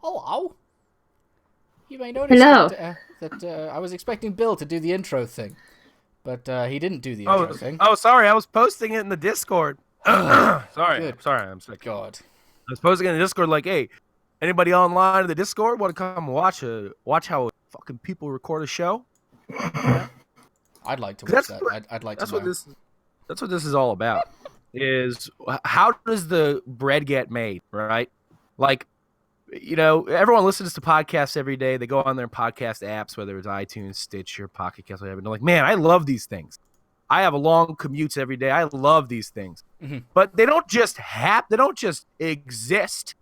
Hello. You may notice Hello. that I was expecting Bill to do the intro thing, but he didn't do the Oh, intro thing. oh, sorry. I was posting it in the Discord. Sorry. Good. Sorry. I'm sick. God. I was posting it in the Discord like, hey, anybody online in the Discord want to come watch how fucking people record a show? I'd like to 'Cause watch that's that. what- I'd like to That's know. what this. That's what this is all about. Is how does the bread get made, right? Like, everyone listens to podcasts every day. They go on their podcast apps, whether it's iTunes, Stitcher, Pocket Cast, whatever. And they're like, man, I love these things. I have a long commutes every day. I love these things. Mm-hmm. But they don't just they don't just exist.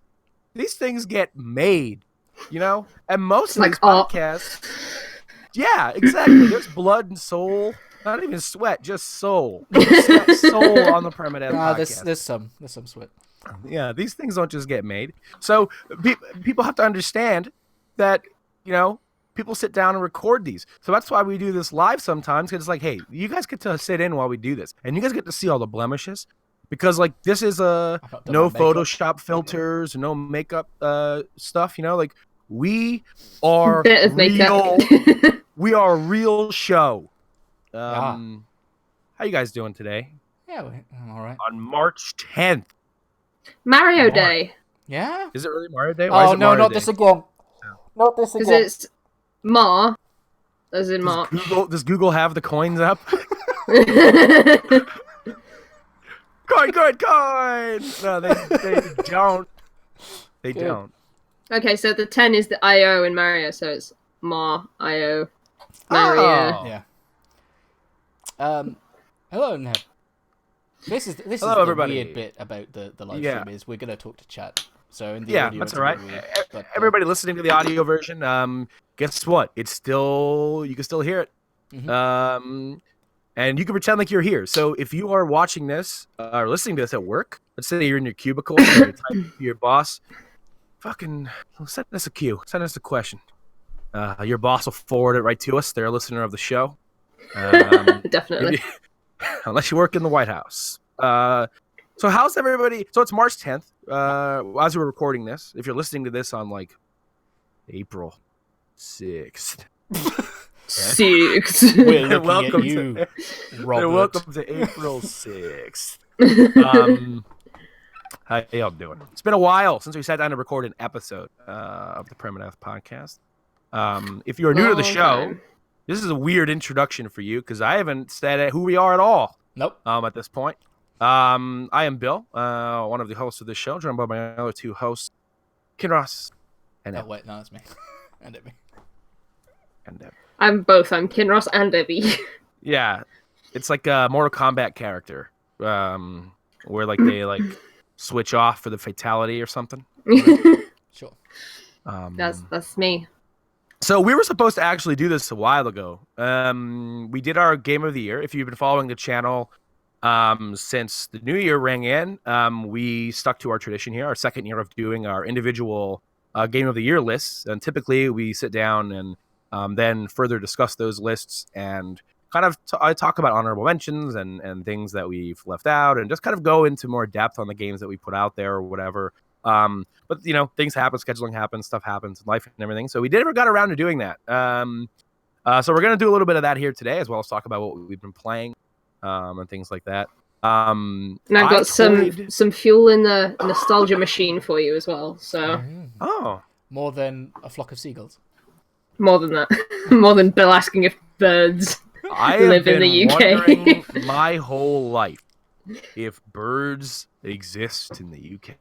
These things get made, And most of Like these art. podcasts, yeah, exactly. There's blood and soul. Not even sweat, just soul. Soul on the Permadeath podcast. There's some sweat. Yeah, these things don't just get made. So people have to understand that, people sit down and record these. So that's why we do this live sometimes, because it's like, hey, you guys get to sit in while we do this. And you guys get to see all the blemishes. Because, like, this is no Photoshop filters, no makeup stuff, Like, we are Bit of real. makeup. We are a real show. Yeah. How you guys doing today? Yeah, I'm all right. On March 10th. Mario Mark. Day. Yeah. Is it really Mario Day? Why is Oh it no, Mario not Day? this again. Not this Because again. it's Mar. As in March. Does Google have the coins up? Coin! No, they don't. They Good. don't. Okay, so the 10 is the IO in Mario, so it's Mar, IO, Mario. Oh. Yeah. Hello, Neb. This is Hello, the everybody. weird bit about the live Yeah. stream is we're gonna talk to chat. So in the Yeah, audio, that's it's all a right. bit weird, but, Everybody listening to the audio version, guess what? You can still hear it. Mhm. And you can pretend like you're here. So if you are watching this or listening to this at work, let's say you're in your cubicle, and you're typing to your boss, fucking send us a cue, send us a question. Your boss will forward it right to us. They're a listener of the show. Definitely. Unless you work in the White House. So how's everybody? So it's March 10th. As we're recording this, if you're listening to this on like April 6th. 6. We're looking Welcome at you, to, Robert. welcome to April 6th. How y'all doing? It's been a while since we sat down to record an episode of the Permadeath podcast. If you're new to the show, this is a weird introduction for you because I haven't said who we are at all. Nope. At this point, I am Bill, one of the hosts of this show, joined by my other two hosts, Kinross and Oh Ebbie. wait, no, that's me. And Ebbie. And Ebbie. I'm both. I'm Kinross and Ebbie. Yeah, it's like a Mortal Kombat character, where like they like switch off for the fatality or something. Sure. That's me. So we were supposed to actually do this a while ago. We did our Game of the Year. If you've been following the channel since the new year rang in, we stuck to our tradition here, our second year of doing our individual Game of the Year lists. And typically we sit down and then further discuss those lists and kind of I talk about honorable mentions and things that we've left out and just kind of go into more depth on the games that we put out there or whatever. But things happen, scheduling happens, stuff happens, life and everything. So we never got around to doing that. So we're gonna do a little bit of that here today, as well as talk about what we've been playing, and things like that. And I've got some fuel in the nostalgia machine for you as well. So Oh, More than a flock of seagulls. more than that, more than Bill asking if birds I have live in been the wondering UK. my whole life if birds exist in the UK.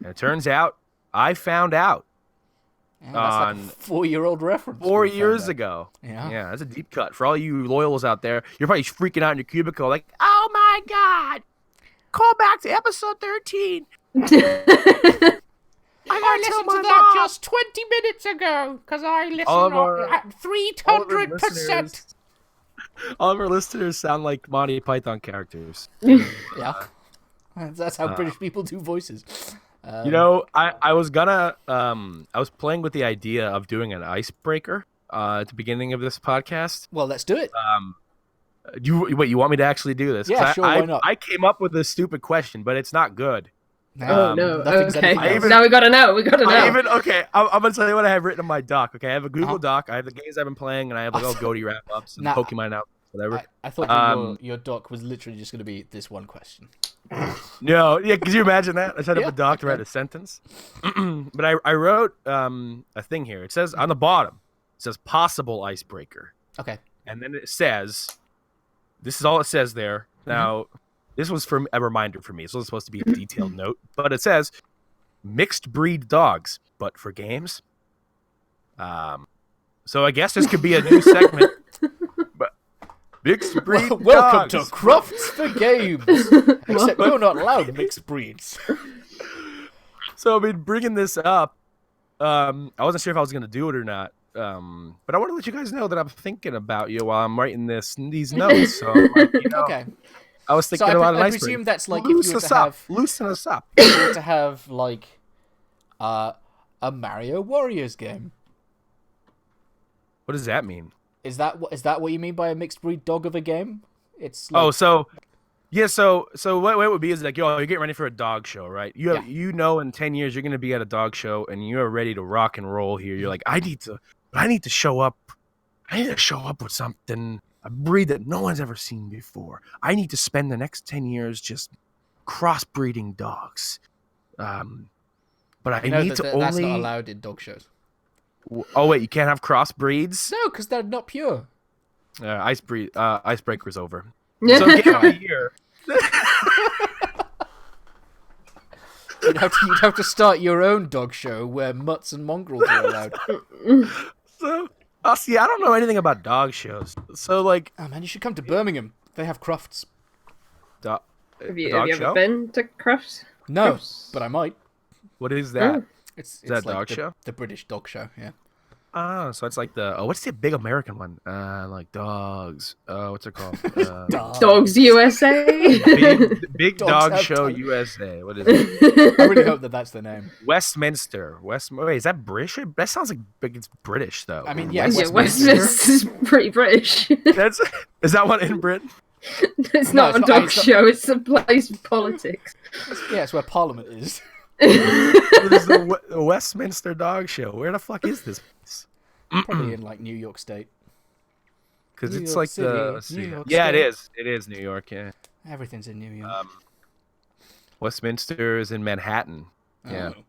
And it turns out I found out Yeah, that's like a 4-year-old reference. 4 we found years out. ago. Yeah. Yeah, that's a deep cut. For all you loyals out there, you're probably freaking out in your cubicle like, oh my God, call back to episode 13. I listened to that just 20 minutes ago because I listened at 300%. All of our listeners sound like Monty Python characters. Yeah. That's how British people do voices. I was gonna I was playing with the idea of doing an icebreaker at the beginning of this podcast. Well, let's do it. You want me to actually do this? 'Cause Yeah, sure, why not? I came up with this stupid question, but it's not good. Oh no. Nothing's Okay. anything else. Now we gotta know. I'm gonna tell you what I have written in my doc. Okay, I have a Google Doc. I have the games I've been playing, and I have like Goaty wrap ups and Pokemon out, whatever. I thought your doc was literally just gonna be this one question. No, yeah, could you imagine that? I set up a doc to write a sentence. But I wrote a thing here. It says on the bottom, it says possible icebreaker. Okay. And then it says, this is all it says there. Now, this was for a reminder for me. So it's supposed to be a detailed note. But it says, mixed breed dogs, but for games. So I guess this could be a new segment. But mixed breed Welcome dogs. to Crofts for Games. Except you're not allowed mixed breeds. So I've been bringing this up. I wasn't sure if I was going to do it or not. But I want to let you guys know that I'm thinking about you while I'm writing these notes. So like, Okay. I was thinking about an I icebreaker. presume that's like loosen us up. if you were to have like a Mario Warriors game. What does that mean? Is that what you mean by a mixed breed dog of a game? It's like, So what it would be is like, yo, you're getting ready for a dog show, right? You know in 10 years you're gonna be at a dog show and you're ready to rock and roll here. You're like, I need to show up. I need to show up with something, a breed that no one's ever seen before. I need to spend the next 10 years just crossbreeding dogs. But I need to only. That's not allowed in dog shows. Oh wait, you can't have crossbreeds? No, because they're not pure. Icebreaker's over. So game of the year. You'd have to start your own dog show where mutts and mongrels are allowed. So, see, I don't know anything about dog shows. So, like, oh man, you should come to Birmingham. They have Crofts. Have you ever been to Crofts? No, but I might. What is that? Oh. It's that like dog show? The British dog show, yeah. Oh, so it's like what's the big American one? Like dogs. What's it called? Dogs USA. Big Dogs Dog have Show time. USA. What is it? I really hope that's the name. Westminster. Wait, is that British? That sounds like it's British though. I mean, yeah, Westminster's pretty British. Is that one in Britain? It's not a dog show. It's a place of politics. Yeah, it's where Parliament is. What is the Westminster Dog Show? Where the fuck is this place? Probably in like New York State. Because New it's York like City, the New York yeah, State. it is. It is New York. Yeah. Everything's in New York. Westminster is in Manhattan. Yeah. Oh.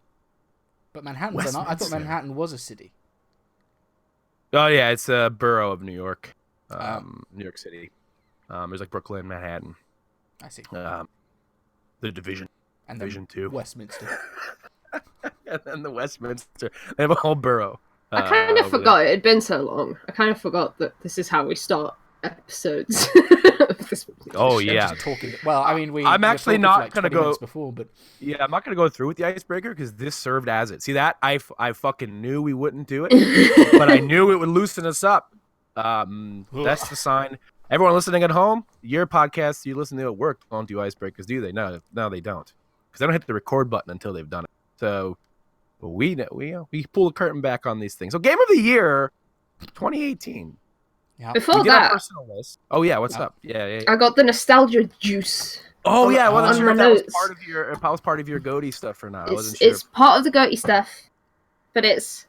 But Manhattan's not. I thought Manhattan was a city. Oh yeah, it's a borough of New York, New York City. There's like Brooklyn, Manhattan. I see. The Division. And Division 2. Westminster. And then the Westminster. They have a whole borough. I kind of forgot. It had been so long. I kind of forgot that this is how we start episodes. Oh yeah. Well, I mean, I'm actually not gonna go before, but yeah, I'm not gonna go through with the icebreaker because this served as it. See that I fucking knew we wouldn't do it, but I knew it would loosen us up. That's the sign. Everyone listening at home, your podcast you listen to at work don't do icebreakers, do they? No, they don't, because they don't hit the record button until they've done it. So we pull the curtain back on these things. So game of the year, 2018. Yeah. Before that, oh yeah, what's up? Yeah. I got the nostalgia juice. Oh yeah, I wasn't sure if that was part of your goatee stuff or not. I wasn't sure. It's part of the goatee stuff, but it's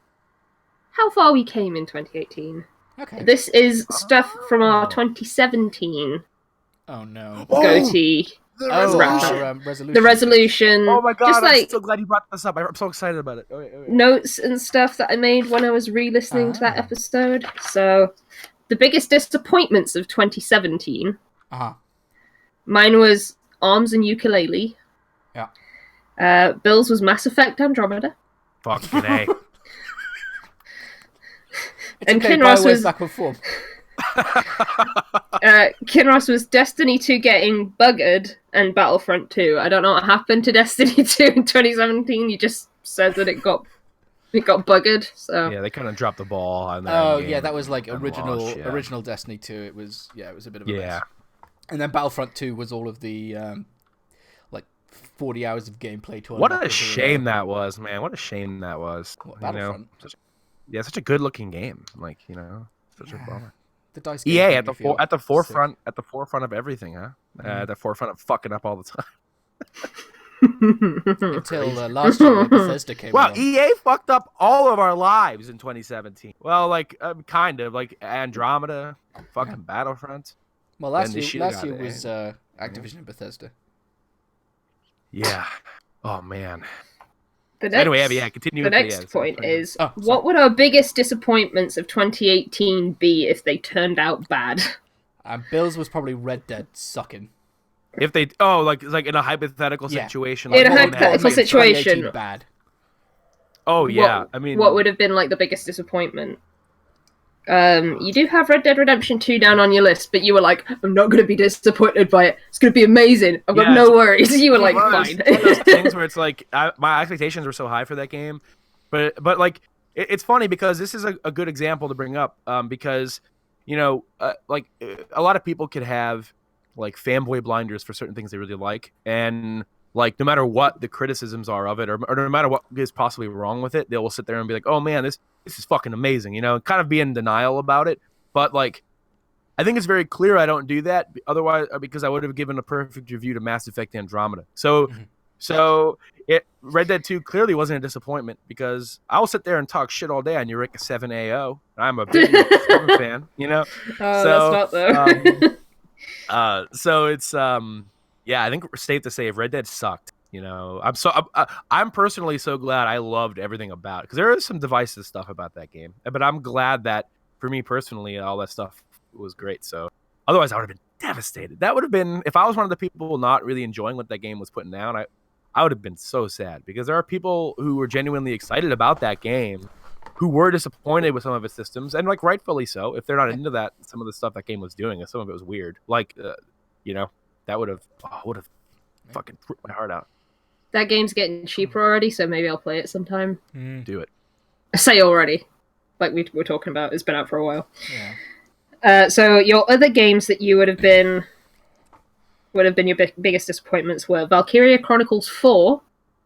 how far we came in 2018. Okay. This is stuff from our 2017 Oh no. goatee. Resolution. The resolution. Oh my god! Just I'm so glad you brought this up. I'm so excited about it. Notes and stuff that I made when I was re-listening to that episode. So, the biggest disappointments of 2017. Mine was Arms and Ukulele. Yeah. Bill's was Mass Effect Andromeda. Fucking A. And Kinross was back and forth. Kinross was Destiny 2 getting buggered and Battlefront 2. I don't know what happened to Destiny 2 in 2017. You just said that it got buggered. So yeah, they kind of dropped the ball on that. Oh yeah, that was like original Destiny 2. It was a bit of a mess. And then Battlefront 2 was all of the like 40 hours of gameplay to What a shame that was, man. What a shame that was. What, Battlefront? Such a good looking game. Like, such a bummer. The DICE EA at the forefront of everything, huh? At the forefront of fucking up all the time. Until last year when Bethesda came along. Well, EA fucked up all of our lives in 2017. Well, like, kind of. Like, Andromeda, fucking Battlefront. Well, last year was Activision and Bethesda. Yeah. Oh, man. Anyway, Abby, continue. The next point is, what would our biggest disappointments of 2018 be if they turned out bad? Bill's was probably Red Dead sucking. If they, like in a hypothetical situation. In a hypothetical situation. Bad. Oh, yeah. What would have been like the biggest disappointment? You do have Red Dead Redemption 2 down on your list, but you were like, I'm not going to be disappointed by it. It's going to be amazing. I've got no worries. You were like, fine. It's one of those things where it's like, my expectations were so high for that game. But like, it's funny because this is a good example to bring up because, like, a lot of people could have, like, fanboy blinders for certain things they really like. And, like, no matter what the criticisms are of it or no matter what is possibly wrong with it, they will sit there and be like, oh, man, this is fucking amazing, kind of be in denial about it. But, like, I think it's very clear I don't do that otherwise because I would have given a perfect review to Mass Effect Andromeda. So Red Dead 2 clearly wasn't a disappointment because I will sit there and talk shit all day on Eureka 7 AO. I'm a big 7 fan, Oh, that's not though. So it's I think it's safe to say if Red Dead sucked, I'm personally so glad I loved everything about it because there is some divisive stuff about that game, but I'm glad that for me personally all that stuff was great. So otherwise I would have been devastated. That would have been if I was one of the people not really enjoying what that game was putting down. I would have been so sad because there are people who were genuinely excited about that game who were disappointed with some of its systems, and like rightfully so. If they're not into that, some of the stuff that game was doing, and some of it was weird. Like, that would have fucking ripped my heart out. That game's getting cheaper already, so maybe I'll play it sometime. Do it. I say already, like we were talking about. It's been out for a while. Yeah. So your other games that you would have been your biggest disappointments were Valkyria Chronicles 4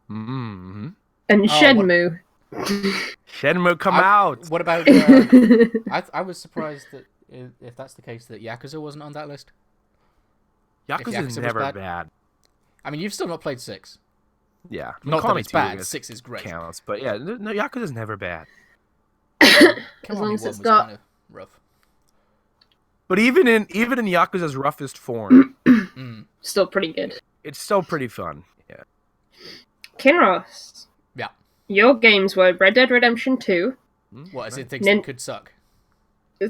and Shenmue. Shenmue, come out! What about... I was surprised that, if that's the case, that Yakuza wasn't on that list. Yakuza is never bad. I mean, you've still not played 6. Yeah. Not that it's bad. 6 is great. Counts, but yeah, no, Yakuza's never bad. As long as it's got... kind of rough. But even in Yakuza's roughest form... Still pretty good. It's still pretty fun. Yeah. Kinross. Yeah. Your games were Red Dead Redemption 2. What, is it things that could suck?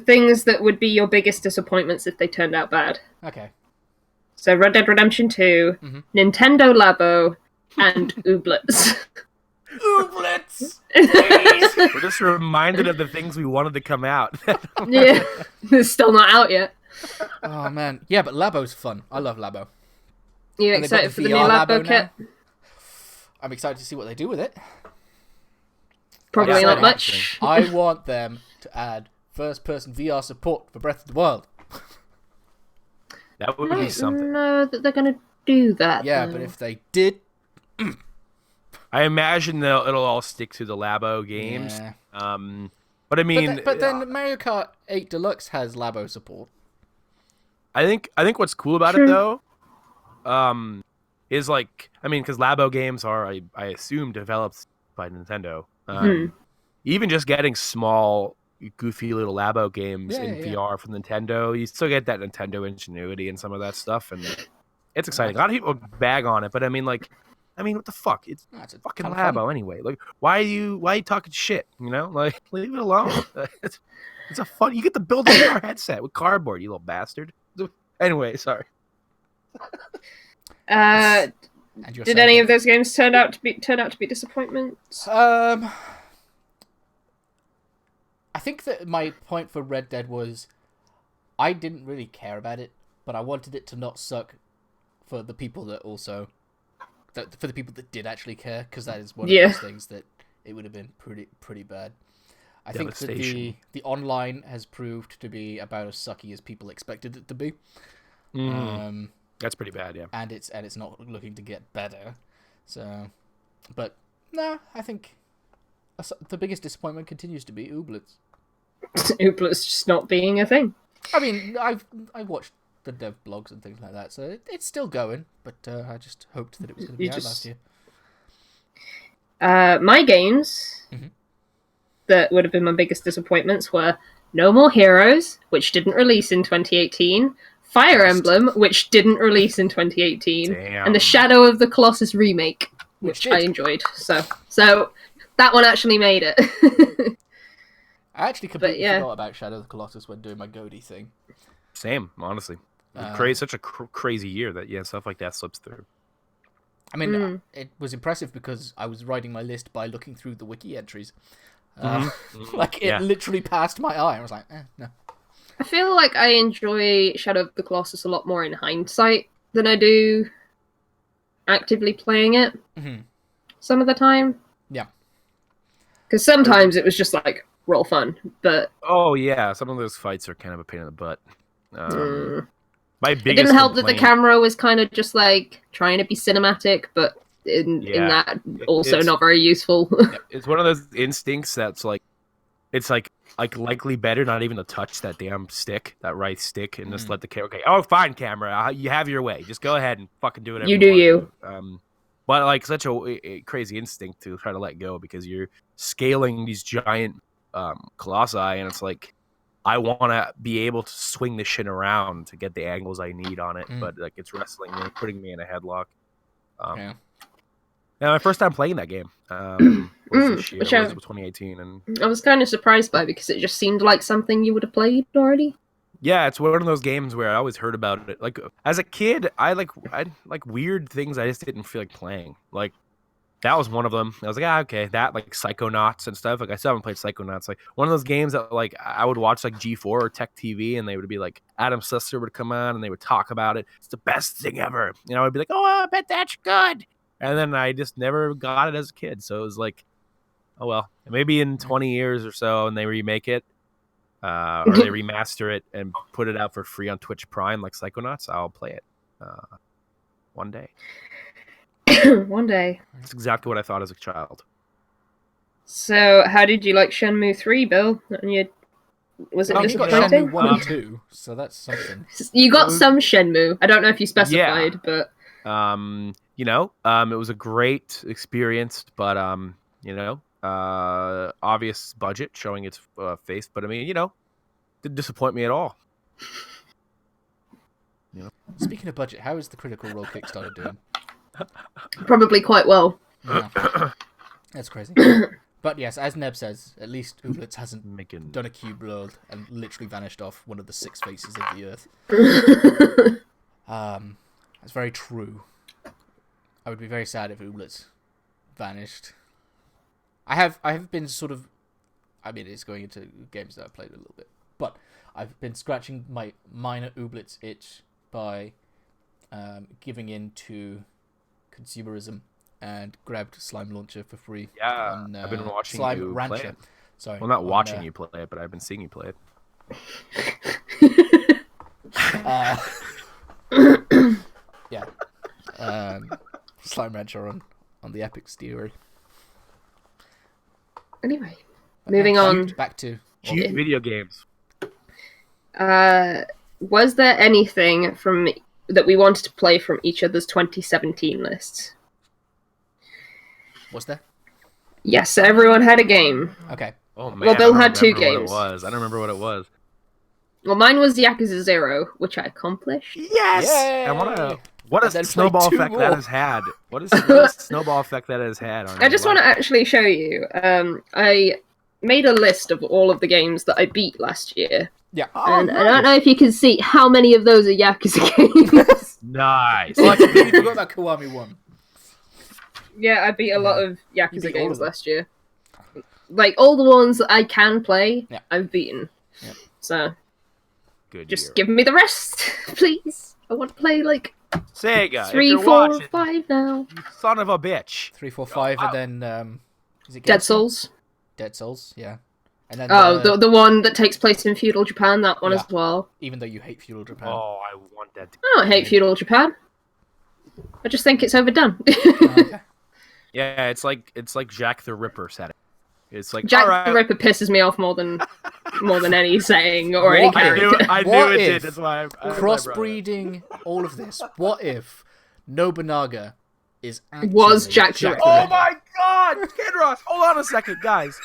Things that would be your biggest disappointments if they turned out bad. Okay. So Red Dead Redemption 2, Nintendo Labo, and Ooblets. Ooblets! We're just reminded of the things we wanted to come out. Yeah. It's still not out yet. Oh, man. Yeah, but Labo's fun. I love Labo. You excited for the new Labo kit? I'm excited to see what they do with it. Probably not much. I want them to add first-person VR support for Breath of the Wild. That would be something. I don't know that they're going to do that. Yeah, though. but if they did... I imagine it'll all stick to the Labo games. Yeah. But I mean... But then Mario Kart 8 Deluxe has Labo support. I think what's cool about it, though, is like... I mean, because Labo games are, I assume, developed by Nintendo. Even just getting small, goofy little Labo games in VR from Nintendo, you still get that Nintendo ingenuity and some of that stuff, and it's exciting. A lot of people bag on it, but I mean, what the fuck? It's fucking Labo anyway. Like, why are you talking shit? Like, leave it alone. It's a fun. You get to build a VR headset with cardboard, you little bastard. Anyway, sorry. Did any of those games turn out to be disappointments? I think that my point for Red Dead was I didn't really care about it, but I wanted it to not suck for the people that also... for the people that did actually care, because that is one of those things that it would have been pretty bad. I think that the online has proved to be about as sucky as people expected it to be. That's pretty bad, yeah. And it's not looking to get better. So, but no, I think the biggest disappointment continues to be Ooblets. Ooblets just not being a thing. I mean, I watched the dev blogs and things like that. So it's still going, but I just hoped that it was going to be out last year. My games that would have been my biggest disappointments were No More Heroes, which didn't release in 2018, Fire Emblem, which didn't release in 2018, and the Shadow of the Colossus remake, which I enjoyed. So that one actually made it. I actually completely forgot about Shadow of the Colossus when doing my Goaty thing. Same, honestly. Such a crazy year that stuff like that slips through. I mean, it was impressive because I was writing my list by looking through the wiki entries. Like, it literally passed my eye. I was like, no. I feel like I enjoy Shadow of the Colossus a lot more in hindsight than I do actively playing it some of the time. Yeah. Because sometimes it was just, like, real fun, but... Oh, yeah, some of those fights are kind of a pain in the butt. My biggest it didn't help that the camera was kind of just, like, trying to be cinematic, but in that, also not very useful. It's one of those instincts that's, like, it's, like likely better not even to touch that damn stick, that right stick, and just let the camera... Okay, oh, fine, camera, you have your way. Just go ahead and fucking do whatever you do you. But, like, such a crazy instinct to try to let go because you're scaling these giant colossi, and it's like, I want to be able to swing this shit around to get the angles I need on it, but like it's wrestling me, putting me in a headlock. And my first time playing that game was this year, was 2018, and I was kind of surprised by because it just seemed like something you would have played already. Yeah, it's one of those games where I always heard about it. Like as a kid, I like weird things I just didn't feel like playing. Like that was one of them. I was like, okay, that, like Psychonauts and stuff. Like I still haven't played Psychonauts. Like one of those games that like I would watch like G4 or Tech TV, and they would be like, Adam Sessler would come on and they would talk about it. It's the best thing ever. You know, I'd be like, oh, I bet that's good. And then I just never got it as a kid. So it was like, oh well, maybe in 20 years or so, and they remake it, or they remaster it and put it out for free on Twitch Prime, like Psychonauts, I'll play it one day. One day. That's exactly what I thought as a child. So, how did you like Shenmue 3, Bill? Was it disappointing? You got Shenmue 1 and 2, so that's something. You got some Shenmue. I don't know if you specified, but... you know, it was a great experience, but, you know, obvious budget showing its face, but I mean, you know, didn't disappoint me at all. You know? Speaking of budget, how is the Critical Role Kickstarter doing? Probably quite well. Yeah. That's crazy. But yes, as Neb says, at least Ooblets hasn't done a cube world and literally vanished off one of the 6 faces of the earth. That's very true. I would be very sad if Ooblets vanished. I have been sort of... I mean, it's going into games that I've played a little bit. But I've been scratching my minor Ooblets itch by giving in to consumerism and grabbed Slime Launcher for free. Yeah, on, I've been watching Slime you Rancher. play it. Sorry, well, not watching you play it, but I've been seeing you play it. Yeah. Slime Rancher on the Epic Theory. Anyway, moving on. Back to video games. Was there anything from that we wanted to play from each other's 2017 lists? Was there? Yes, everyone had a game. Okay. Oh man. Well, Bill had 2 games. I don't remember what it was. Well, mine was Yakuza 0, which I accomplished. Yes. Yay! And what a snowball effect that has had. What a snowball effect that has had on I just want to actually show you. I made a list of all of the games that I beat last year. Yeah. And I don't know if you can see how many of those are Yakuza games. Nice. Well, I completely forgot about Kiwami 1. Yeah, I beat a lot of Yakuza games last year. Like, all the ones that I can play, I've beaten. Yeah. So, Good just year. give me the rest, please. I want to play, like, Sega, 3, 4, 5 now. You son of a bitch. 3, 4, 5, and then... is it Dead Souls. Dead Souls, yeah. And then the one that takes place in feudal Japan, that one as well. Even though you hate feudal Japan. Oh, I want that. I don't hate feudal Japan. I just think it's overdone. Okay. Yeah, it's like Jack the Ripper setting. It's like Jack the Ripper pisses me off more than more than any saying or any character. I knew What it if did. That's why I crossbreeding all of this. What if Nobunaga is actually Was Jack the Ripper. Oh my God, Kinross! Hold on a second, guys.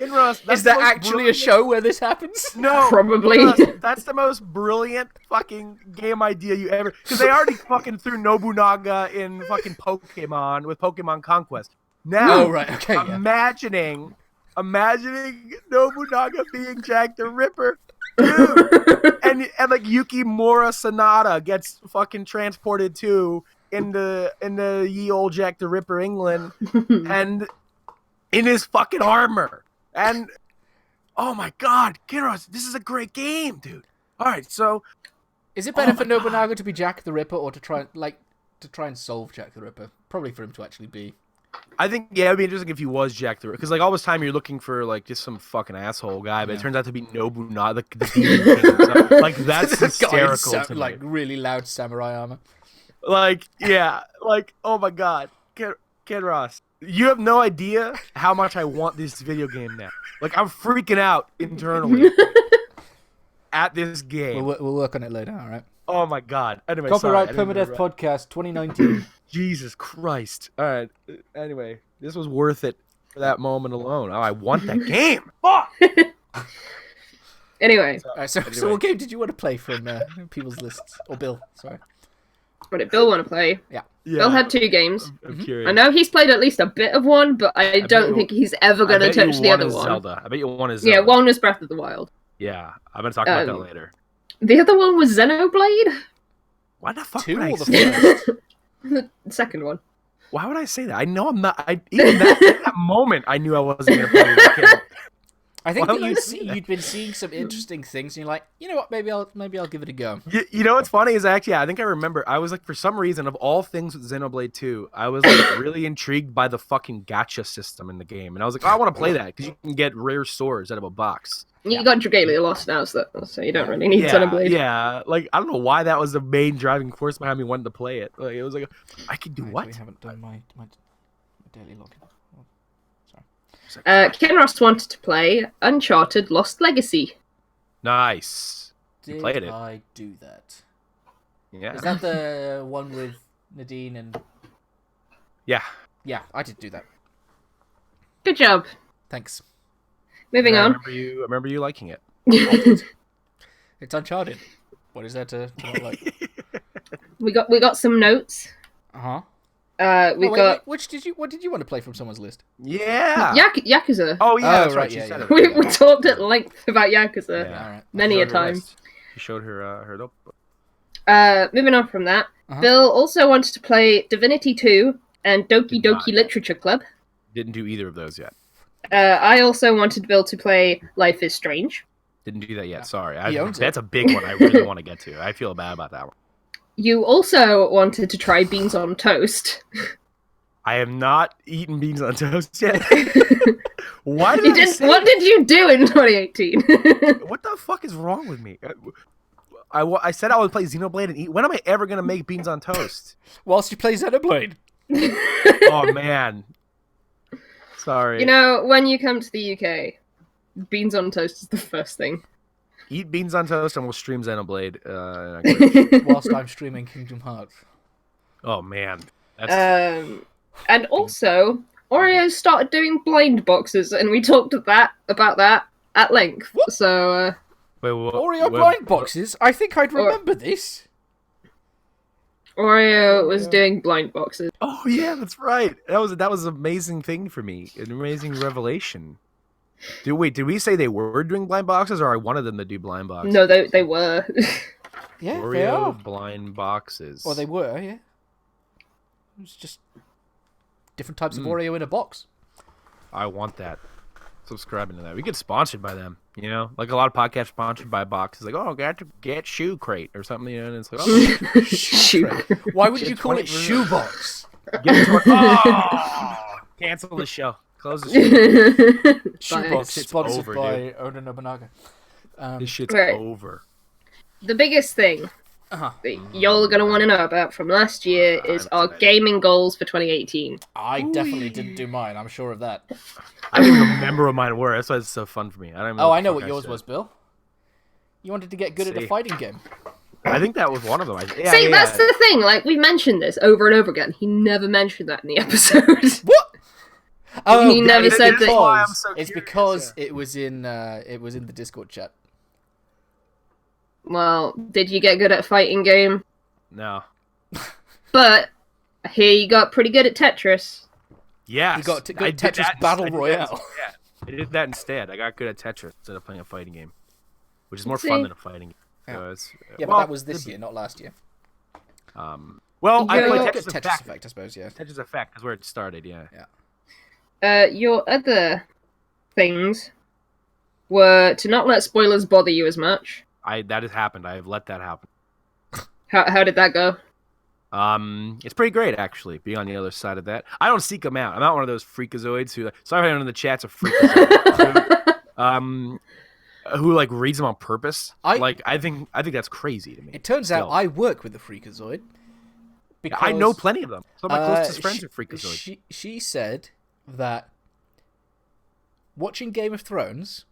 Kinross, Is there actually a show where this happens? No, Probably. Kinross, that's the most brilliant fucking game idea you ever. Because they already fucking threw Nobunaga in fucking Pokemon with Pokemon Conquest. Now, Oh, right, okay, yeah. imagining Nobunaga being Jack the Ripper. Dude. and like Yukimura Sanada gets fucking transported to in the ye old Jack the Ripper England and in his fucking armor. And oh my God, Kinross, this is a great game, dude. All right, so Is it better for Nobunaga to be Jack the Ripper or to try and solve Jack the Ripper? Probably for him to actually be. I think, yeah, it'd be interesting if he was Jack the Ripper. Because, like, all this time you're looking for, like, just some fucking asshole guy, but it turns out to be Nobunaga, the demon king himself. Like, that's hysterical to me. Like, really loud samurai armor. Like, yeah. Like, oh my God. Kinross, you have no idea how much I want this video game now. Like, I'm freaking out internally at this game. We'll work on it later, alright? Oh my God. Anyway, Copyright sorry, Permadeath Podcast 2019. Jesus Christ. All right. Anyway, this was worth it for that moment alone. Oh, I want that game. Fuck. Anyway. Alright, so what game did you want to play from people's lists? Or Bill, sorry. What did Bill want to play? Yeah. Bill had 2 games. I'm curious. I know he's played at least a bit of one, but I don't think he's ever going to touch the other one. Zelda. I bet you one is Zelda. Yeah, one was Breath of the Wild. Yeah, I'm going to talk about that later. The other one was Xenoblade? Why the fuck 2 would I or the say first? The second one. Why would I say that? I know I'm not. Even that moment, I knew I wasn't going to play this game. I think Why that would I say that? you'd been seeing some interesting things, and you're like, you know what? Maybe I'll give it a go. You know what's funny is actually, I think I remember. I was like, for some reason, of all things with Xenoblade 2, I was like really intrigued by the fucking gacha system in the game, and I was like, oh, I want to play that because you can get rare swords out of a box. You got Dragalia Lost now, so you don't really need Xenoblade. Yeah, like I don't know why that was the main driving force behind me wanting to play it. Like it was like, I can do what? We haven't done my daily login. Sorry. Kinross wanted to play Uncharted Lost Legacy. Nice. You played it. I do that? Yeah. Is that the one with Nadine and? Yeah. Yeah, I did do that. Good job. Thanks. Moving on. I remember you liking it. It's Uncharted. What is that to not like? We got some notes. Uh-huh. Got. What did you want to play from someone's list? Yeah. Yakuza. Oh yeah. Oh, That's right, She yeah, said yeah. it. We talked at length about Yakuza Yeah. All right. many a time. She showed her notebook. Moving on from that, Uh-huh. Bill also wanted to play Divinity 2 and Doki Did not. Doki Literature Club. Didn't do either of those yet. I also wanted Bill to play Life is Strange. Didn't do that yet. Sorry. He owns it. That's a big one. I really want to get to. I feel bad about that one. You also wanted to try Beans on Toast. I have not eaten beans on toast yet. Why did You I didn't. say What did you do in 2018? What the fuck is wrong with me? I said I would play Xenoblade and eat. When am I ever going to make beans on toast? Whilst you play Xenoblade. Oh, man. Sorry. You know, when you come to the UK, Beans on Toast is the first thing. Eat beans on toast and we'll stream Xenoblade. Whilst I'm streaming Kingdom Hearts. Oh, man. That's... And also, Oreo started doing blind boxes, and we talked about that at length. What? So, Oreo blind boxes? I think I'd remember this. Oreo was doing blind boxes. Oh, yeah, that's right. That was an amazing thing for me. An amazing revelation. Did we say they were doing blind boxes, or I wanted them to do blind boxes? No, they were. Yeah, Oreo they are. blind boxes. Or they were, yeah. It was just different types of Oreo in a box. I want that. Subscribing to that. We get sponsored by them, you know? Like a lot of podcasts sponsored by boxes. Like, oh, got to get Shoe Crate or something, you know? And it's like, oh, Shoot. Why would you Get call it 20 Shoebox? get it to oh! Cancel the show. Close the show. Shoebox, It's sponsored over, by dude. Oda Nobunaga. This shit's Right. over. The biggest thing that y'all are going to want to know about from last year is our gaming goals for 2018. I definitely didn't do mine. I'm sure of that. I don't even remember what mine were. That's why it's so fun for me. I know what yours was, Bill. You wanted to get good at a fighting game. I think that was one of them. That's the thing. Like, we mentioned this over and over again. He never mentioned that in the episode. What? Oh, he never said that. It's because it was in the Discord chat. Well, did you get good at a fighting game? No. But I hear you got pretty good at Tetris. Yes. You got good at Tetris Battle Royale. I did that instead. I got good at Tetris instead of playing a fighting game, which is more fun than a fighting game. Yeah, but that was this year, not last year. I played Tetris Effect, I suppose. Yeah, Tetris Effect is where it started. Yeah. Your other things were to not let spoilers bother you as much. That has happened. I have let that happen. How did that go? It's pretty great actually. Being on the other side of that, I don't seek them out. I'm not one of those freakazoids who. Sorry, everyone in the chat's a freakazoid. Who like reads them on purpose? I think that's crazy to me. It turns out I work with the freakazoid. Because I know plenty of them. Some of my closest friends are freakazoids. She said that watching Game of Thrones,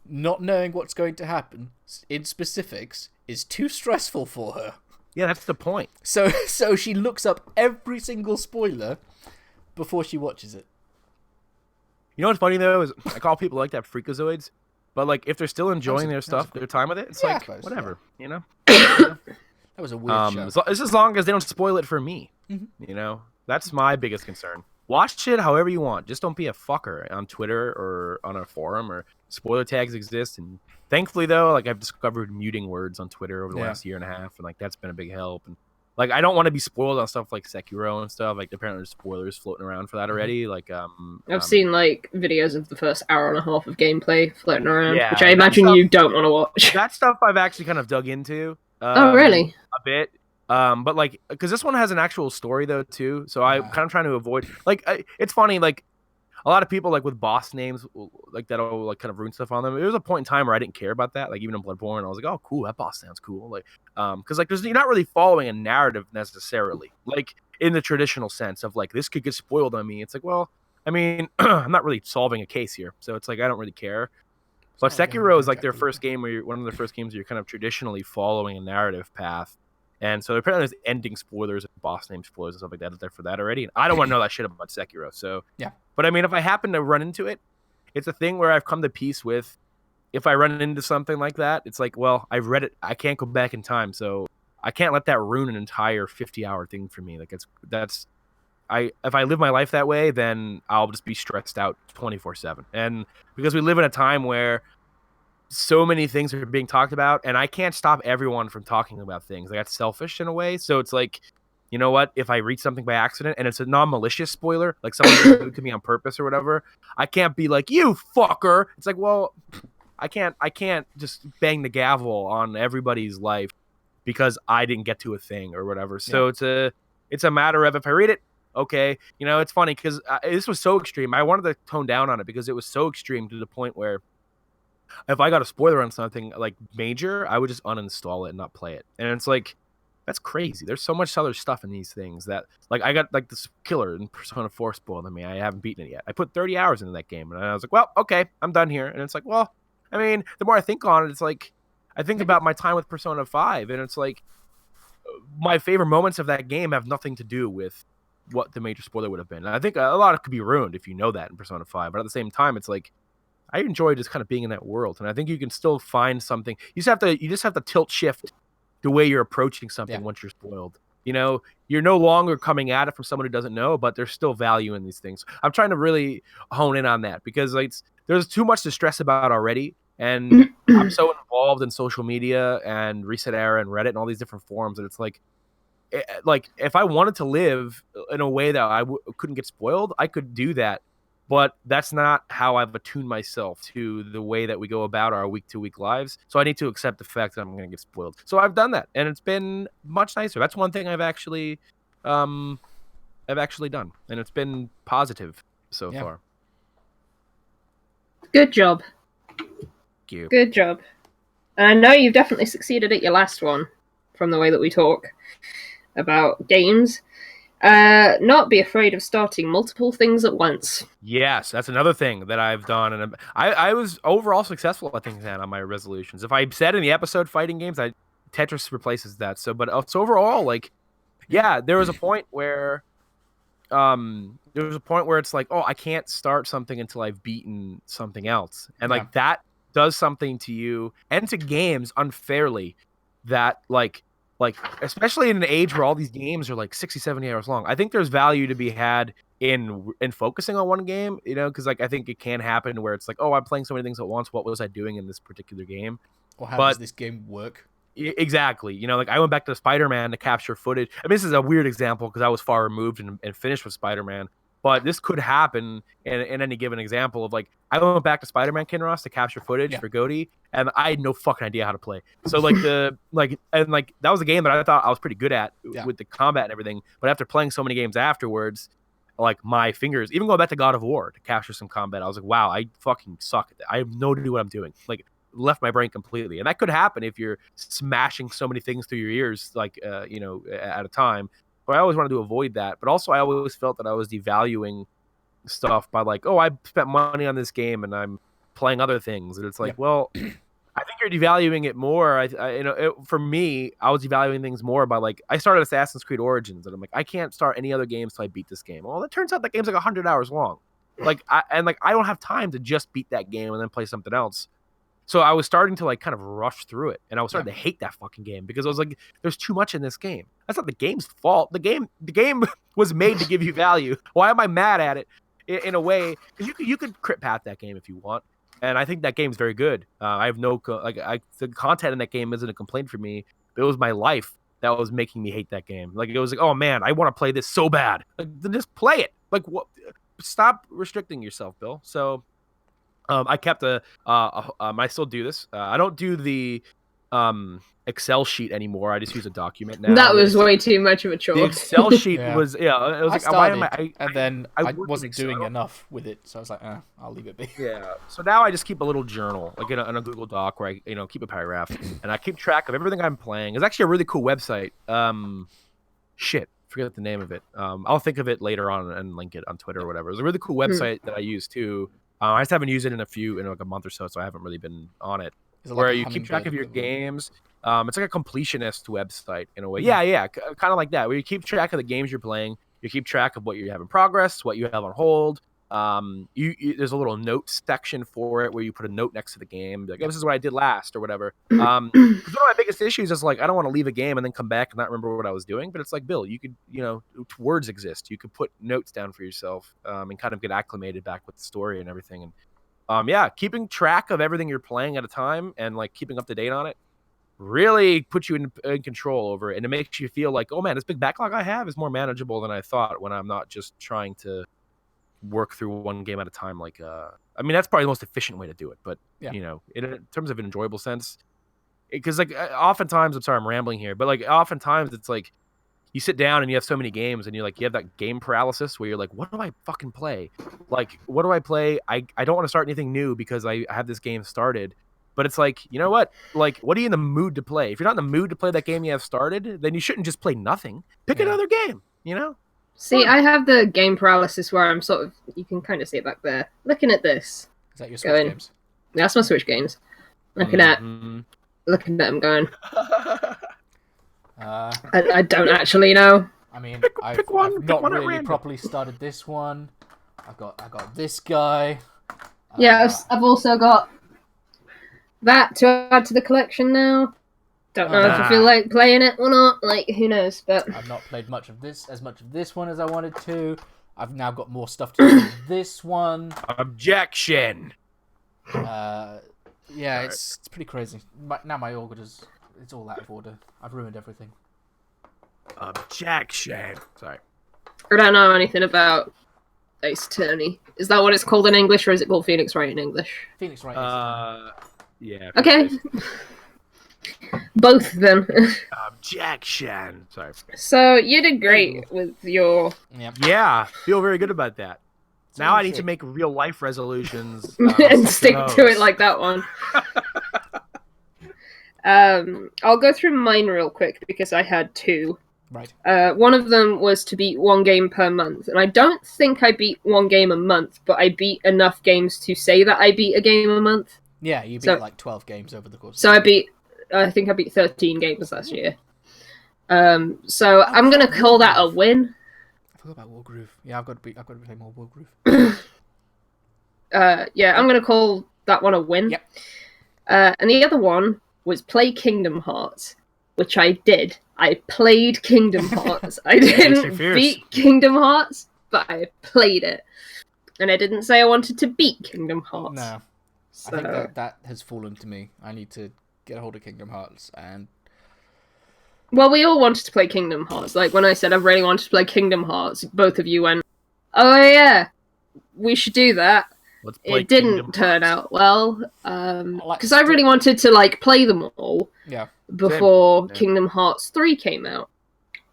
not knowing what's going to happen in specifics, is too stressful for her. Yeah, that's the point. So she looks up every single spoiler before she watches it. You know what's funny though is I call people like that freakazoids. But like, if they're still enjoying their time with it, it's whatever, you know. That was a weird show. It's as long as they don't spoil it for me, you know. That's my biggest concern. Watch shit however you want. Just don't be a fucker on Twitter or on a forum. Or spoiler tags exist, and thankfully though, like I've discovered muting words on Twitter over the last year and a half, and like that's been a big help. And like I don't want to be spoiled on stuff like Sekiro and stuff. Like apparently there's spoilers floating around for that already. Like I've seen like videos of the first hour and a half of gameplay floating around, which I imagine you don't want to watch. That stuff I've actually kind of dug into. Oh really? A bit. But like, because this one has an actual story though too, so I'm kind of trying to avoid. Like, it's funny. Like, a lot of people like with boss names, like that'll like kind of ruin stuff on them. There was a point in time where I didn't care about that. Like even in Bloodborne, I was like, oh cool, that boss sounds cool. Like, because like you're not really following a narrative necessarily, like in the traditional sense of like this could get spoiled on me. It's like, well, I mean, I'm not really solving a case here, so it's like I don't really care. But Sekiro is like their first game where one of their first games where you're kind of traditionally following a narrative path. And so apparently there's ending spoilers and boss name spoilers and stuff like that out there for that already. And I don't want to know that shit about Sekiro. So yeah. But I mean, if I happen to run into it, it's a thing where I've come to peace with. If I run into something like that, it's like, well, I've read it. I can't go back in time, so I can't let that ruin an entire 50-hour thing for me. Like if I live my life that way, then I'll just be stressed out 24/7. And because we live in a time where so many things are being talked about, and I can't stop everyone from talking about things. Like, that's selfish in a way. So it's like, you know what? If I read something by accident and it's a non-malicious spoiler, like someone did it to me on purpose or whatever, I can't be like, you fucker. It's like, well, I can't just bang the gavel on everybody's life because I didn't get to a thing or whatever. So it's a matter of, if I read it, okay. You know, it's funny because this was so extreme. I wanted to tone down on it because it was so extreme to the point where if I got a spoiler on something like major, I would just uninstall it and not play it. And it's like, that's crazy. There's so much other stuff in these things that, like, I got like this killer in Persona 4 spoiled on me. I haven't beaten it yet. I put 30 hours into that game, and I was like, well, okay, I'm done here. And it's like, well, I mean, the more I think on it, it's like, I think about my time with Persona 5, and it's like, my favorite moments of that game have nothing to do with what the major spoiler would have been. And I think a lot of it could be ruined if you know that in Persona 5. But at the same time, it's like, I enjoy just kind of being in that world, and I think you can still find something. You just have to tilt shift the way you're approaching something once you're spoiled. You know, you're no longer coming at it from someone who doesn't know, but there's still value in these things. I'm trying to really hone in on that because like there's too much to stress about already, and I'm so involved in social media and Reset Era and Reddit and all these different forums that it's like if I wanted to live in a way that I couldn't get spoiled, I could do that. But that's not how I've attuned myself to the way that we go about our week-to-week lives. So I need to accept the fact that I'm going to get spoiled. So I've done that, and it's been much nicer. That's one thing I've actually done, and it's been positive so far. Good job. Thank you. Good job. And I know you've definitely succeeded at your last one from the way that we talk about games. Not be afraid of starting multiple things at once. Yes, that's another thing that I've done, and I was overall successful, I think, then on my resolutions. If I said in the episode fighting games, Tetris replaces that. So, but it's overall, like, yeah, there was a point where, it's like, oh, I can't start something until I've beaten something else, and like that does something to you and to games unfairly, that like especially in an age where all these games are like 60, 70 hours long. I think there's value to be had in focusing on one game, because like I think it can happen where it's like, oh, I'm playing so many things at once. What was I doing in this particular game? Or how does this game work? Exactly. Like I went back to Spider-Man to capture footage. I mean, this is a weird example because I was far removed and finished with Spider-Man. But this could happen in any given example of like, I went back to Spider-Man Kinross to capture footage for Goaty, and I had no fucking idea how to play. So like that was a game that I thought I was pretty good at with the combat and everything. But after playing so many games afterwards, like my fingers, even going back to God of War to capture some combat, I was like, wow, I fucking suck at that. I have no idea what I'm doing. Like, left my brain completely. And that could happen if you're smashing so many things through your ears, like, at a time. But I always wanted to avoid that. But also I always felt that I was devaluing stuff by like, oh, I spent money on this game and I'm playing other things. And it's like, well, I think you're devaluing it more. For me, I was devaluing things more by like, I started Assassin's Creed Origins and I'm like, I can't start any other games till I beat this game. Well, it turns out that game's like 100 hours long. Like, I don't have time to just beat that game and then play something else. So I was starting to like kind of rush through it, and I was starting to hate that fucking game because I was like, "There's too much in this game." That's not the game's fault. The game was made to give you value. Why am I mad at it? In a way, because you could crit path that game if you want, and I think that game's very good. I have no the content in that game isn't a complaint for me. But it was my life that was making me hate that game. Like it was like, oh man, I want to play this so bad. Like, then just play it. Like what? Stop restricting yourself, Bill. So. I kept I still do this. I don't do the Excel sheet anymore. I just use a document now. That was way too much of a chore. The Excel sheet was, it was like, started, and then I wasn't doing enough with it, so I was like, I'll leave it be. Yeah. So now I just keep a little journal, like in a Google Doc, where I keep a paragraph, and I keep track of everything I'm playing. It's actually a really cool website. Forget the name of it. I'll think of it later on and link it on Twitter or whatever. It's a really cool website that I use too. I just haven't used it in like a month or so I haven't really been on it. Where you keep track of your games. It's like a completionist website in a way. Yeah, kind of like that. Where you keep track of the games you're playing. You keep track of what you have in progress, what you have on hold. There's a little notes section for it where you put a note next to the game, like, oh, this is what I did last or whatever. One of my biggest issues is like, I don't want to leave a game and then come back and not remember what I was doing. But it's like, Bill, you could, words exist. You could put notes down for yourself and kind of get acclimated back with the story and everything. And keeping track of everything you're playing at a time and like keeping up to date on it really puts you in control over it, and it makes you feel like, oh man, this big backlog I have is more manageable than I thought when I'm not just trying to work through one game at a time. Like, I mean, that's probably the most efficient way to do it. But in terms of an enjoyable sense, because like oftentimes, I'm sorry, I'm rambling here, but like oftentimes it's like you sit down and you have so many games and you have that game paralysis where you're like, what do I fucking play? Like, what do I play? I don't want to start anything new because I have this game started. But it's like, you know what? Like, what are you in the mood to play? If you're not in the mood to play that game you have started, then you shouldn't just play nothing. Pick another game, See, I have the game paralysis where I'm sort of, you can kind of see it back there, looking at this. Is that your Switch games? Yeah, that's my Switch games. Looking at them going, I don't actually know. I mean, I've not really properly started this one. I got this guy. Yeah, I've also got that to add to the collection now. Don't know if I feel like playing it or not. Like, who knows? But I've not played much of this one as I wanted to. I've now got more stuff to do with this one. Objection. It's pretty crazy. Now my orders, it's all out of order. I've ruined everything. Objection. Sorry. I don't know anything about Ace Attorney. Is that what it's called in English, or is it called Phoenix Wright in English? Phoenix Wright. Yeah. Okay. Both then. Objection. Sorry. So you did great with your. Yeah, feel very good about that. Now I need to make real life resolutions and stick to it like that one. I'll go through mine real quick because I had 2. Right. One of them was to beat 1 game per month, and I don't think I beat 1 game a month, but I beat enough games to say that I beat a game a month. Yeah, you beat like 12 games over the course. So I think I beat 13 games last year. So I'm gonna call that a win. I forgot about Wargroove. Yeah, I've got to play more Wargroove. Yeah, I'm gonna call that one a win. Yep. And the other one was play Kingdom Hearts, which I did. I played Kingdom Hearts. I didn't beat Kingdom Hearts, but I played it. And I didn't say I wanted to beat Kingdom Hearts. No. So... I think that has fallen to me. I need to get a hold of Kingdom Hearts and... Well, we all wanted to play Kingdom Hearts. Like, when I said I really wanted to play Kingdom Hearts, both of you went, oh yeah, we should do that. It didn't turn out well, because I really wanted to, like, play them all before Kingdom Hearts 3 came out.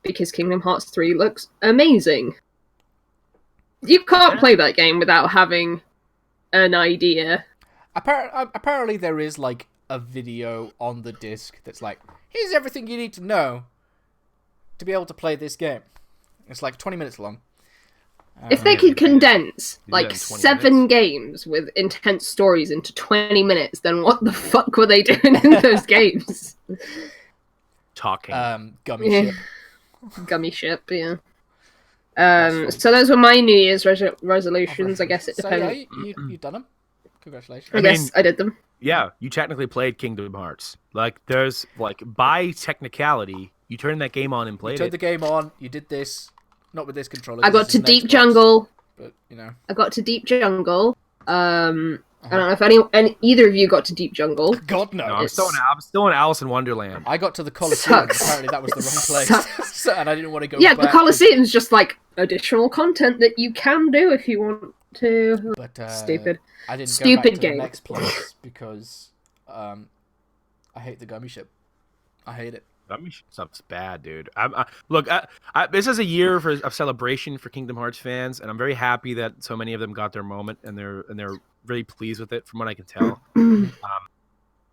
Because Kingdom Hearts 3 looks amazing. You can't play that game without having an idea. Apparently there is, like, a video on the disc that's like, here's everything you need to know to be able to play this game. It's like 20 minutes long. If they could condense, like, 7 games with intense stories into 20 minutes, then what the fuck were they doing in those games? Talking. Gummy ship. Gummy ship, yeah. So those were my New Year's resolutions. I guess it depends. So, yeah, you done them? Congratulations. I guess I did them. Yeah, you technically played Kingdom Hearts. Like, there's, like, by technicality, you turned that game on and played it. You turned the game on, you did this, not with this controller. I got to Deep Jungle. But, you know. I got to Deep Jungle. I don't know if either of you got to Deep Jungle. God, no. I'm still in Alice in Wonderland. I got to the Coliseum, and apparently that was the wrong place. And I didn't want to go back. Yeah, the Coliseum's just, like, additional content that you can do if you want to. But, stupid. I didn't Stupid go back to game. the next place because I hate the gummy ship. I hate it. Gummy ship's bad, dude. Look, this is a year of celebration for Kingdom Hearts fans, and I'm very happy that so many of them got their moment, and they're really pleased with it, from what I can tell.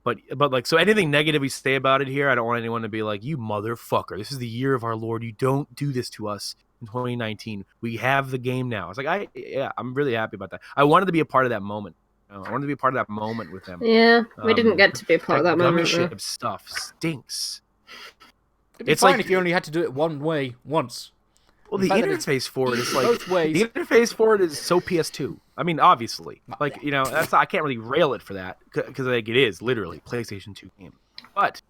But like, so anything negative we say about it here, I don't want anyone to be like, you motherfucker, this is the year of our Lord. You don't do this to us. In 2019, we have the game now. It's like I'm really happy about that. I wanted to be a part of that moment. I wanted to be a part of that moment with them. Yeah, we didn't get to be a part of that moment. Gummy stuff stinks. It's fine if you only had to do it one way once. Well, the interface for it is like both ways. The interface for it is so PS2. I mean, obviously, like, you know, I can't really rail it for that because like it is literally PlayStation 2 game. But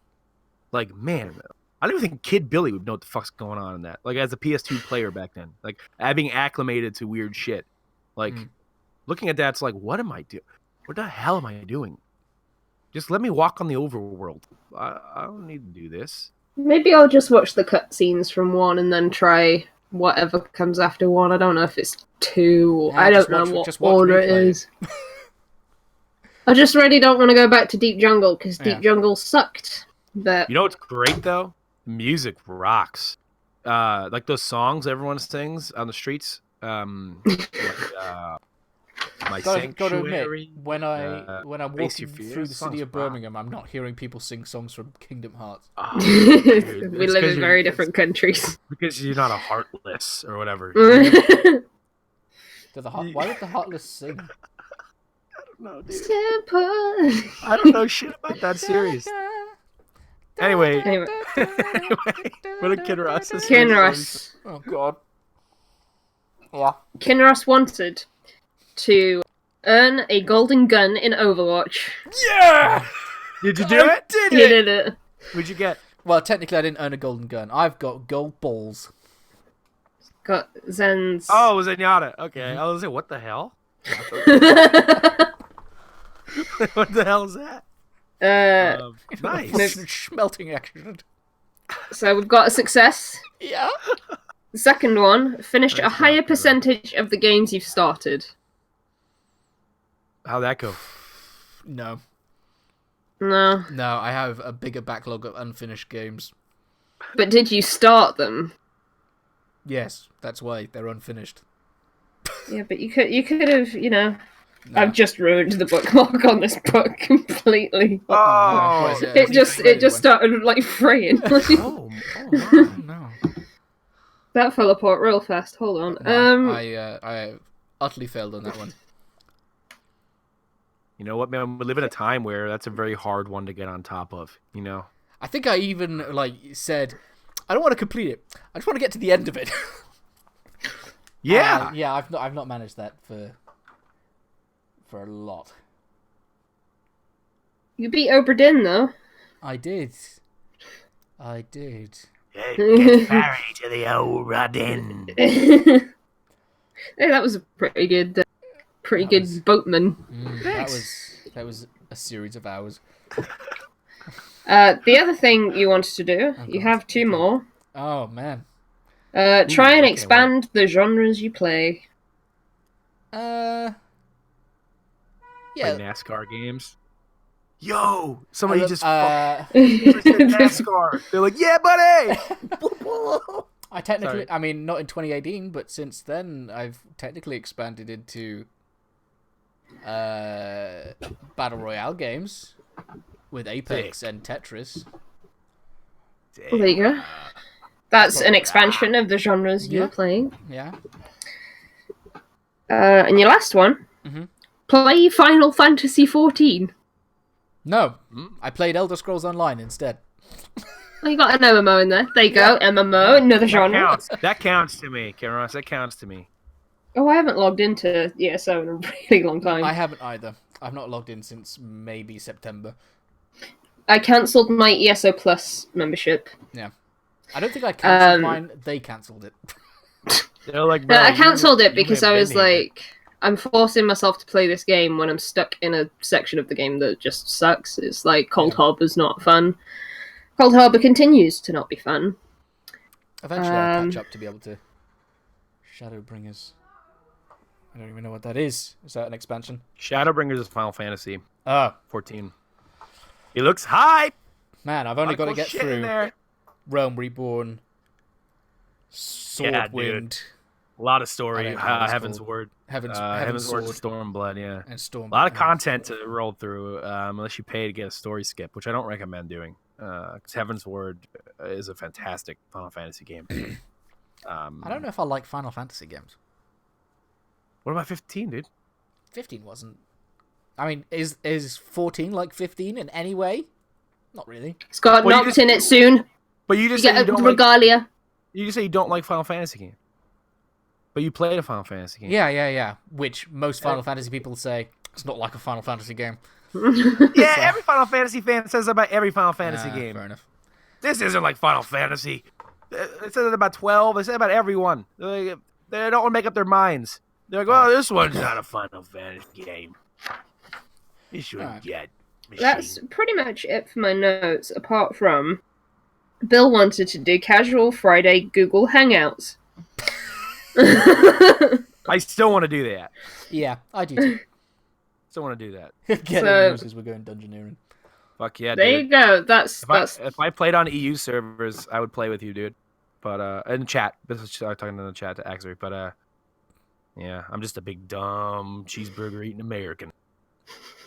like, man, I don't even think Kid Billy would know what the fuck's going on in that. Like, as a PS2 player back then, like, being acclimated to weird shit. Like, looking at that, it's like, what am I doing? What the hell am I doing? Just let me walk on the overworld. I don't need to do this. Maybe I'll just watch the cutscenes from 1 and then try whatever comes after 1. I don't know if it's 2. I don't know what order it is. I just really don't want to go back to Deep Jungle because Deep Jungle sucked. But you know what's great though? Music rocks. Like those songs everyone sings on the streets. My Sanctuary. Got to admit, when I'm walking through the city of Birmingham, I'm not hearing people sing songs from Kingdom Hearts. Oh, dude, we live in very different countries. Because you're not a heartless or whatever. Why would the heartless sing? I don't know, dude. Simple. I don't know shit about that series. Anyway, what a Kinross. Kinross. Oh god. Yeah. Kinross wanted to earn a golden gun in Overwatch. Yeah! Did you do it? He did it. What'd you get? Well, technically I didn't earn a golden gun. I've got gold balls. Got Zen's. Oh, it was Zenyatta. Okay. I was like, what the hell? What the hell is that? Nice. Smelting accident. So we've got a success. Yeah. The second one, finished a higher percentage of the games you've started. How'd that go? No. No. No, I have a bigger backlog of unfinished games. But did you start them? Yes, that's why they're unfinished. Yeah, but you could have, No. I've just ruined the bookmark on this book completely. Oh, it just started like fraying. oh no. That fell apart real fast. Hold on. No, I utterly failed on that one. You know what, man? We live in a time where that's a very hard one to get on top of. You know. I think I even said, I don't want to complete it. I just want to get to the end of it. Yeah. Yeah. I've not managed that for a lot. You beat Oberdin though. I did. Get married to the old Rodin. Hey, that was a pretty good boatman. That was a series of hours. The other thing you wanted to do, you have two more. Oh man. Try and expand the genres you play. Yeah. Like NASCAR games. Yo, somebody just NASCAR. They're like, yeah, buddy. I mean, not in 2018, but since then, I've technically expanded into battle royale games with Apex and Tetris. Well, there you go. That's an expansion of the genres you were playing. Yeah. And your last one, play Final Fantasy XIV. No, I played Elder Scrolls Online instead. Well, you got an MMO in there. There you go, MMO, another genre. That counts to me, Kinross. That counts to me. Oh, I haven't logged into ESO in a really long time. I haven't either. I've not logged in since maybe September. I cancelled my ESO Plus membership. Yeah. I don't think I cancelled mine. They cancelled it. They're like, no, I cancelled it because I was like, I'm forcing myself to play this game when I'm stuck in a section of the game that just sucks. It's like Cold Harbor's not fun. Cold Harbor continues to not be fun. Eventually I'll catch up to be able to... Shadowbringers. I don't even know what that is. Is that an expansion? Shadowbringers is Final Fantasy 14. It looks hype! Man, I've only got to get through Realm Reborn, Swordwind. A lot of story. Heaven's Word. Heaven's Word, Sword. Stormblood, yeah. And Stormblood. A lot of content to roll through, unless you pay to get a story skip, which I don't recommend doing. Because Heaven's Word is a fantastic Final Fantasy game. I don't know if I like Final Fantasy games. What about 15, dude? 15 wasn't... I mean, is 14 like 15 in any way? Not really. It's got Noct in it soon. But you just get you don't Regalia. You just say you don't like Final Fantasy game. But you played a Final Fantasy game. Yeah. Which most Final Fantasy people say, it's not like a Final Fantasy game. Yeah, every Final Fantasy fan says about every Final Fantasy game. Fair enough. This isn't like Final Fantasy. They said it about 12. They said about everyone. They don't want to make up their minds. They're like, well, this one's not a Final Fantasy game. You shouldn't get machine. That's pretty much it for my notes, apart from Bill wanted to do casual Friday Google Hangouts. I still want to do that. Yeah, I do too. Still want to do that. Get it as we're going dungeoneering. Fuck yeah, there dude. You go. If I played on EU servers, I would play with you, dude. But in chat, I'm talking in the chat to Axer. But yeah, I'm just a big dumb cheeseburger eating American.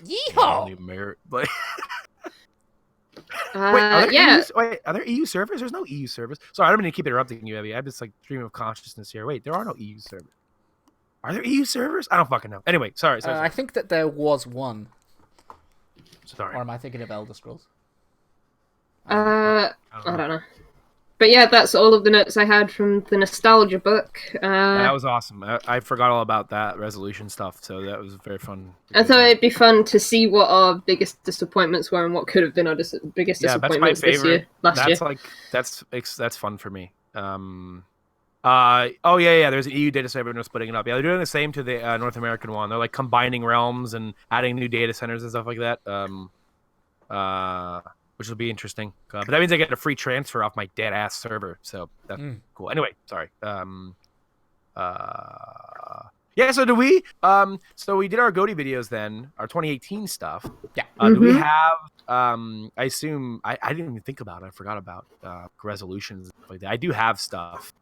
Yeehaw! But are there EU servers? There's no EU servers. Sorry, I don't mean to keep interrupting you, Ebbie. I'm just like streaming of consciousness here. Wait, there are no EU servers. Are there EU servers? I don't fucking know. Anyway, sorry. I think that there was one. Sorry. Or am I thinking of Elder Scrolls? I don't know. But yeah, that's all of the notes I had from the nostalgia book. That was awesome. I forgot all about that resolution stuff, so that was very fun. I thought it'd be fun to see what our biggest disappointments were and what could have been our biggest disappointments that's my favorite. last year. That's fun for me. There's an EU data center and they're splitting it up. Yeah, they're doing the same to the North American one. They're like combining realms and adding new data centers and stuff like that. Which will be interesting. But that means I get a free transfer off my dead ass server, so that's cool. Anyway, sorry. So do we? So we did our GOTY videos then, our 2018 stuff. Yeah. Do we have? I assume I didn't even think about it. I forgot about resolutions and stuff like that. I do have stuff,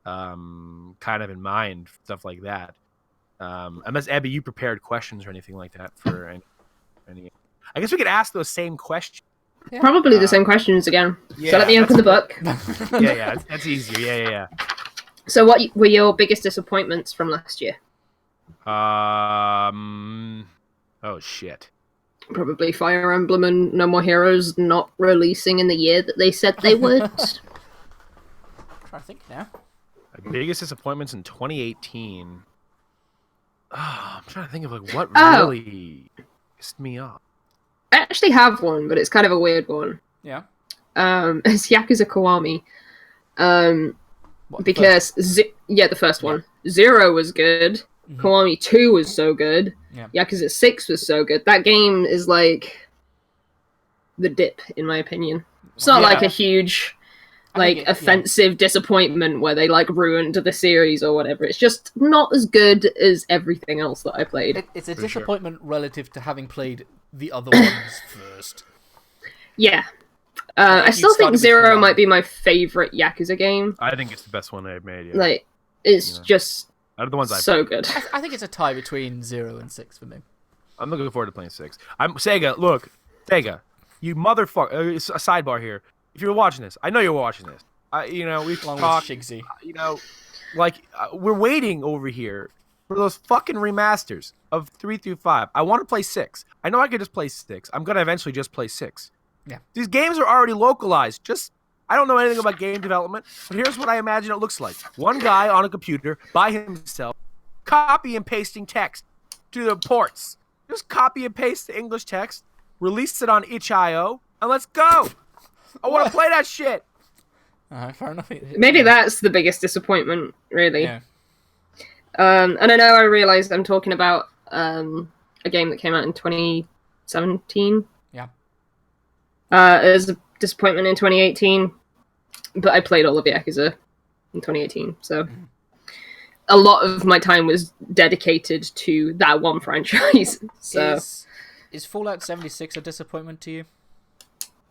kind of in mind, stuff like that. Unless Ebbie, you prepared questions or anything like that for any. I guess we could ask those same questions. Yeah. Probably the same questions again. Yeah, so let me open the book. yeah, that's easier. Yeah. So what were your biggest disappointments from last year? Oh shit. Probably Fire Emblem and No More Heroes not releasing in the year that they said they would. I'm trying to think now. My biggest disappointments in 2018. I'm trying to think of what really pissed me off. I actually have one, but it's kind of a weird one. Yeah. It's Yakuza Kiwami. Because the first one. 0 was good. Mm-hmm. Kiwami 2 was so good. Yeah. Yakuza 6 was so good. That game is like the dip, in my opinion. It's not like a huge offensive disappointment where they ruined the series or whatever. It's just not as good as everything else that I played. It's a disappointment relative to having played the other ones first. Yeah. I still think 0 might be my favorite Yakuza game. I think it's the best one they've made. Yeah. It's just out of the ones so good. I think it's a tie between 0 and 6 for me. I'm looking forward to playing 6. Sega, look, Sega, you motherfucker. A sidebar here. If you're watching this, I know you're watching this. We've talked. Shigsy. We're waiting over here for those fucking remasters of 3 through 5. I want to play 6. I know I could just play 6. I'm gonna eventually just play 6. Yeah. These games are already localized. I don't know anything about game development, but here's what I imagine it looks like. One guy on a computer by himself, copy and pasting text to the ports. Just copy and paste the English text, release it on itch.io, and let's go. I want to play that shit. Fair enough. Maybe that's the biggest disappointment, really. Yeah. And I know I realized I'm talking about a game that came out in 2017. Yeah. It was a disappointment in 2018, but I played all of Yakuza in 2018, so a lot of my time was dedicated to that one franchise. So is Fallout 76 a disappointment to you?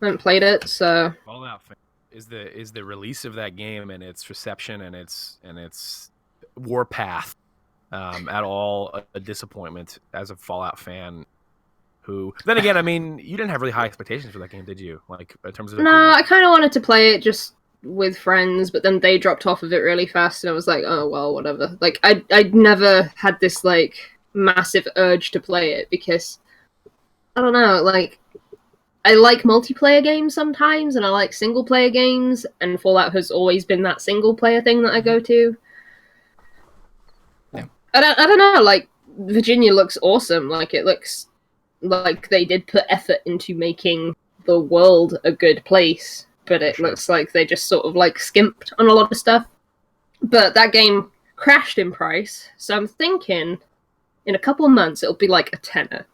I haven't played it, so Fallout is the release of that game and its reception and its warpath at all a disappointment as a Fallout fan. Who then again, I mean, you didn't have really high expectations for that game, did you? In terms of no, I kind of wanted to play it just with friends, but then they dropped off of it really fast, and I was like, oh well, whatever. I'd never had this massive urge to play it because I don't know, I like multiplayer games sometimes, and I like single-player games, and Fallout has always been that single-player thing that I go to. Yeah. I don't know, Virginia looks awesome. It looks like they did put effort into making the world a good place, but it looks like they just sort of skimped on a lot of stuff. But that game crashed in price, so I'm thinking in a couple of months it'll be a tenner.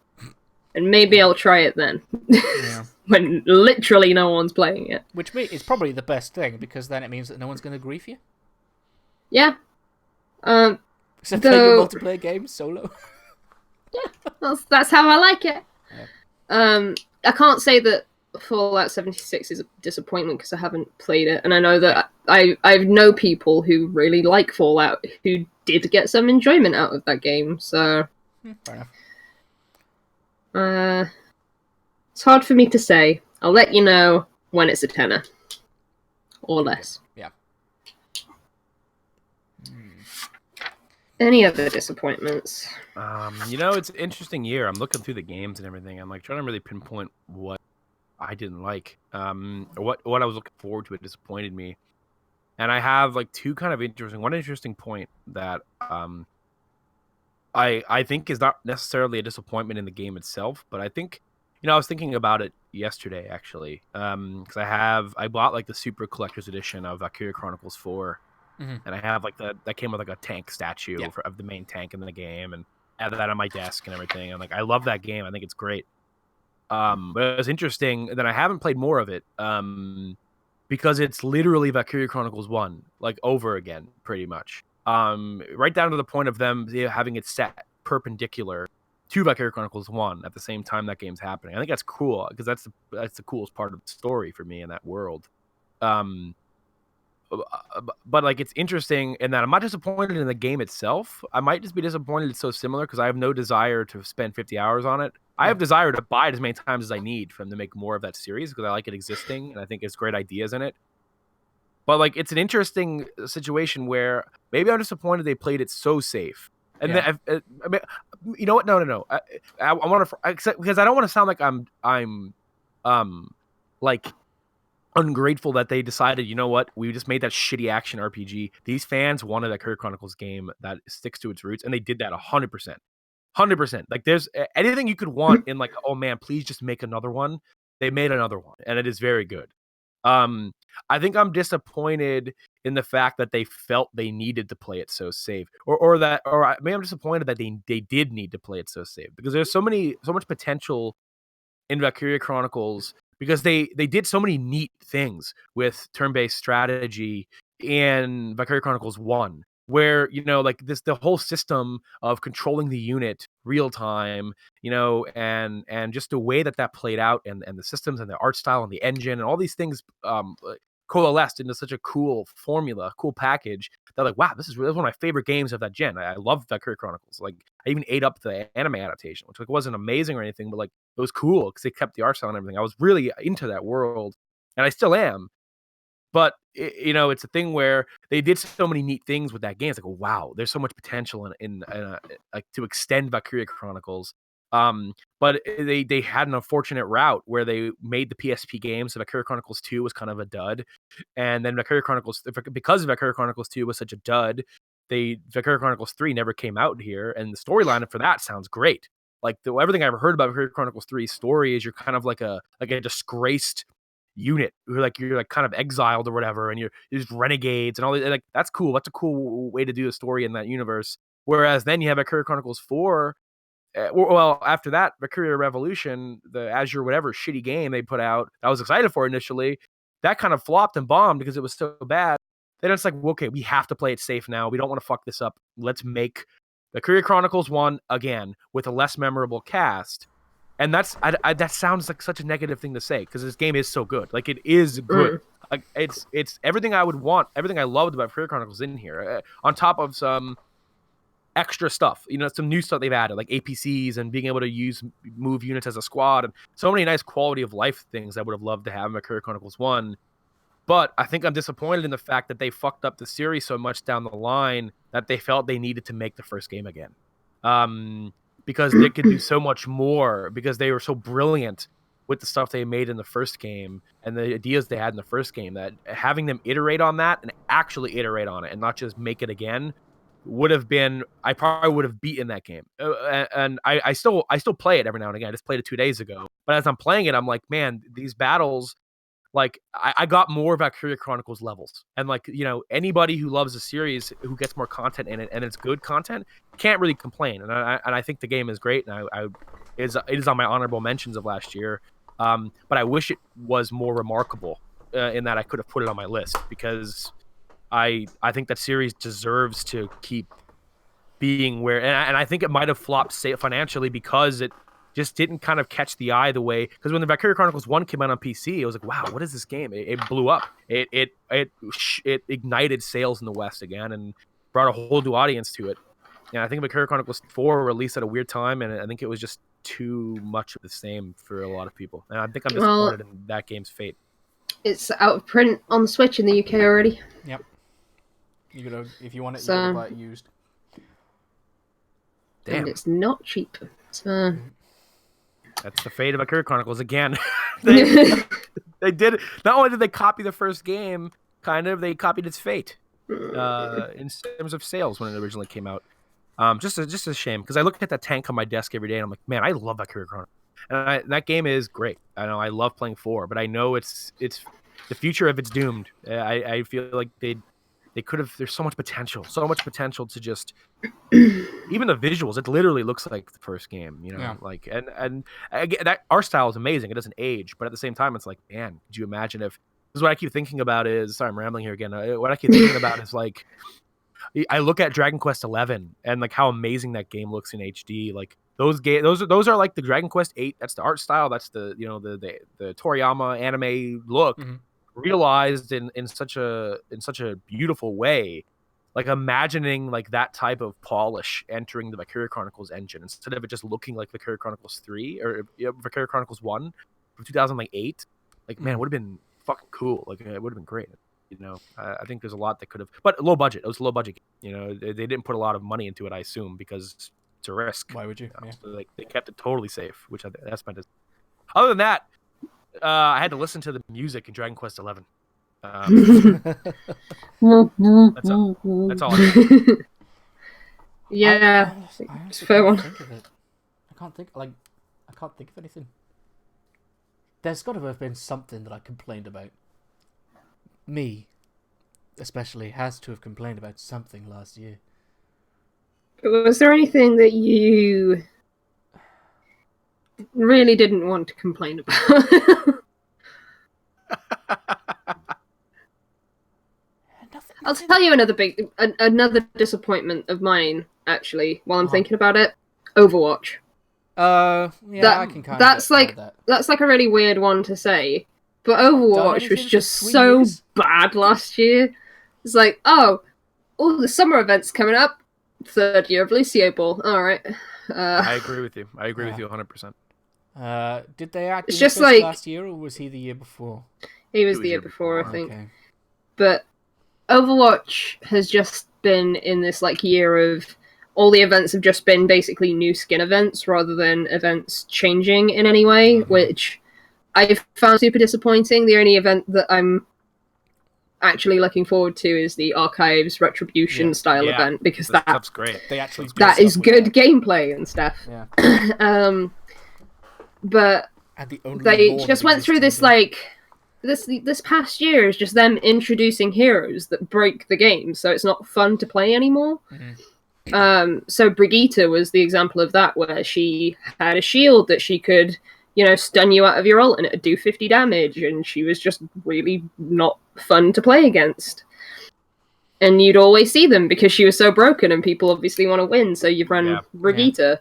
And maybe I'll try it then. Yeah. When literally no one's playing it. Which is probably the best thing, because then it means that no one's going to grief you. Yeah. Except playing your multiplayer games solo. Yeah, that's how I like it. Yeah. I can't say that Fallout 76 is a disappointment because I haven't played it, and I know that I know people who really like Fallout who did get some enjoyment out of that game, so... Fair enough. It's hard for me to say. I'll let you know when it's a tenner. Or less. Yeah. Any other disappointments? It's an interesting year. I'm looking through the games and everything. I'm trying to really pinpoint what I didn't like. Or what I was looking forward to. It disappointed me. And I have two kind of one interesting point that I think is not necessarily a disappointment in the game itself, but I think, I was thinking about it yesterday actually, because I bought the Super Collector's Edition of Valkyria Chronicles 4, and I have that came with a tank statue of the main tank in the game, and I have that on my desk and everything, and I love that game. I think it's great. But it was interesting that I haven't played more of it, because it's literally Valkyria Chronicles 1, over again, pretty much. Right down to the point of them having it set perpendicular to Valkyria Chronicles 1 at the same time that game's happening. I think that's cool because that's the coolest part of the story for me in that world. but like it's interesting in that I'm not disappointed in the game itself. I might just be disappointed it's so similar because I have no desire to spend 50 hours on it. I have desire to buy it as many times as I need for them to make more of that series because I like it existing and I think it's great ideas in it. But like it's an interesting situation where maybe I'm disappointed they played it so safe. And then, I mean, you know what? No. I want to because I don't want to sound like I'm like ungrateful that they decided, you know what, we just made that shitty action RPG. These fans wanted a Courier Chronicles game that sticks to its roots, and they did that 100%. Like there's anything you could want in like, oh man, please just make another one. They made another one, and it is very good. I think I'm disappointed in the fact that they felt they needed to play it so safe, or maybe I'm disappointed that they did need to play it so safe because there's so much potential in Valkyria Chronicles because they did so many neat things with turn-based strategy in Valkyria Chronicles 1, where, you know, like the whole system of controlling the unit real time, you know, and just the way that played out and the systems and the art style and the engine and all these things coalesced into such a cool formula, cool package that like, wow, this is one of my favorite games of that gen. I love Valkyria Chronicles. Like I even ate up the anime adaptation, which like wasn't amazing or anything, but like it was cool because they kept the art style and everything. I was really into that world, and I still am. But you know, it's a thing where they did so many neat things with that game. It's like, wow, there's so much potential in like to extend Valkyria Chronicles. But they had an unfortunate route where they made the PSP games. So Valkyria Chronicles 2 was kind of a dud, and then because Valkyria Chronicles 2 was such a dud, Valkyria Chronicles 3 never came out here, and the storyline for that sounds great. Like everything I ever heard about Valkyria Chronicles 3 story is you're kind of like a disgraced unit who you're like kind of exiled or whatever, and you're just renegades and all that. Like that's cool. That's a cool way to do a story in that universe. Whereas then you have Valkyria Chronicles 4. Well, after that, Valkyria Revolution, the Azure whatever shitty game they put out, I was excited for initially. That kind of flopped and bombed because it was so bad. Then it's like, well, okay, we have to play it safe now. We don't want to fuck this up. Let's make Valkyria Chronicles 1 again with a less memorable cast. And that sounds like such a negative thing to say because this game is so good. Like it is good. Like it's everything I would want, everything I loved about Valkyria Chronicles in here, on top of some extra stuff, you know, some new stuff they've added, like APCs and being able to move units as a squad, and so many nice quality of life things I would have loved to have in Valkyria Chronicles 1. But I think I'm disappointed in the fact that they fucked up the series so much down the line that they felt they needed to make the first game again. Because they could do so much more because they were so brilliant with the stuff they made in the first game and the ideas they had in the first game, that having them iterate on that and actually iterate on it and not just make it again would have been, I probably would have beaten that game. And I still play it every now and again. I just played it 2 days ago. But as I'm playing it, I'm like, man, these battles, like I got more Valkyria Chronicles levels. And like, you know, anybody who loves a series who gets more content in it and it's good content can't really complain. And I think the game is great. And it is on my honorable mentions of last year. But I wish it was more remarkable in that I could have put it on my list, because I think that series deserves to keep being where, and I think it might have flopped financially because it just didn't kind of catch the eye the way, because when the Valkyria Chronicles 1 came out on PC, it was like, wow, what is this game? It blew up. It ignited sales in the West again and brought a whole new audience to it. And I think Valkyria Chronicles 4 released at a weird time, and I think it was just too much of the same for a lot of people. And I think I'm disappointed in that game's fate. It's out of print on the Switch in the UK already. Yep. If you want it, you gotta buy it used. Damn. And it's not cheap. So that's the fate of Valkyria Chronicles again. They did. Not only did they copy the first game, they copied its fate in terms of sales when it originally came out. Just a shame, because I look at that tank on my desk every day and I'm like, man, I love Valkyria Chronicles. And that game is great. I know I love playing 4, but I know it's the future of it's doomed. I feel like they could have. There's so much potential to just even the visuals. It literally looks like the first game, you know. Yeah. Like and again, that art style is amazing. It doesn't age, but at the same time, it's like, man, could you imagine if? This is what I keep thinking about. Sorry, I'm rambling here again. What I keep thinking about is like, I look at Dragon Quest 11 and like how amazing that game looks in HD. Like those are like the Dragon Quest 8. That's the art style. That's the the Toriyama anime look. Mm-hmm. realized in such a beautiful way. Like imagining like that type of polish entering the Valkyria Chronicles engine instead of it just looking like Valkyria Chronicles 3 or Valkyria Chronicles 1 from 2008. Like, man, it would have been fucking cool. Like, it would have been great. You know, I think there's a lot that could have, but low budget. It was a low budget. You know, they didn't put a lot of money into it, I assume, because it's a risk. Why would you? You know? Yeah. So, like, they kept it totally safe, which that's meant. Other than that, I had to listen to the music in Dragon Quest 11. That's all I got. Yeah, I fair one. think of it. I can't think of anything. There's got to have been something that I complained about. Me, especially, has to have complained about something last year. Was there anything that you really didn't want to complain about? I'll tell you another disappointment of mine, actually, while I'm thinking about it. Overwatch. Yeah, I can kind that's of like that. That's like a really weird one to say, but Overwatch was just so bad last year. It's like, all the summer events coming up, 3rd year of Lucio Ball. All right. I agree with you. I agree with you 100%. Did they actually it's just like last year, or was he the year before? He was the year before, I think. Okay. But Overwatch has just been in this like year of all the events have just been basically new skin events rather than events changing in any way, which I found super disappointing. The only event that I'm actually looking forward to is the Archives Retribution style event, because that's great. They actually that is good gameplay and stuff. Yeah. But they just went through this like this past year is just them introducing heroes that break the game, so it's not fun to play anymore. So Brigitte was the example of that, where she had a shield that she could, stun you out of your ult and it'd do 50 damage, and she was just really not fun to play against. And you'd always see them because she was so broken, and people obviously want to win, so you run Brigitte. Yeah.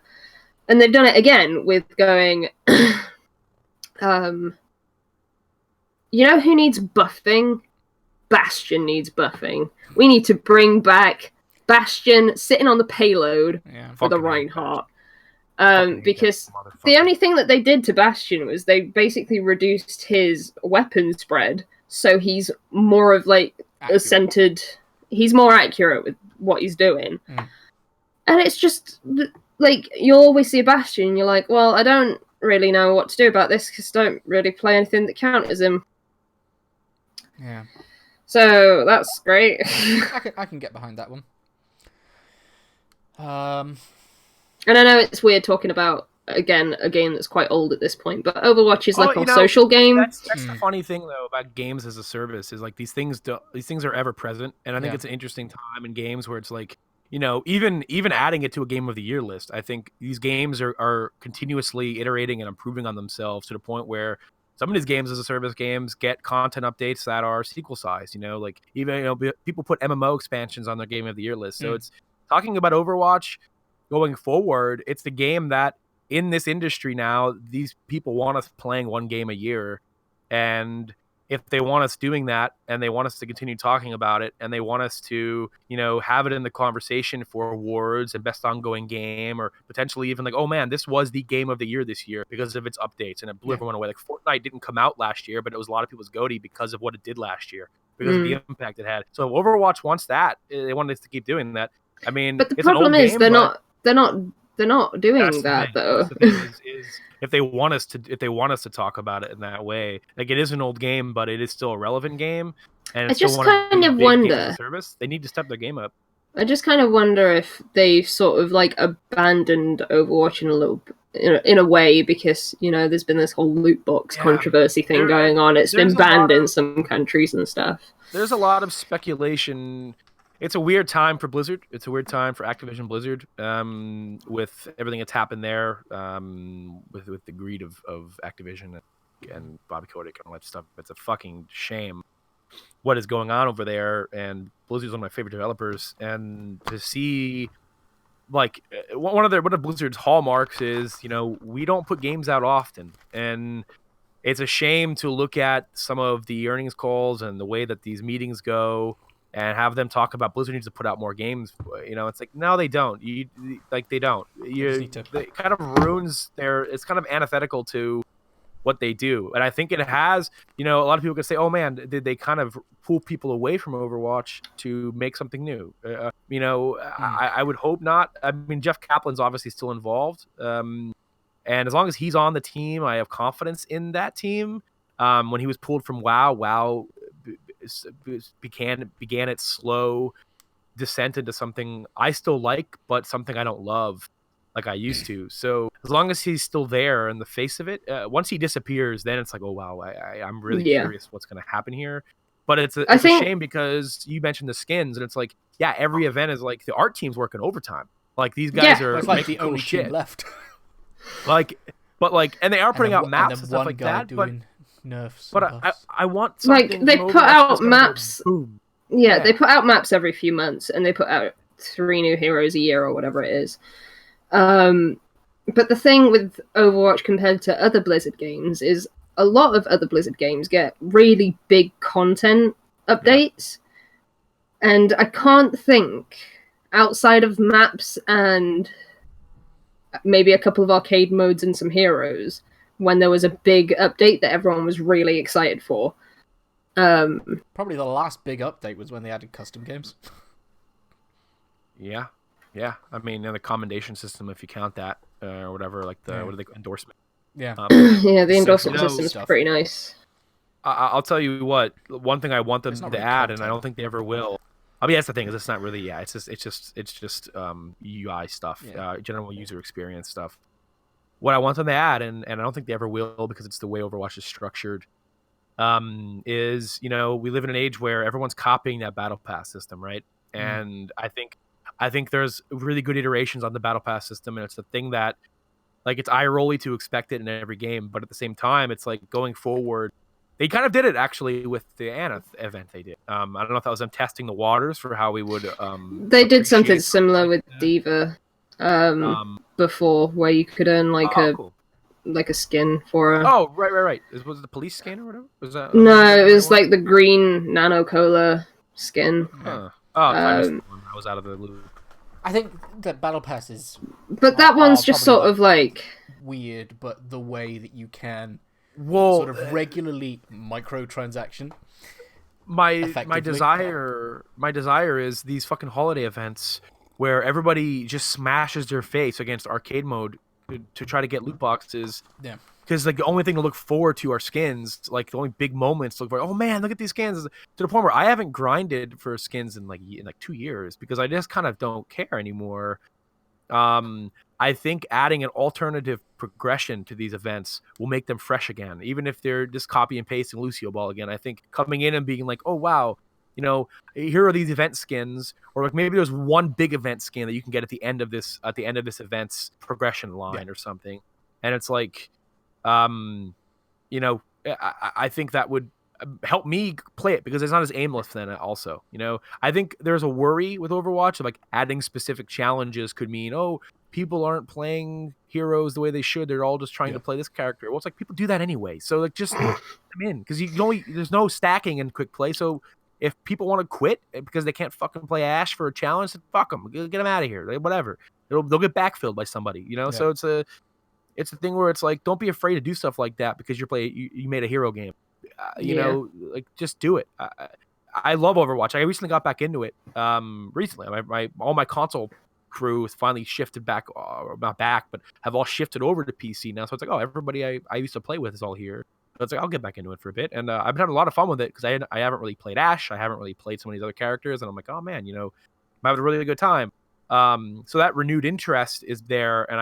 And they've done it again with going, you know who needs buffing? Bastion needs buffing. We need to bring back Bastion sitting on the payload for the Reinhardt. Because the only thing that they did to Bastion was they basically reduced his weapon spread, so he's more of like a centered. He's more accurate with what he's doing, and it's just like you'll always see a Bastion, and you're like, well, I don't really know what to do about this because I don't really play anything that counters him. Yeah. So that's great. I can get behind that one. And I know it's weird talking about, again, a game that's quite old at this point, but Overwatch is like a social game. That's the funny thing, though, about games as a service, is like these things are ever present, and I think it's an interesting time in games where it's like, even adding it to a game of the year list, I think these games are continuously iterating and improving on themselves to the point where some of these games as a service games get content updates that are sequel sized, like even, people put MMO expansions on their game of the year list. So it's talking about Overwatch going forward. It's the game that in this industry now, these people want us playing one game a year. And if they want us doing that, and they want us to continue talking about it, and they want us to, have it in the conversation for awards and best ongoing game, or potentially even like, oh man, this was the game of the year this year because of its updates, and it blew everyone away. Like Fortnite didn't come out last year, but it was a lot of people's goatee because of what it did last year, because of the impact it had. So Overwatch wants that. They want us to keep doing that. I mean, but the problem is they're not doing that though. That's the thing is if they want us to talk about it in that way, like it is an old game, but it is still a relevant game, and I just kind of wonder. Service, they need to step their game up. I just kind of wonder if they sort of like abandoned Overwatch in a way, because there's been this whole loot box controversy thing going on. It's been banned in some countries and stuff. There's a lot of speculation. It's a weird time for Blizzard. It's a weird time for Activision Blizzard, with everything that's happened there, with the greed of Activision and Bobby Kotick and all that stuff. It's a fucking shame what is going on over there. And Blizzard's one of my favorite developers. And to see, like, one of Blizzard's hallmarks is, we don't put games out often. And it's a shame to look at some of the earnings calls and the way that these meetings go and have them talk about Blizzard needs to put out more games. It's like, no, they don't. They don't. It kind of ruins it's kind of antithetical to what they do. And I think it has, a lot of people could say, oh man, did they kind of pull people away from Overwatch to make something new? I would hope not. I mean, Jeff Kaplan's obviously still involved. And as long as he's on the team, I have confidence in that team. When he was pulled from WoW began its slow descent into something I still like, but something I don't love like I used to. So as long as he's still there in the face of it, once he disappears, then it's like, oh wow, I'm really curious what's going to happen here. But it's a shame because you mentioned the skins, and it's like, yeah, every event is like the art team's working overtime. Like these guys are like the only team left. And they are putting out maps and stuff like that. But nerfs. But I want something they put out maps. Boom. Yeah, they put out maps every few months, and they put out 3 new heroes a year or whatever it is. But the thing with Overwatch compared to other Blizzard games is a lot of other Blizzard games get really big content updates, and I can't think outside of maps and maybe a couple of arcade modes and some heroes when there was a big update that everyone was really excited for. Probably the last big update was when they added custom games. Yeah. I mean, the commendation system, if you count that, or whatever, like what are they, endorsement? Yeah. The endorsement system is pretty nice. I'll tell you what. One thing I want them to add, and I don't think they ever will. I mean, that's the thing, is it's not really. Yeah, it's just UI stuff, general user experience stuff. What I want them to add, and I don't think they ever will because it's the way Overwatch is structured, is we live in an age where everyone's copying that battle pass system, right? And I think there's really good iterations on the battle pass system, and it's the thing that, like, it's eye-rolly to expect it in every game, but at the same time, it's like going forward. They kind of did it actually with the Anthem event they did. I don't know if that was them testing the waters for how we would. They did something similar with D.Va before, where you could earn like a skin for her. Oh, right. Was it the police skin or whatever? Was that? No, it was like the green Nano Cola skin. Huh. I was out of the loop. I think that Battle Pass is... But that one's just sort of like... weird, but the way that you can sort of regularly microtransaction. My desire is these fucking holiday events where everybody just smashes their face against arcade mode to try to get loot boxes. Yeah. Because like the only thing to look forward to are skins. Like the only big moments to look for. Oh man, look at these skins! To the point where I haven't grinded for skins in like 2 years because I just kind of don't care anymore. I think adding an alternative progression to these events will make them fresh again, even if they're just copy and pasting Lucio Ball again. I think coming in and being like, oh wow, here are these event skins, or like maybe there's one big event skin that you can get at the end of this event's progression line or something, and it's like. I think that would help me play it because it's not as aimless then also, I think there's a worry with Overwatch of like adding specific challenges could mean, oh, people aren't playing heroes the way they should. They're all just trying to play this character. Well, it's like people do that anyway. So like just come in because there's no stacking in quick play. So if people want to quit because they can't fucking play Ashe for a challenge, then fuck them, get them out of here. Like, whatever. They'll get backfilled by somebody, So it's a thing where it's like, don't be afraid to do stuff like that because you made a hero game, like just do it. I love Overwatch. I recently got back into it. Recently, all my console crew has finally shifted back, not back, but have all shifted over to PC now. So it's like, oh, everybody I used to play with is all here. So it's like, I'll get back into it for a bit, and I've been having a lot of fun with it because I haven't really played Ashe. I haven't really played some of these other characters, and I'm like, oh man, I'm having a really good time. So that renewed interest is there, and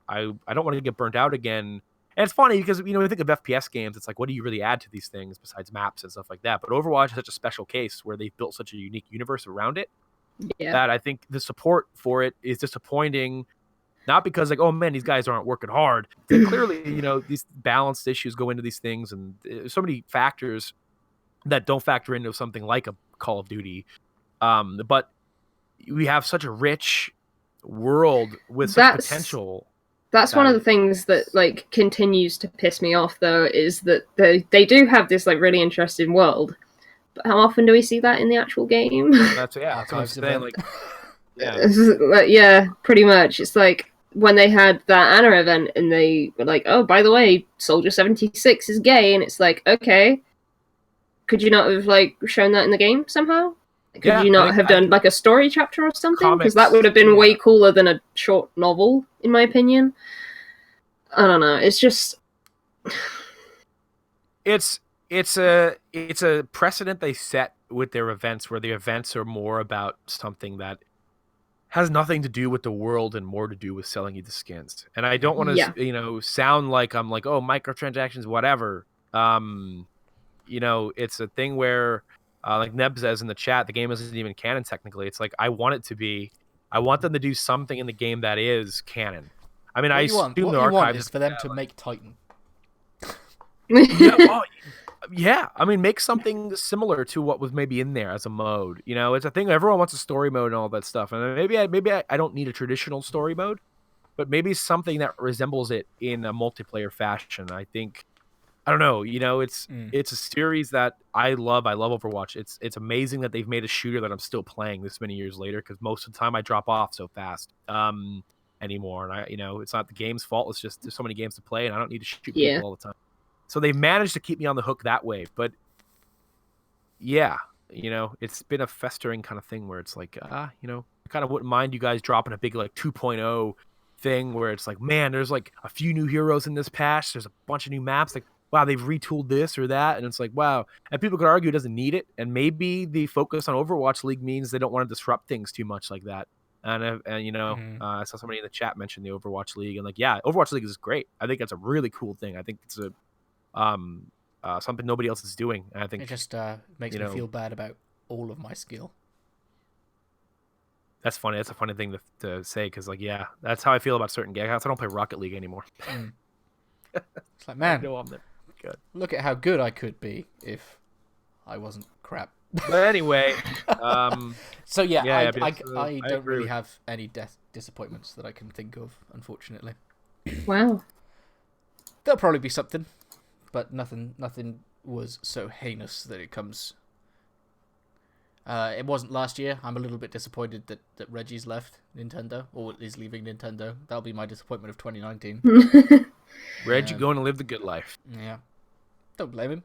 I don't want to get burnt out again. And it's funny because when you think of FPS games, it's like, what do you really add to these things besides maps and stuff like that? But Overwatch is such a special case where they've built such a unique universe around it that I think the support for it is disappointing. Not because like, oh man, these guys aren't working hard. Clearly, these balanced issues go into these things, and there's so many factors that don't factor into something like a Call of Duty. But we have such a rich world with such potential. That's one of the things that like continues to piss me off, though, is that they do have this like really interesting world, but how often do we see that in the actual game? That's what I'm saying. Like, yeah, pretty much. It's like when they had that Anna event, and they were like, "Oh, by the way, Soldier 76 is gay," and it's like, okay, could you not have like shown that in the game somehow? Could you not have done like a story chapter or something? Because that would have been way cooler than a short novel, in my opinion. I don't know. It's just it's a precedent they set with their events, where the events are more about something that has nothing to do with the world and more to do with selling you the skins. And I don't want to sound like I'm like, oh, microtransactions, whatever. It's a thing where like Neb says in the chat, the game isn't even canon technically. It's like I want it to be. I want them to do something in the game that is canon. I mean, what you want is for them to make Titan. I mean, make something similar to what was maybe in there as a mode. It's a thing. Everyone wants a story mode and all that stuff. And maybe I don't need a traditional story mode, but maybe something that resembles it in a multiplayer fashion. I think. I don't know. It's a series that I love. I love Overwatch. It's amazing that they've made a shooter that I'm still playing this many years later, because most of the time I drop off so fast anymore. And it's not the game's fault. It's just there's so many games to play, and I don't need to shoot people all the time. So they've managed to keep me on the hook that way. But it's been a festering kind of thing where it's like, I kind of wouldn't mind you guys dropping a big like 2.0 thing where it's like, man, there's like a few new heroes in this patch. There's a bunch of new maps. Like, wow, they've retooled this or that. And it's like, wow. And people could argue it doesn't need it. And maybe the focus on Overwatch League means they don't want to disrupt things too much like that. And I saw somebody in the chat mention the Overwatch League. And like, yeah, Overwatch League is great. I think that's a really cool thing. I think it's a something nobody else is doing. And I think it just makes me feel bad about all of my skill. That's funny. That's a funny thing to say, because like, yeah, that's how I feel about certain games. I don't play Rocket League anymore. It's like, man, good. Look at how good I could be if I wasn't crap. But anyway, so I don't really have any disappointments that I can think of, unfortunately. Wow. There'll probably be something, but nothing was so heinous that it comes. It wasn't last year. I'm a little bit disappointed that Reggie's left Nintendo, or is leaving Nintendo. That'll be my disappointment of 2019. Reggie going to live the good life. Yeah. Don't blame him.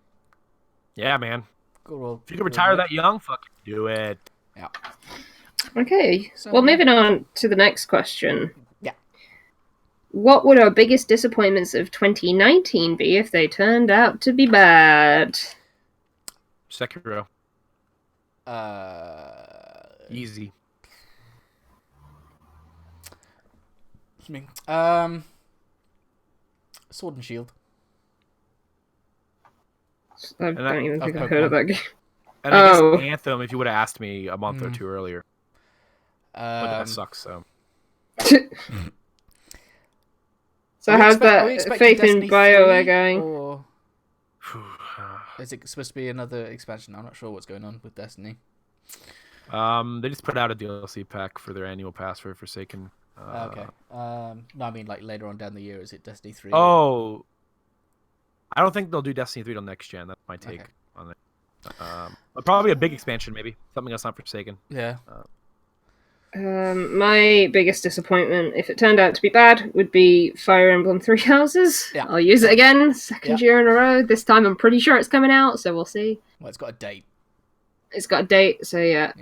Yeah, man. If you can retire that young, fucking do it. Yeah. Okay. So, moving on to the next question. Yeah. What would our biggest disappointments of 2019 be if they turned out to be bad? Sekiro. Easy. Sword and Shield. I don't even think I've heard of that game. And I guess Anthem, if you would have asked me a month or two earlier. But that sucks, so. So how's that Faith in BioWare going? Or is it supposed to be another expansion? I'm not sure what's going on with Destiny. They just put out a DLC pack for their annual pass for Forsaken. Okay. No, I mean like later on down the year. Is it Destiny 3? Oh, I don't think they'll do Destiny 3 till next gen. That's my take on it. But probably a big expansion, maybe something that's not Forsaken. Yeah. My biggest disappointment, if it turned out to be bad, would be Fire Emblem Three Houses. Yeah. I'll use it again, second year in a row. This time I'm pretty sure it's coming out, so we'll see. Well, it's got a date. It's got a date, so yeah.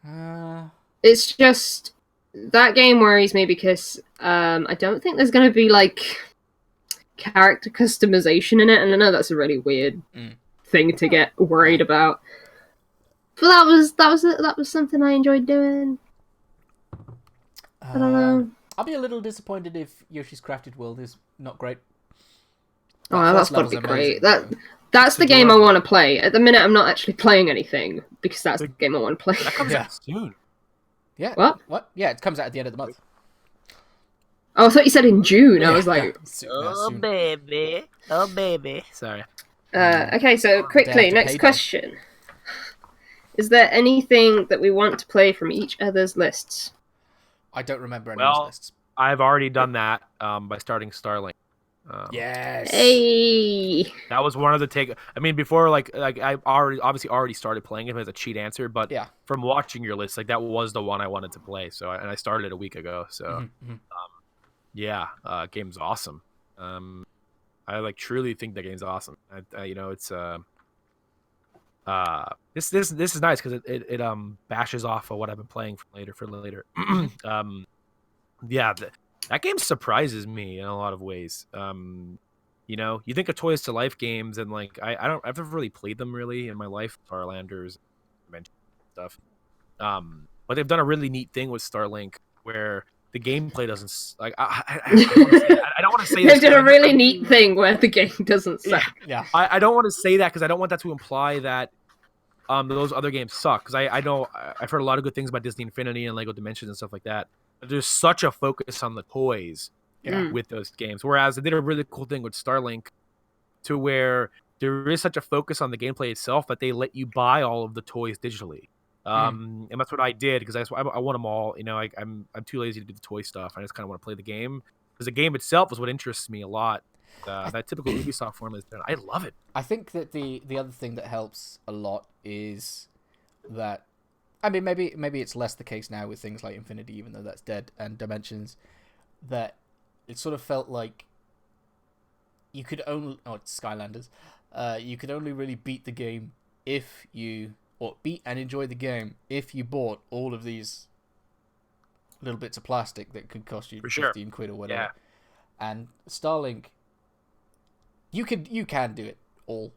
Yeah. It's just that game worries me because I don't think there's going to be like character customization in it, and I know that's a really weird thing to get worried about. But that was something I enjoyed doing. I don't know. I'll be a little disappointed if Yoshi's Crafted World is not great. That's got to be great. That's the game I want to play. At the minute, I'm not actually playing anything because that's the game I want to play. That comes out soon. Yeah. What? Yeah, it comes out at the end of the month. Oh, I thought you said in June. I was like, soon. Baby. Oh, baby. Sorry. Okay, so quickly, next question. Is there anything that we want to play from each other's lists? I don't remember any of those lists. I've already done that by starting Starlink. Yes. Hey. That was one of the take. I mean, before like I already started playing it as a cheat answer, but yeah, from watching your list, like that was the one I wanted to play. So I started it a week ago. So yeah, game's awesome. I like truly think the game's awesome. It's this is nice because it bashes off of what I've been playing for later. Yeah, that game surprises me in a lot of ways. You think of Toys to Life games, and like I've never really played them really in my life, Starlanders, stuff. But they've done a really neat thing with Starlink where the gameplay doesn't like. I don't want to say They've done a really neat thing where the game doesn't suck. Yeah. I don't want to say that because I don't want that to imply that those other games suck. Because I know I've heard a lot of good things about Disney Infinity and Lego Dimensions and stuff like that. But there's such a focus on the toys with those games. Whereas they did a really cool thing with Starlink to where there is such a focus on the gameplay itself that they let you buy all of the toys digitally. And that's what I did because I want them all. I'm too lazy to do the toy stuff. I just kind of want to play the game because the game itself is what interests me a lot. That typical Ubisoft form is done. I love it. I think that the other thing that helps a lot is that, I mean, maybe it's less the case now with things like Infinity, even though that's dead, and Dimensions, that it sort of felt like you could only, Skylanders, you could only really beat the game beat and enjoy the game if you bought all of these little bits of plastic that could cost you 15 quid or whatever. Yeah. And Starlink, you can do it all,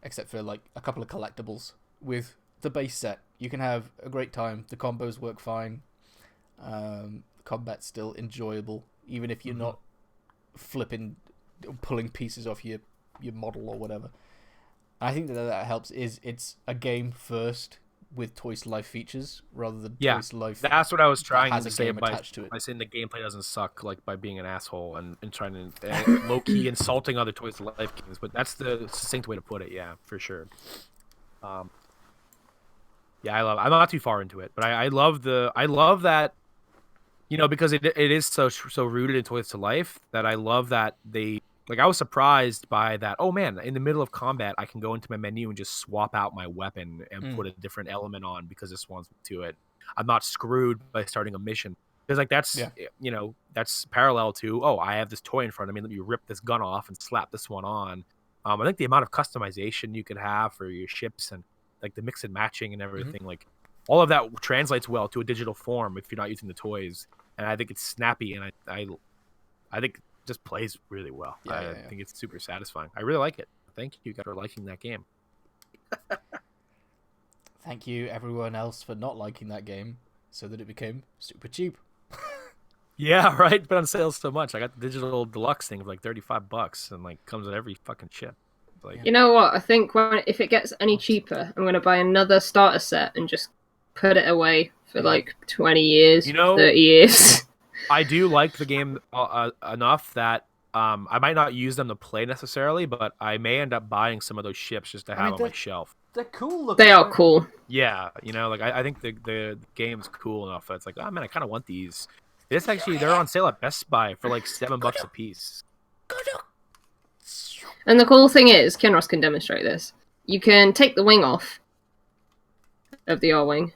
except for like a couple of collectibles. With the base set, you can have a great time. The combos work fine. Combat's still enjoyable, even if you're not pulling pieces off your model or whatever. I think that helps. It's a game first with Toys to Life features rather than Toys to Life. That's what I was trying to say by saying the gameplay doesn't suck, like by being an asshole and trying to low key insulting other Toys to Life games. But that's the succinct way to put it. Yeah, for sure. Yeah, I'm not too far into it, but I love that, because it is so rooted in Toys to Life that I love that they. Like, I was surprised by that. Oh, man, in the middle of combat, I can go into my menu and just swap out my weapon and put a different element on because this wants me to it. I'm not screwed by starting a mission. Because, like, that's parallel to, I have this toy in front of me. Let me rip this gun off and slap this one on. I think the amount of customization you could have for your ships and, like, the mix and matching and everything, like, all of that translates well to a digital form if you're not using the toys. And I think it's snappy, and I think just plays really well. I think it's super satisfying. I really like it. Thank you guys for liking that game. Thank you everyone else for not liking that game, so that it became super cheap. Yeah, right. It's been on sale so much. I got the digital deluxe thing for like $35 and like comes with every fucking shit. Like, you know what? I think if it gets any cheaper, I'm gonna buy another starter set and just put it away for like 20 years, 30 years. I do like the game enough that I might not use them to play necessarily, but I may end up buying some of those ships just to have on my shelf. They're cool looking. They are cool. Yeah, like I think the game's cool enough that it's like, oh man, I kind of want these. They're on sale at Best Buy for like $7 a piece. And the cool thing is, Kinross can demonstrate this. You can take the wing off of the R-Wing,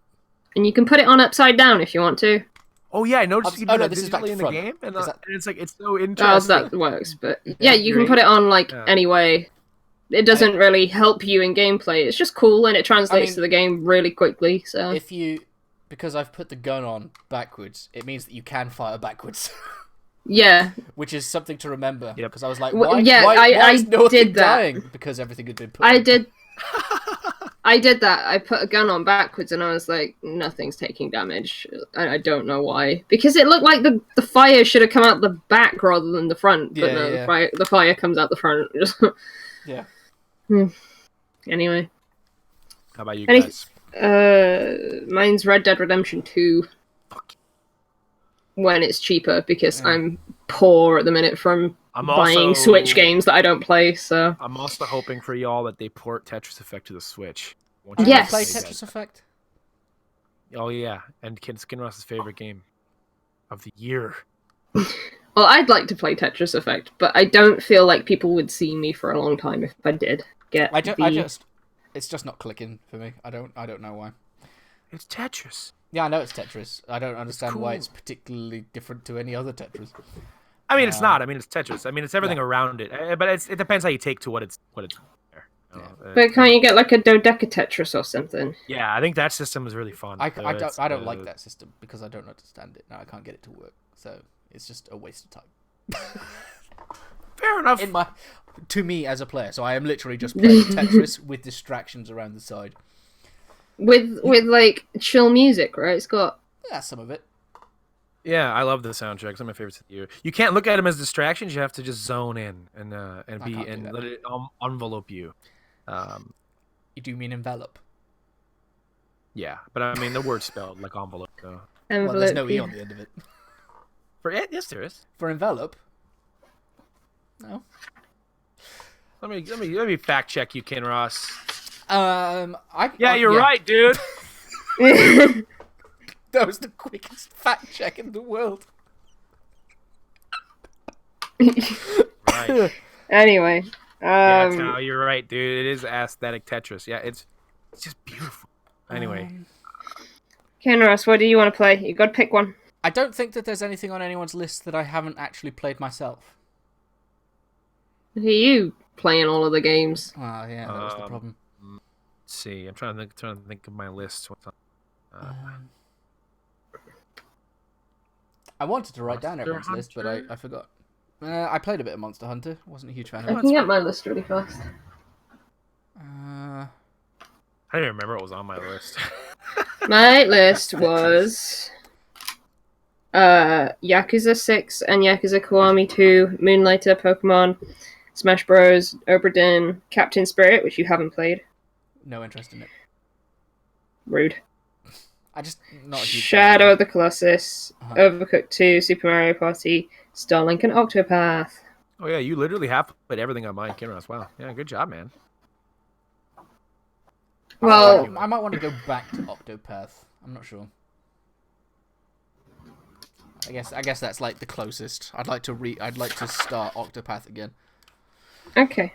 and you can put it on upside down if you want to. Oh yeah, I noticed you can do that digitally in the game, and it's like it's so interesting. Oh, that works, but yeah, you can put it on like any way. It doesn't really help you in gameplay. It's just cool, and it translates to the game really quickly. So because I've put the gun on backwards, it means that you can fire backwards. Yeah, which is something to remember. Yep. Because I was like, why is no one dying? Because everything had been put. I did that. I put a gun on backwards, and I was like, nothing's taking damage. I don't know why. Because it looked like the fire should have come out the back rather than the front. But the fire comes out the front. Yeah. Anyway. How about you guys? Mine's Red Dead Redemption 2. When it's cheaper, because I'm poor at the minute from buying Switch games that I don't play, so... I'm also hoping for y'all that they port Tetris Effect to the Switch. Yes! Play Tetris Effect? Oh yeah, and Kinross' favorite game of the year. Well, I'd like to play Tetris Effect, but I don't feel like people would see me for a long time if I did get it's just not clicking for me. I don't know why. It's Tetris. Yeah, I know it's Tetris. I don't understand why it's particularly different to any other Tetris. I mean, it's not. I mean, it's Tetris. I mean, it's everything around it. But it depends how you take to what it's there. But can't you get like a dodeca Tetris or something? Yeah, I think that system is really fun. I don't like that system because I don't understand it. Now I can't get it to work. So it's just a waste of time. Fair enough. To me as a player, so I am literally just playing Tetris with distractions around the side. With like chill music, right? It's got Some of it. Yeah, I love the soundtrack. Some of my favorites of the year. You can't look at them as distractions. You have to just zone in and let it envelope you. You do mean envelop? Yeah, but I mean the word's spelled like envelope. So. envelope. Well, there's no e on the end of it. For it, yes, there is. For envelope? No. Let me fact check you, Kinross. You're right, dude. That was the quickest fact check in the world. Right. Anyway. No, you're right, dude. It is aesthetic Tetris. Yeah, it's just beautiful. Anyway. Kinross, what do you want to play? You got to pick one. I don't think that there's anything on anyone's list that I haven't actually played myself. Look at you playing all of the games. Oh, yeah, that was the problem. Let's see. I'm trying to think of my list. What's on? I wanted to write down everyone's list, but I forgot. I played a bit of Monster Hunter. Wasn't a huge fan of it. I can get my list really fast. I didn't remember what was on my list. My list was Yakuza 6 and Yakuza Kiwami 2, Moonlighter, Pokemon, Smash Bros, Obra Dinn, Captain Spirit, which you haven't played. No interest in it. Rude. I just not a huge Shadow of the Colossus, Overcooked 2, Super Mario Party, Starlink, and Octopath. Oh yeah, you literally have played everything on mine, Kinross. Wow. Yeah, good job, man. Well, I might want to go back to Octopath. I'm not sure. I guess that's like the closest. I'd like to start Octopath again. Okay.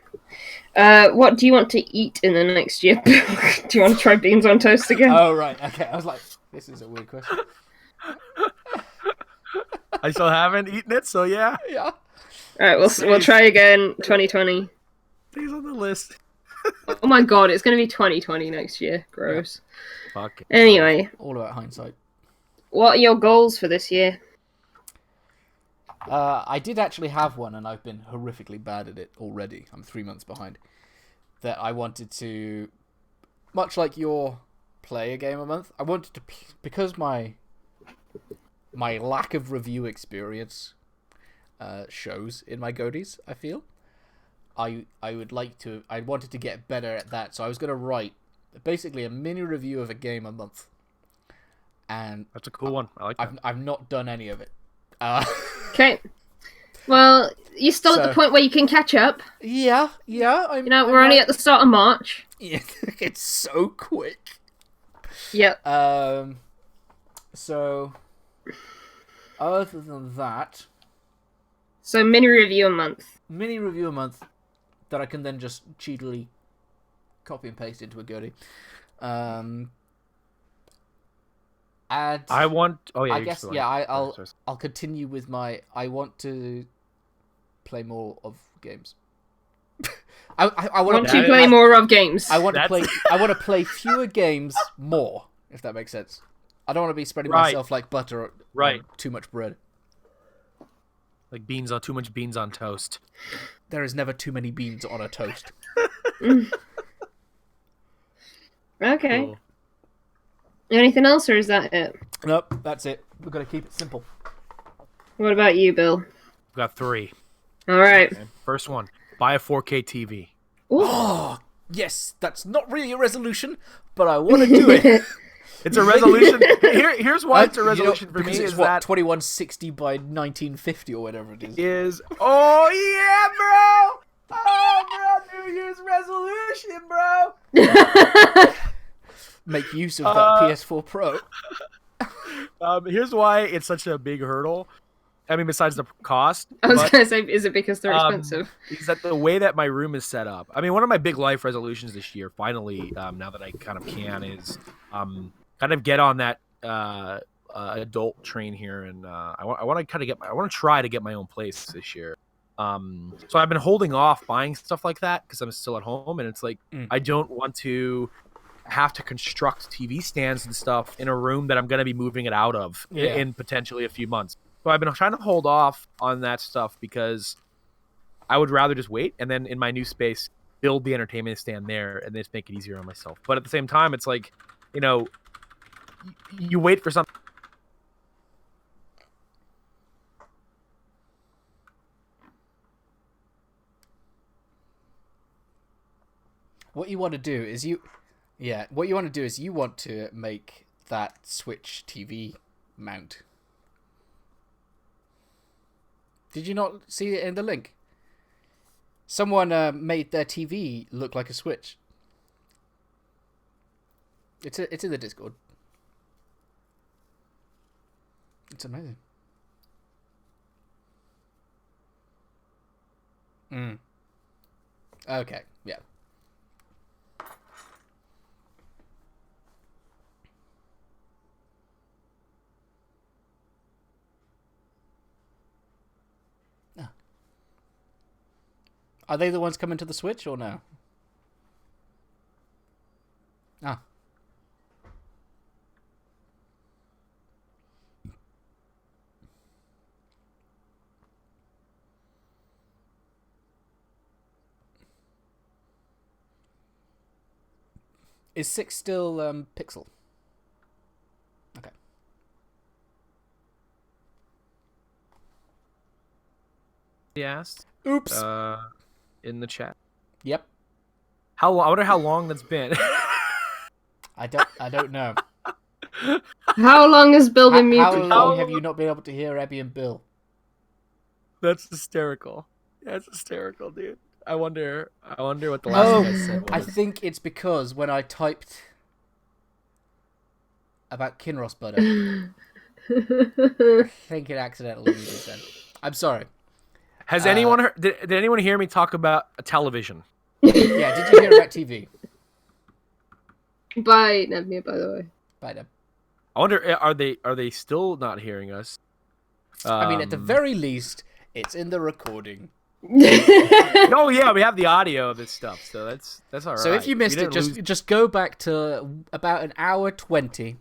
What do you want to eat in the next year? Do you want to try beans on toast again? Oh, right. Okay. I was like, this is a weird question. I still haven't eaten it, so yeah. Yeah. Alright, we'll try again 2020. Things on the list. Oh my god, it's going to be 2020 next year. Gross. Yeah. Fuck it. Anyway. All about hindsight. What are your goals for this year? I did actually have one, and I've been horrifically bad at it already. I'm 3 months behind. That I wanted to, much like your play a game a month, I wanted to, because my lack of review experience shows in my goatees, I feel. I wanted to get better at that, so I was going to write basically a mini review of a game a month. And that's a cool one. I like that. I've not done any of it. Okay. Well, you're still at the point where you can catch up. Yeah. We're only at the start of March. Yeah, it's so quick. Yep. So, other than that... So, mini review a month. Mini review a month that I can then just cheatily copy and paste into a goatee. I want... Oh, yeah. I guess, yeah, I'll continue with my... I want to play more of games. I want to play more of games. I want to play fewer games more, if that makes sense. I don't want to be spreading myself like butter on too much bread. Like too much beans on toast. There is never too many beans on a toast. Okay. Cool. Anything else, or is that it? Nope, that's it. We've got to keep it simple. What about you, Bill? We've got 3. All right. Okay. First one, buy a 4K TV. Ooh. Oh, yes. That's not really a resolution, but I want to do it. It's a resolution. Here's why it's a resolution for me. It's is what, that 2160 by 1950 or whatever it is. Oh, yeah, bro. Oh, bro. New Year's resolution, bro. Make use of that PS4 Pro. Here's why it's such a big hurdle. I mean, besides the cost. I was going to say, is it because they're expensive? Is that the way that my room is set up? I mean, one of my big life resolutions this year, finally, now that I kind of can, is kind of get on that adult train here, and I want to try to get my own place this year. So I've been holding off buying stuff like that because I'm still at home, and it's like I don't want to have to construct TV stands and stuff in a room that I'm going to be moving it out of in potentially a few months. So I've been trying to hold off on that stuff because I would rather just wait and then in my new space build the entertainment stand there and just make it easier on myself. But at the same time, it's like, you know, you wait for something. What you want to do is you want to make that Switch TV mount. Did you not see it in the link? Someone made their TV look like a Switch. It's in the Discord. It's amazing. Okay, yeah. Are they the ones coming to the Switch or no? Ah. Is 6 still pixel? Okay. Yes. Oops. In the chat. Yep. I wonder how long that's been. I don't know. How long has Bill been muted? How long have you not been able to hear Ebbie and Bill? That's hysterical. That's hysterical, dude. I wonder what the last thing I said was. I think it's because when I typed about Kinross butter, I think it accidentally muted then. I'm sorry. Has anyone heard, did anyone hear me talk about a television? Yeah, did you hear about TV? Bye, Nebnia, by the way. Bye, Neb. I wonder, are they still not hearing us? I mean, at the very least, it's in the recording. Oh yeah, we have the audio of this stuff, so that's all right. So if you missed it, just go back to about an hour 20.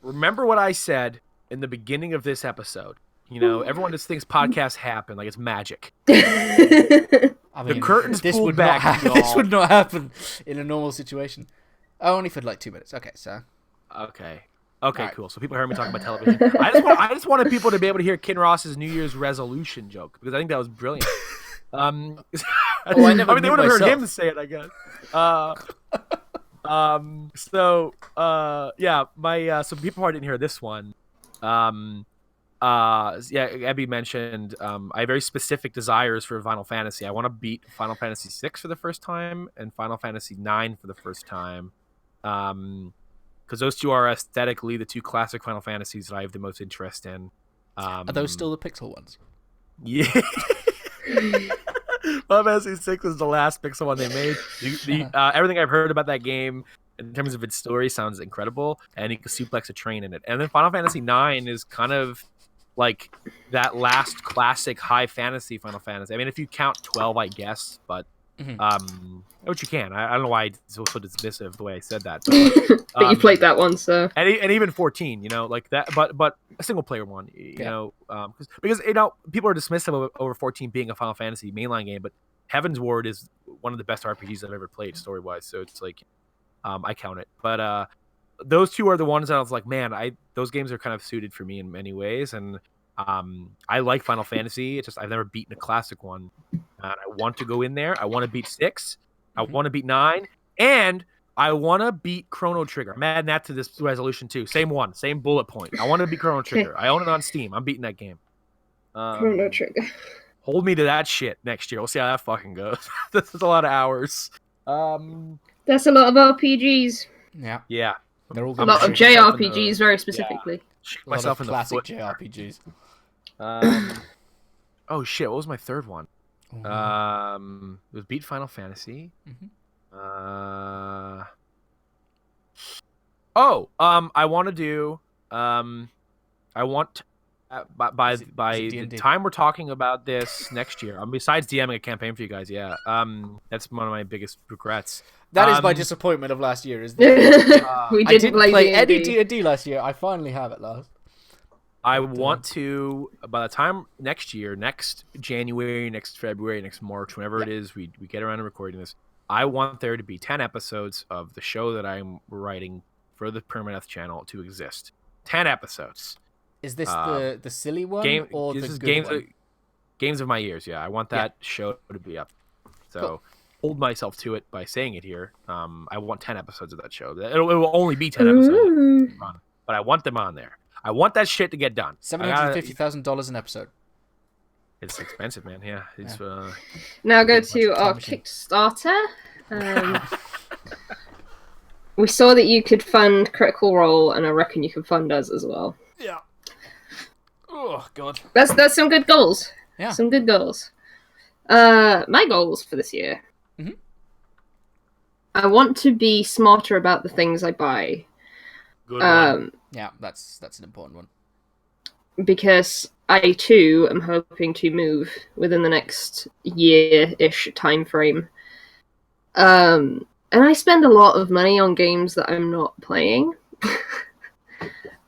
Remember what I said in the beginning of this episode. You know, everyone just thinks podcasts happen like it's magic. I mean, the curtains pulled back. This would not happen in a normal situation. Only for like 2 minutes. Okay, so. Okay, right. Cool. So people heard me talking about television. I just wanted people to be able to hear Kinross's New Year's resolution joke because I think that was brilliant. I mean, they would have heard him say it, I guess. Yeah, so people probably didn't hear this one. Ebbie mentioned I have very specific desires for Final Fantasy. I want to beat Final Fantasy VI for the first time and Final Fantasy IX for the first time. Because those two are aesthetically the two classic Final Fantasies that I have the most interest in. Are those still the pixel ones? Yeah. Final Fantasy VI is the last pixel one they made. Everything I've heard about that game in terms of its story sounds incredible, and you can suplex a train in it. And then Final Fantasy IX is kind of like that last classic high fantasy Final Fantasy. I mean, if you count 12, I guess, but which you can. I don't know why it's so dismissive the way I said that. But you played that one, so and even 14, you know, like that. But a single player one, you know, because you know people are dismissive over 14 being a Final Fantasy mainline game, but Heaven's Ward is one of the best RPGs I've ever played story wise. So it's like I count it, but those two are the ones that I was like, man, those games are kind of suited for me in many ways, and I like Final Fantasy. It's just I've never beaten a classic one. I want to go in there. I want to beat 6. I want to beat 9, and I want to beat Chrono Trigger. I'm adding that to this resolution too. Same one, same bullet point. I want to beat Chrono Trigger. I own it on Steam. I'm beating that game. Chrono Trigger. Hold me to that shit next year. We'll see how that fucking goes. This is a lot of hours. That's a lot of RPGs. Yeah. They're all a lot of JRPGs, very specifically. Shoot myself in the classic foot. JRPGs. Oh shit! What was my third one? It was beat Final Fantasy. I want to do. I want by the time we're talking about this next year. Besides DMing a campaign for you guys, yeah. That's one of my biggest regrets. That is my disappointment of last year. Is that we I didn't play D&D. any D&D last year. I finally have it last. I want to, by the time next year, next January, next February, next March, whenever it is, we get around to recording this, I want there to be 10 episodes of the show that I'm writing for the Permadeath channel to exist. 10 episodes. Is this the silly one or the good one? Games of my years, yeah. I want that show to be up. So hold myself to it by saying it here. I want 10 episodes of that show. It will only be 10 episodes, but I want them on there. I want that shit to get done. $750,000 an episode. It's expensive, man. Yeah. It's now go to our Kickstarter. We saw that you could fund Critical Role, and I reckon you can fund us as well. Yeah. Oh God. That's some good goals. Yeah. Some good goals. My goals for this year. Mm-hmm. I want to be smarter about the things I buy. Good one. Yeah, that's an important one. Because I too am hoping to move within the next year-ish time frame. And I spend a lot of money on games that I'm not playing.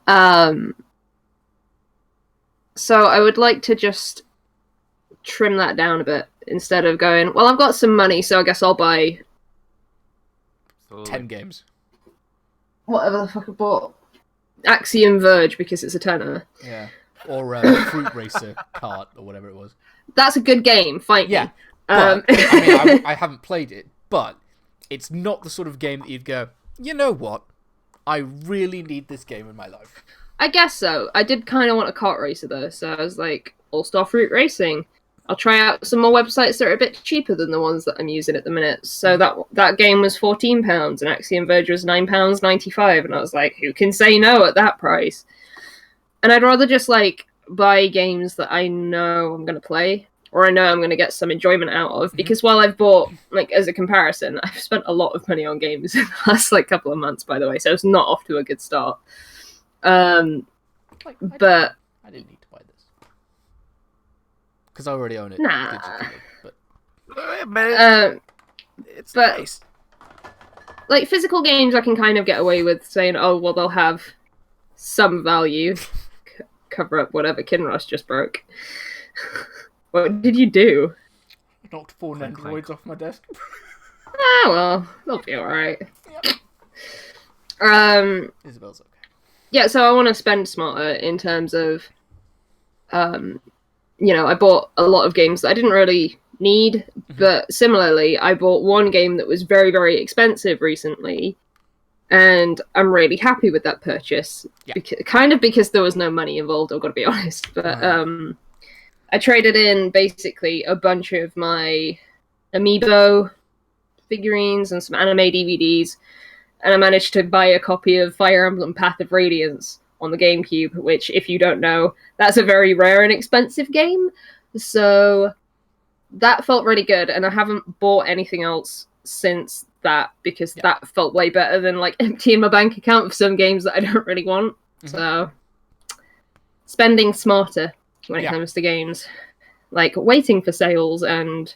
So I would like to just trim that down a bit instead of going, well, I've got some money, so I guess I'll buy 10 games. Whatever the fuck I bought. Axiom Verge because it's a tenner. Yeah. Or Fruit Racer Kart or whatever it was. That's a good game, fight me. Yeah. But, I mean, I haven't played it, but it's not the sort of game that you'd go, you know what? I really need this game in my life. I guess so. I did kind of want a kart racer though, so I was like, All-Star Fruit Racing. I'll try out some more websites that are a bit cheaper than the ones that I'm using at the minute. So that game was £14 and Axiom Verge was £9.95, and I was like, who can say no at that price? And I'd rather just like buy games that I know I'm going to play, or I know I'm going to get some enjoyment out of, because while I've bought, like, as a comparison, I've spent a lot of money on games in the last like couple of months, by the way, so it's not off to a good start. I didn't need to buy this because I already own it. Nah. Digitally, it's nice. Like, physical games I can kind of get away with saying, oh, well, they'll have some value. Cover up whatever Kinross just broke. What did you do? I knocked 4 Nendoroids off my desk. Ah, well, they'll be alright. Yep. Isabel's okay. Yeah, so I want to spend smarter in terms of, I bought a lot of games that I didn't really need, but similarly, I bought one game that was very, very expensive recently, and I'm really happy with that purchase. Yeah. Because there was no money involved, I've got to be honest, but I traded in basically a bunch of my Amiibo figurines and some anime DVDs, and I managed to buy a copy of Fire Emblem Path of Radiance on the GameCube, which, if you don't know, that's a very rare and expensive game. So that felt really good, and I haven't bought anything else since that, because that felt way better than like emptying my bank account for some games that I don't really want. So spending smarter when it comes to games. Like waiting for sales and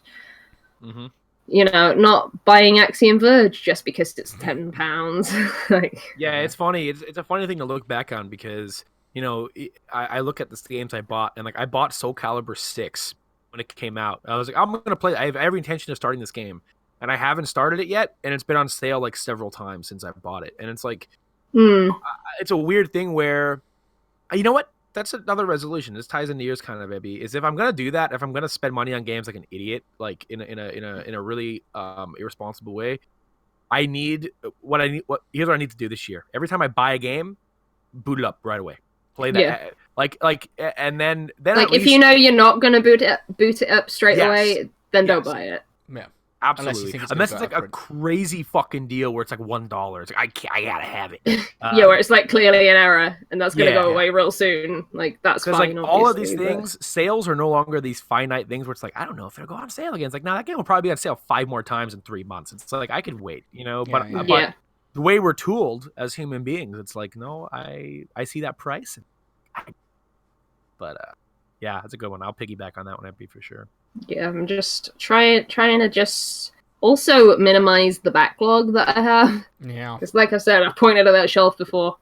not buying Axiom Verge just because it's £10. It's funny. It's a funny thing to look back on, because I look at the games I bought, and like I bought Soul Calibur 6 when it came out. I was like, I'm gonna play. I have every intention of starting this game, and I haven't started it yet. And it's been on sale like several times since I bought it, and it's like it's a weird thing where, you know what? That's another resolution. This ties into yours kind of, Ebbie. Is if I'm gonna do that, if I'm gonna spend money on games like an idiot, like in a really irresponsible way, here's what I need to do this year. Every time I buy a game, boot it up right away. Play that and then like, if you know you're not gonna boot it up straight away, then don't buy it. Yeah. Absolutely. Unless it's like a crazy fucking deal where it's like $1. It's like, I gotta have it. Yeah, where it's like clearly an error and that's gonna go away real soon. Like that's fine. Like all of these things, sales are no longer these finite things where it's like, I don't know if it'll go on sale again. It's like, no, that game will probably be on sale 5 more times in 3 months. It's like I could wait, you know. But the way we're tooled as human beings, it's like, no, I see that price. But yeah, that's a good one. I'll piggyback on that one, Ebbie, for sure. Yeah, I'm just trying to just also minimize the backlog that I have. Yeah. Because like I said, I pointed at that shelf before.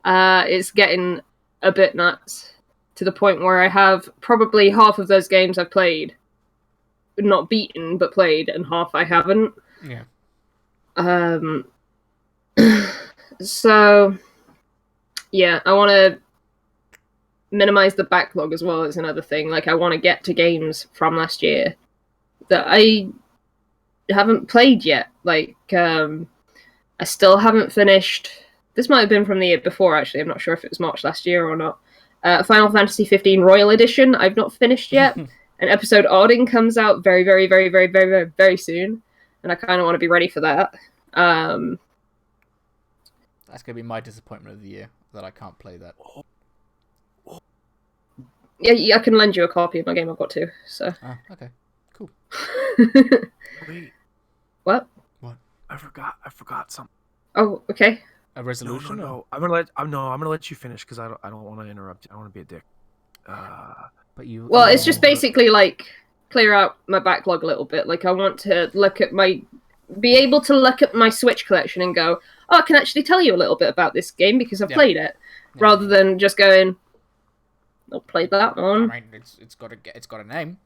It's getting a bit nuts to the point where I have probably half of those games I've played, not beaten, but played, and half I haven't. Yeah. So, yeah, I want to minimize the backlog as well as another thing. Like, I want to get to games from last year that I haven't played yet. Like, I still haven't finished. This might have been from the year before, actually. I'm not sure if it was March last year or not. Final Fantasy 15 Royal Edition, I've not finished yet. And episode Ording comes out very, very, very, very, very, very, very soon. And I kind of want to be ready for that. That's going to be my disappointment of the year, that I can't play that. Yeah, I can lend you a copy of my game I've got too. So. Oh, okay. Cool. Wait. What? I forgot something. Oh, okay. A resolution? No. I'm gonna let you finish because I don't want to interrupt you. I don't want to be a dick. But you. Well, it's just basically like clear out my backlog a little bit. Like I want to be able to look at my Switch collection and go, oh, I can actually tell you a little bit about this game because I've played it, rather than just going, I'll play that one. I mean, it's got a name.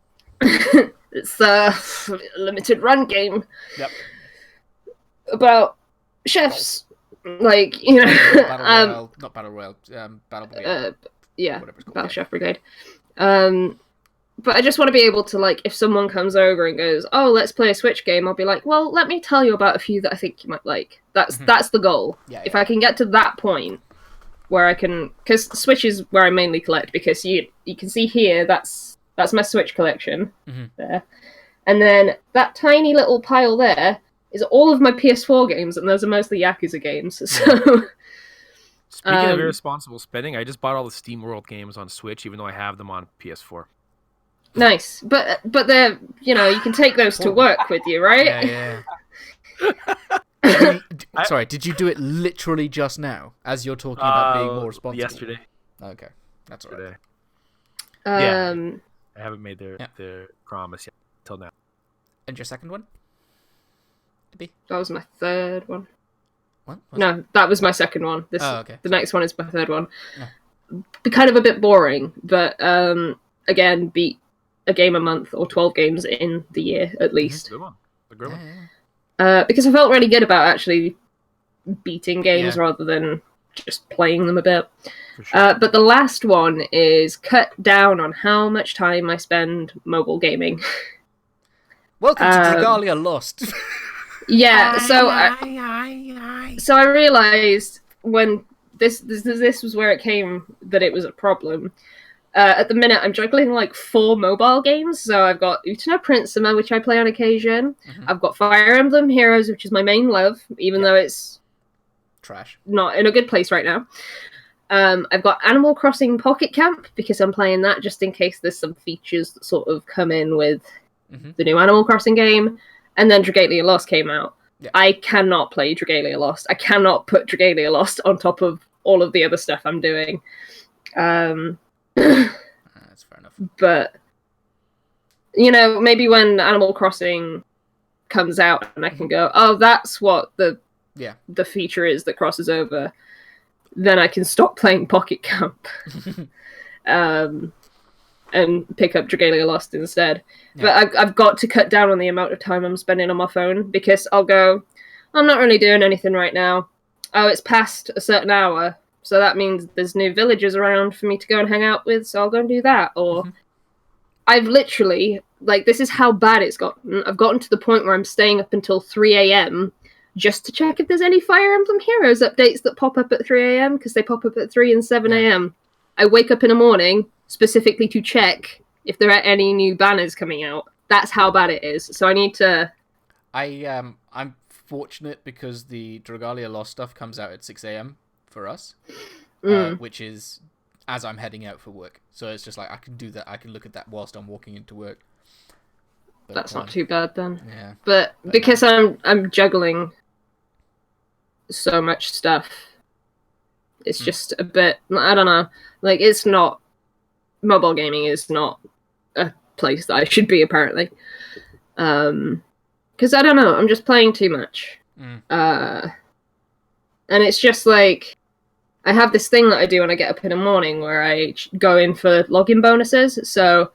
It's a limited run game. Yep. About chefs, like not Battle Royale, Battle Brigade. Yeah, whatever it's called. Battle Chef Brigade. But I just want to be able to, like, if someone comes over and goes, oh, let's play a Switch game, I'll be like, well, let me tell you about a few that I think you might like. That's the goal. Yeah, if I can get to that point where I can, because Switch is where I mainly collect, because you can see here, that's my Switch collection there. And then that tiny little pile there is all of my PS4 games, and those are mostly Yakuza games. So, speaking of irresponsible spending, I just bought all the SteamWorld games on Switch, even though I have them on PS4. Nice, but they're, you can take those to work with you, right? Yeah. Sorry, did you do it literally just now, as you're talking about being more responsible? Yesterday. Okay, that's all right. I haven't made their promise yet till now. And your second one? That was my third one. What? No, that was my second one. Okay. The next one is my third one. Yeah. Be kind of a bit boring, but again, beat a game a month or 12 games in the year at least. Good one. A good one. Yeah. Because I felt really good about actually beating games rather than just playing them a bit. For sure. But the last one is cut down on how much time I spend mobile gaming. Welcome to Dragalia Lost. Yeah, so I realised when this was where it came that it was a problem. At the minute, I'm juggling like 4 mobile games. So I've got Utano Princeima, which I play on occasion. I've got Fire Emblem Heroes, which is my main love, even though it's trash, not in a good place right now. I've got Animal Crossing Pocket Camp, because I'm playing that just in case there's some features that sort of come in with the new Animal Crossing game. And then Dragalia Lost came out. Yeah. I cannot play Dragalia Lost. I cannot put Dragalia Lost on top of all of the other stuff I'm doing. That's fair enough. But, maybe when Animal Crossing comes out and I can go, oh, that's what the feature is that crosses over, then I can stop playing Pocket Camp. And pick up Dragalia Lost instead. Yeah. But I've got to cut down on the amount of time I'm spending on my phone, because I'll go, I'm not really doing anything right now. Oh, it's past a certain hour, so that means there's new villagers around for me to go and hang out with, so I'll go and do that. Or I've literally, this is how bad it's gotten. I've gotten to the point where I'm staying up until 3 a.m. just to check if there's any Fire Emblem Heroes updates that pop up at 3 a.m, because they pop up at 3 and 7 a.m. I wake up in the morning specifically to check if there are any new banners coming out. That's how bad it is. So I need to I'm fortunate because the Dragalia Lost stuff comes out at 6 a.m. for us, which is as I'm heading out for work. So it's just like I can do that. I can look at that whilst I'm walking into work. But, that's not too bad then. Yeah. But because I'm juggling so much stuff, it's just a bit. I don't know. Like, it's not. Mobile gaming is not a place that I should be, apparently. Because I don't know. I'm just playing too much. And it's just like, I have this thing that I do when I get up in the morning where I go in for login bonuses. So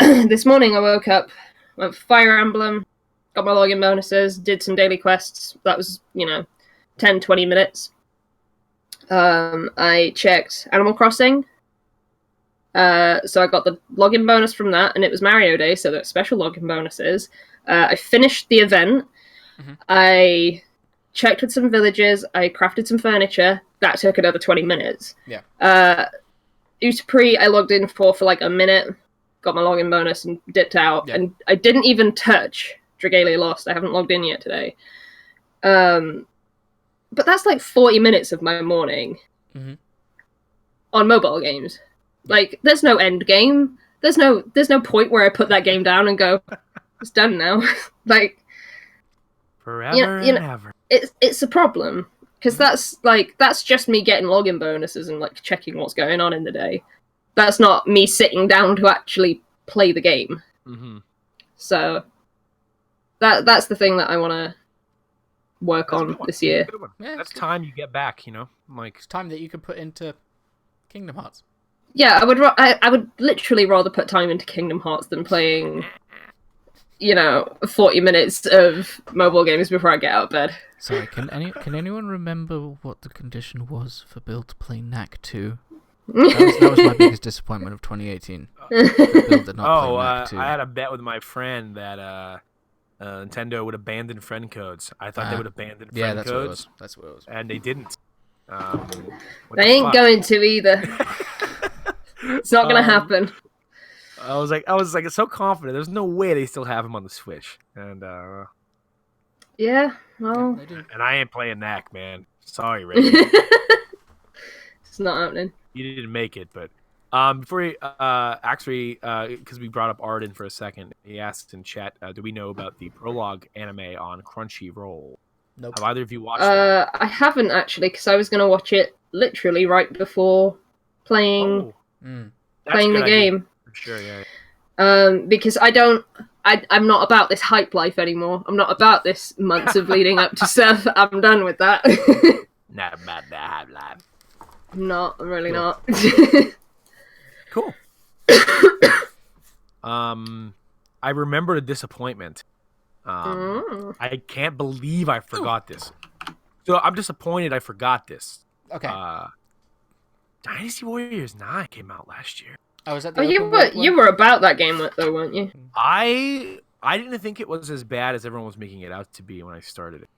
this morning I woke up, went for Fire Emblem, got my login bonuses, did some daily quests. That was, 10, 20 minutes. I checked Animal Crossing. So I got the login bonus from that, and it was Mario Day, so there's special login bonuses. I finished the event. I checked with some villagers. I crafted some furniture. That took another 20 minutes. Yeah. Utapri, I logged in for like a minute, got my login bonus, and dipped out. Yeah. And I didn't even touch Dragalia Lost. I haven't logged in yet today. But that's like 40 minutes of my morning on mobile games. Like, there's no end game. There's no point where I put that game down and go, it's done now. Like, forever and ever. It's a problem, because that's just me getting login bonuses and like checking what's going on in the day. That's not me sitting down to actually play the game. So that's the thing that I want to work on this year. Yeah, that's time you get back, like it's time that you can put into Kingdom Hearts. Yeah, I would literally rather put time into Kingdom Hearts than playing, 40 minutes of mobile games before I get out of bed. Sorry, can anyone remember what the condition was for Bill to play Knack 2? That was my biggest disappointment of 2018. Bill did not play Knack 2. I had a bet with my friend that Nintendo would abandon friend codes. I thought they would abandon friend codes. That's what it was. And they didn't. They ain't going to either. It's not gonna happen. I was like so confident. There's no way they still have him on the Switch. And yeah, well, and I ain't playing Knack, man. Sorry, Ray. It's not happening. You didn't make it, but before we actually, because we brought up Arden for a second, he asked in chat, do we know about the prologue anime on Crunchyroll? Nope. Have either of you watched that? I haven't actually, because I was gonna watch it literally right before playing the game. For sure, yeah. Because I'm not about this hype life anymore. I'm not about this months of leading up to stuff. I'm done with that. Not about the hype life. I'm really not. Cool. I remember the disappointment. I can't believe I forgot this. So I'm disappointed I forgot this. Okay. Dynasty Warriors 9 came out last year. Oh, was that the you were about that game though, weren't you? I didn't think it was as bad as everyone was making it out to be when I started it.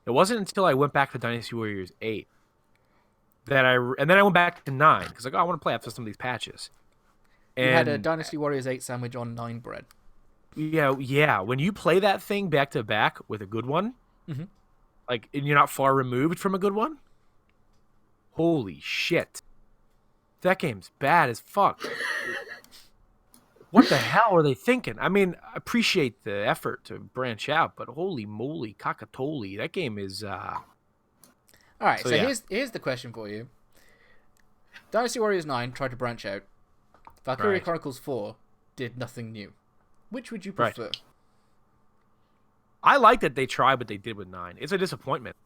It wasn't until I went back to Dynasty Warriors 8 and then I went back to 9 because I want to play after some of these patches. And you had a Dynasty Warriors 8 sandwich on 9 bread. Yeah. When you play that thing back to back with a good one, like, and you're not far removed from a good one, holy shit. That game's bad as fuck. What the hell are they thinking? I mean, I appreciate the effort to branch out, but holy moly, cockatoli, that game is... All right, so yeah. Here's the question for you. Dynasty Warriors 9 tried to branch out. Valkyria Chronicles 4 did nothing new. Which would you prefer? Right. I like that they tried what they did with 9. It's a disappointment.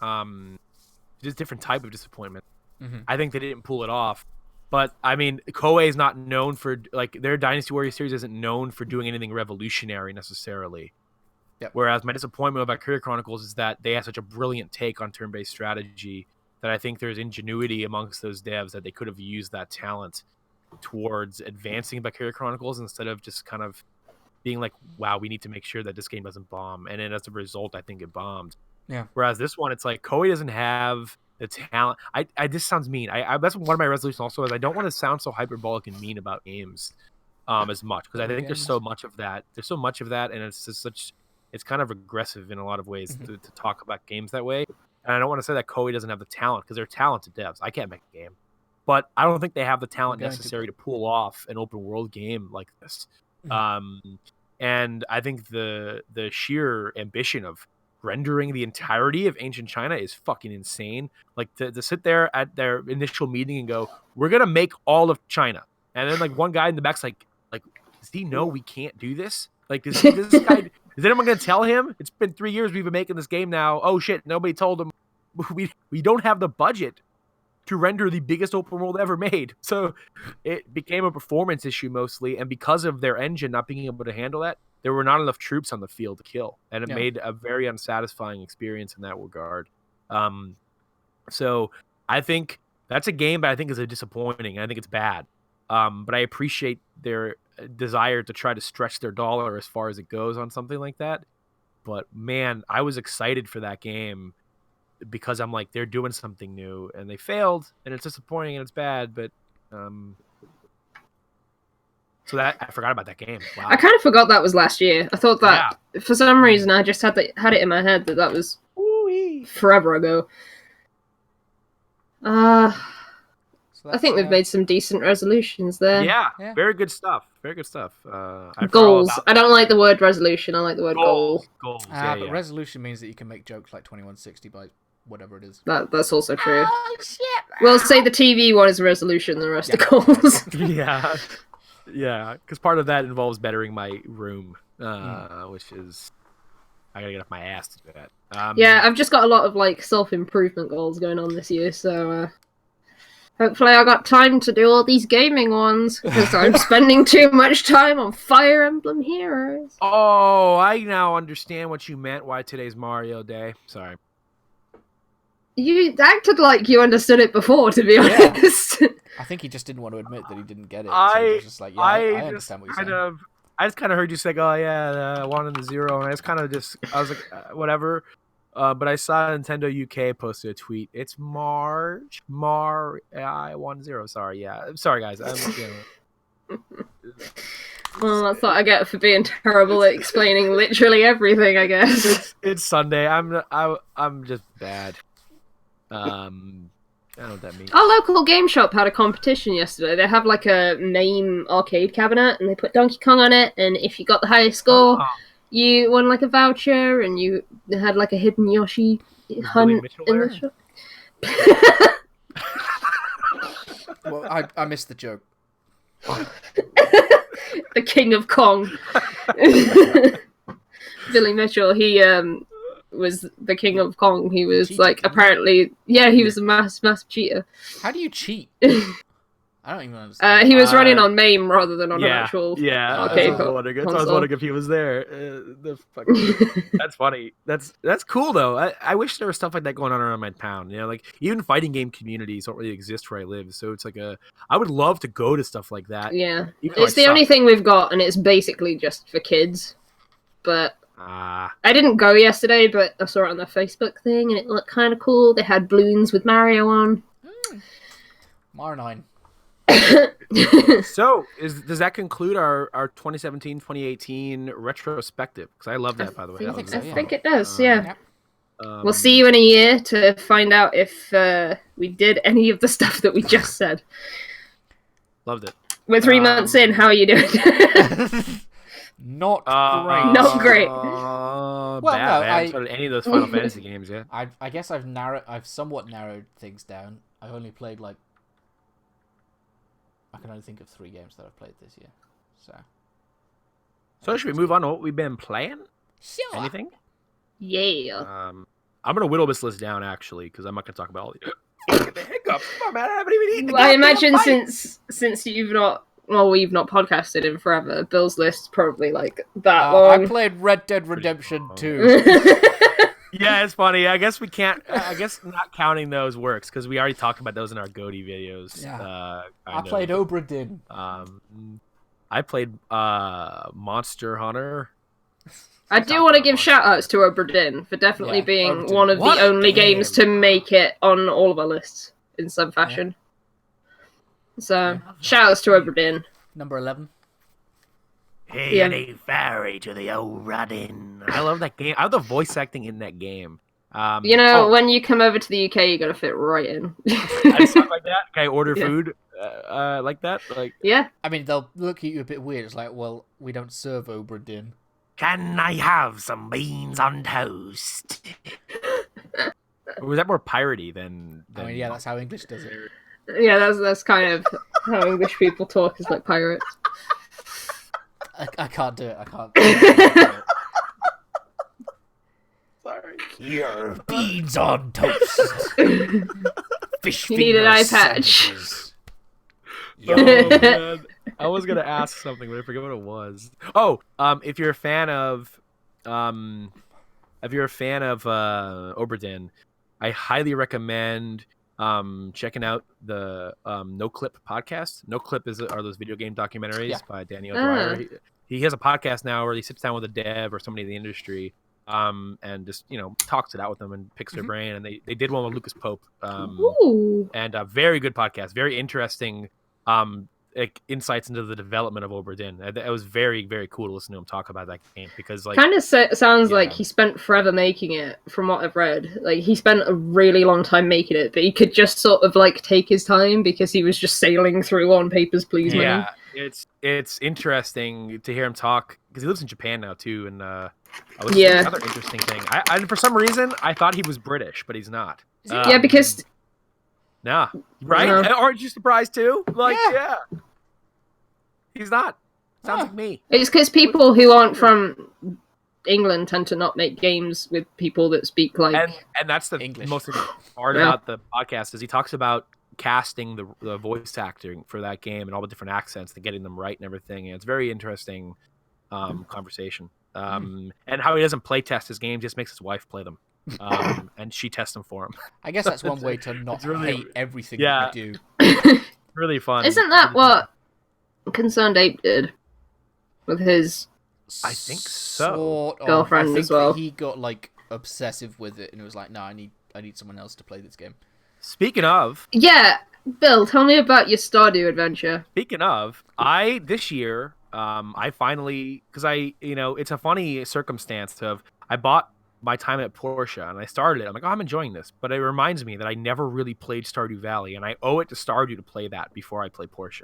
Just a different type of disappointment. I think they didn't pull it off. But, I mean, Koei is not known for... Like, their Dynasty Warriors series isn't known for doing anything revolutionary, necessarily. Yep. Whereas my disappointment about Valkyria Chronicles is that they have such a brilliant take on turn-based strategy that I think there's ingenuity amongst those devs that they could have used that talent towards advancing Valkyria Chronicles instead of just kind of being like, wow, we need to make sure that this game doesn't bomb. And then as a result, I think it bombed. Yeah. Whereas this one, it's like Koei doesn't have the talent. This sounds mean. That's one of my resolutions also is I don't want to sound so hyperbolic and mean about games. as much, because I think there's so much of that. There's so much of that, and it's just it's kind of aggressive in a lot of ways to talk about games that way. And I don't want to say that Koei doesn't have the talent, because they're talented devs. I can't make a game, but I don't think they have the talent necessary to pull off an open world game like this. And I think the sheer ambition of rendering the entirety of ancient China is fucking insane. Like to sit there at their initial meeting and go, "We're gonna make all of China," and then like one guy in the back's like, does he know we can't do this? Like, is this guy? Is anyone gonna tell him? It's been 3 years we've been making this game now. Oh shit! Nobody told him. We don't have the budget to render the biggest open world ever made. So it became a performance issue mostly, and because of their engine not being able to handle that, there were not enough troops on the field to kill, and it made a very unsatisfying experience in that regard. So I think that's a game that I think is disappointing. I think it's bad. But I appreciate their desire to try to stretch their dollar as far as it goes on something like that. But man, I was excited for that game because I'm like, they're doing something new, and they failed, and it's disappointing and it's bad. But so that I forgot about that game. Wow. I kind of forgot that was last year. I thought that for some reason I just had it in my head that was forever ago. I think we've made some decent resolutions there. Yeah. Very good stuff. Very good stuff. Goals. I don't like the word resolution. I like the word goal. Goals. But resolution means that you can make jokes like 2160 by whatever it is. That's also true. Oh, shit. We'll say the TV one is a resolution, the rest are goals. Yeah, because part of that involves bettering my room, which is I gotta get off my ass to do that. I've just got a lot of like self-improvement goals going on this year, so hopefully I got time to do all these gaming ones, because I'm spending too much time on Fire Emblem Heroes. Oh, I now understand what you meant. Why today's Mario Day? Sorry. You acted like you understood it before, to be honest. I think he just didn't want to admit that he didn't get it. So he was just like, I understand what you're saying. I just kind of heard you say, "Oh yeah, 1 and the 0," and I was like, whatever. But I saw Nintendo UK posted a tweet. It's March, I 1-0. Sorry, sorry guys. Well, that's what I get for being terrible at explaining literally everything, I guess. It's Sunday. I'm just bad. I don't know what that means. Our local game shop had a competition yesterday. They have like a name arcade cabinet, and they put Donkey Kong on it, and if you got the highest score, you won like a voucher, and you had like a hidden Yoshi hunt in the shop. Well, I missed the joke. The King of Kong. Billy Mitchell, he was the King of Kong. He was like, apparently, he was a massive cheater. How do you cheat? I don't even understand. He was running on MAME rather than on an actual arcade That's what I was wondering if he was there. That's funny. That's cool though. I wish there was stuff like that going on around my town. You know, like even fighting game communities don't really exist where I live. So it's like I would love to go to stuff like that. Yeah, it's the only thing we've got, and it's basically just for kids. But I didn't go yesterday, but I saw it on their Facebook thing, and it looked kind of cool. They had balloons with Mario on. Mario 9. So, does that conclude our 2017-2018 retrospective? Because I love that, by the way. I think it does, yeah. We'll see you in a year to find out if we did any of the stuff that we just said. Loved it. We're 3 months in. How are you doing? Not great. Not great. I haven't started any of those Final Fantasy games yet. I guess I've somewhat narrowed things down. I've only played I can only think of 3 games that I've played this year. So should we move on to what we've been playing? Sure. Anything? Yeah. I'm gonna whittle this list down actually, because I'm not gonna talk about all the hiccups. Come on, man, I haven't even eaten. Well, I imagine since we've not podcasted in forever, Bill's list's probably like that long. I played Red Dead Redemption 2. Yeah, it's funny. I guess we can't. I guess not counting those works because we already talked about those in our Goaty videos. Yeah. I played Obra Dinn. I played Monster Hunter. I do want to give shout-outs to Obra Dinn for definitely being one of the only games to make it on all of our lists in some fashion. So, shout-outs to Obra Dinn. Number 11. Hey, I need ferry to the old Radin. I love that game. I love the voice acting in that game. When you come over to the UK, you gotta fit right in. I talk like that. Can I order food like that? Like, yeah. I mean, they'll look at you a bit weird. It's like, well, we don't serve Oberdin. Can I have some beans on toast? Or was that more piratey than... I mean, yeah, that's how English does it. Yeah, that's kind of how English people talk, is like pirates. I can't do it. I can't. Sorry. Here, beans on toast. Fish You need an eye patch. Oh, man. I was gonna ask something, but I forget what it was. Oh, if you're a fan of, Oberdin, I highly recommend checking out the No Clip podcast. No Clip are those video game documentaries by Daniel Dwyer. He has a podcast now where he sits down with a dev or somebody in the industry, and just talks it out with them and picks their brain. And they did one with Lucas Pope, and a very good podcast, very interesting. Insights into the development of Oberdin. It was very, very cool to listen to him talk about that game because, like, kind of sounds like he spent forever making it. From what I've read, like he spent a really long time making it, but he could just sort of like take his time because he was just sailing through on papers, please. Yeah, it's interesting to hear him talk because he lives in Japan now too, and another interesting thing. I for some reason I thought he was British, but he's not. Yeah, because. Nah, right? No. Aren't you surprised too? Like, yeah. He's not. Sounds like me. It's because people who aren't from England tend to not make games with people that speak like... And that's the English. Most important part about the podcast is he talks about casting the voice acting for that game and all the different accents and getting them right and everything. And it's very interesting conversation. And how he doesn't play test his games, just makes his wife play them. And she tests them for him. I guess that's one way to not hate everything that we do. Really fun. Isn't that what Concerned Ape did with his? I think so. Girlfriend I think as well. He got like obsessive with it, and it was like, no, I need someone else to play this game. Speaking of, Bill, tell me about your Stardew adventure. Speaking of, this year, I finally, because it's a funny circumstance I bought my time at Porsche and I started it. I'm like, I'm enjoying this, but it reminds me that I never really played Stardew Valley, and I owe it to Stardew to play that before I play Porsche.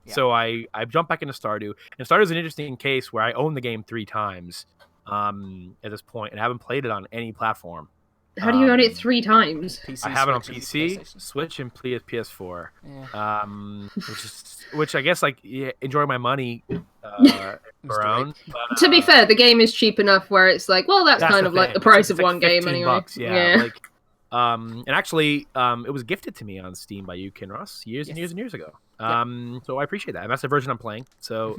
Yeah. So I jumped back into Stardew, and Stardew's an interesting case where I own the game 3 times at this point and haven't played it on any platform. How do you own it 3 times? PC, I have it on Switch, PC, Switch, and PS4. Yeah. Which I guess enjoy my money around. But, to be fair, the game is cheap enough where it's like, well, that's kind of like the price of one game anyway. $15, yeah. And actually, it was gifted to me on Steam by you, Kinross, years and years ago. So I appreciate that. And that's the version I'm playing. So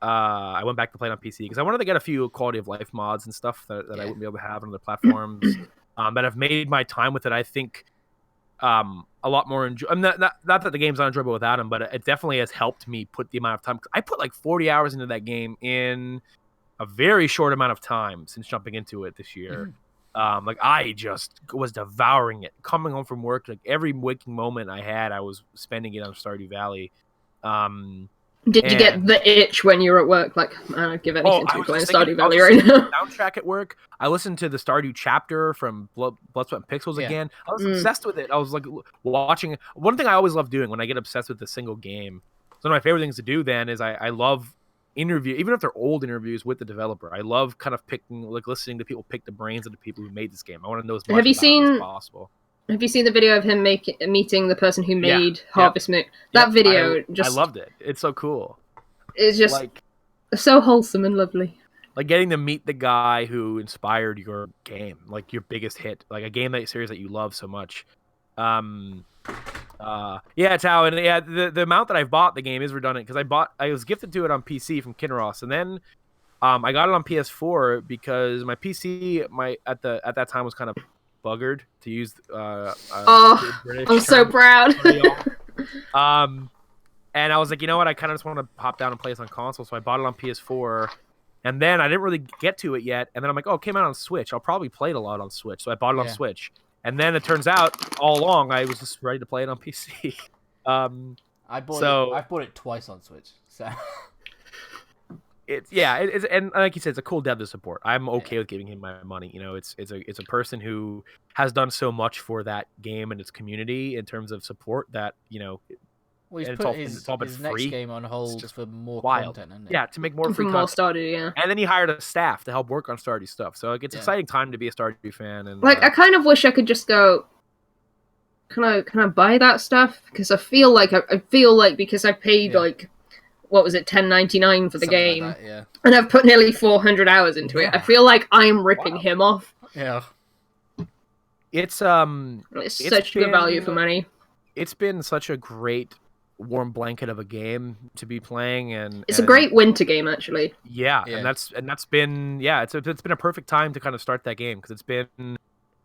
I went back to play it on PC because I wanted to get a few quality of life mods and stuff that I wouldn't be able to have on other platforms that have made my time with it, I think, a lot more enjoyable. Not that the game's not enjoyable without them, but it definitely has helped me put the amount of time. I put like 40 hours into that game in a very short amount of time since jumping into it this year. I just was devouring it. Coming home from work, like every waking moment I had, I was spending it on Stardew Valley. Did you get the itch when you were at work? Like, man, I'd give anything to playing Stardew Valley right now. Soundtrack at work. I listened to the Stardew chapter from Blood, Sweat, and Pixels again. I was obsessed with it. I was like watching. One thing I always love doing when I get obsessed with a single game. One of my favorite things to do then is I love interview, even if they're old interviews with the developer. I love kind of listening to people pick the brains of the people who made this game. I want to know as much about it as possible. Have you seen the video of him meeting the person who made Harvest Moon? That video, I loved it. It's so cool. It's just so wholesome and lovely. Like getting to meet the guy who inspired your game, like your biggest hit, like a game series that you love so much. It's how, and the amount that I've bought the game is redundant because I was gifted to it on PC from Kinross, and then I got it on PS4 because my PC at that time was kind of buggered, to use British I'm so proud. And I was like, you know what, I kind of just want to pop down and play this on console, so I bought it on PS4, and then I didn't really get to it yet, and then I'm like, oh, it came out on Switch, I'll probably play it a lot on Switch, so I bought it on Switch, and then it turns out all along I was just ready to play it on PC. I've bought it twice on Switch, so it's and like you said, it's a cool dev to support. I'm okay with giving him my money. It's a person who has done so much for that game and its community in terms of support that Well, he's and put it's all been his free. next game on hold for more Wild. content, isn't it? Yeah, to make more For free more content. Stardew, yeah. And then he hired a staff to help work on Stardew stuff. So it's exciting time to be a Stardew fan. And I kind of wish I could just go. Can I buy that stuff? Because I feel like because I paid what was it, $10.99 for the Something game, like that, yeah. and I've put nearly 400 hours into it. I feel like I'm ripping him off. Yeah. It's such good value for money. It's been such a great warm blanket of a game to be playing, and it's a great winter game actually. Yeah. And that's been it's been a perfect time to kind of start that game because it's been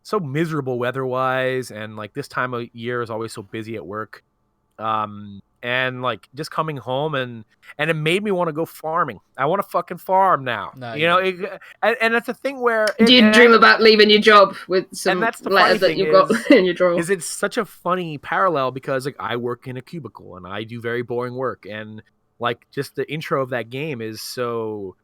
so miserable weather-wise, and like this time of year is always so busy at work. And like just coming home and it made me want to go farming. I want to fucking farm now. No, and that's a thing where do you dream about leaving your job with some letters that you've got in your drawer? Is it's such a funny parallel because like I work in a cubicle and I do very boring work, and like just the intro of that game is so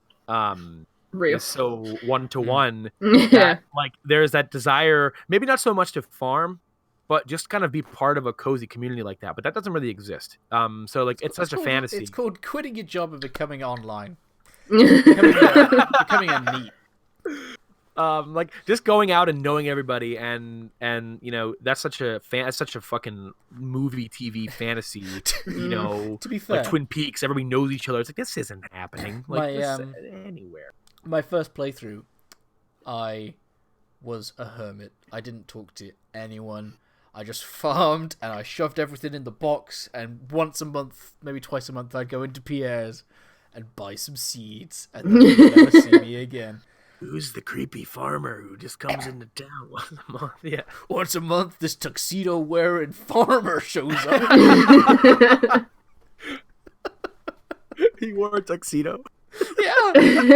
real, is so one-to-one. Yeah. Like there's that desire, maybe not so much to farm, but just kind of be part of a cozy community like that. But that doesn't really exist. So like it's such a fantasy. It's called quitting your job and becoming online. becoming a neat. Like just going out and knowing everybody, and that's such a fucking movie TV fantasy. To be fair, like Twin Peaks, everybody knows each other. It's like this isn't happening anywhere. My first playthrough, I was a hermit. I didn't talk to anyone. I just farmed and I shoved everything in the box, and once a month, maybe twice a month, I'd go into Pierre's and buy some seeds, and then you'd never see me again. Who's the creepy farmer who just comes into town once a month? Yeah, once a month, this tuxedo-wearing farmer shows up. He wore a tuxedo? Yeah,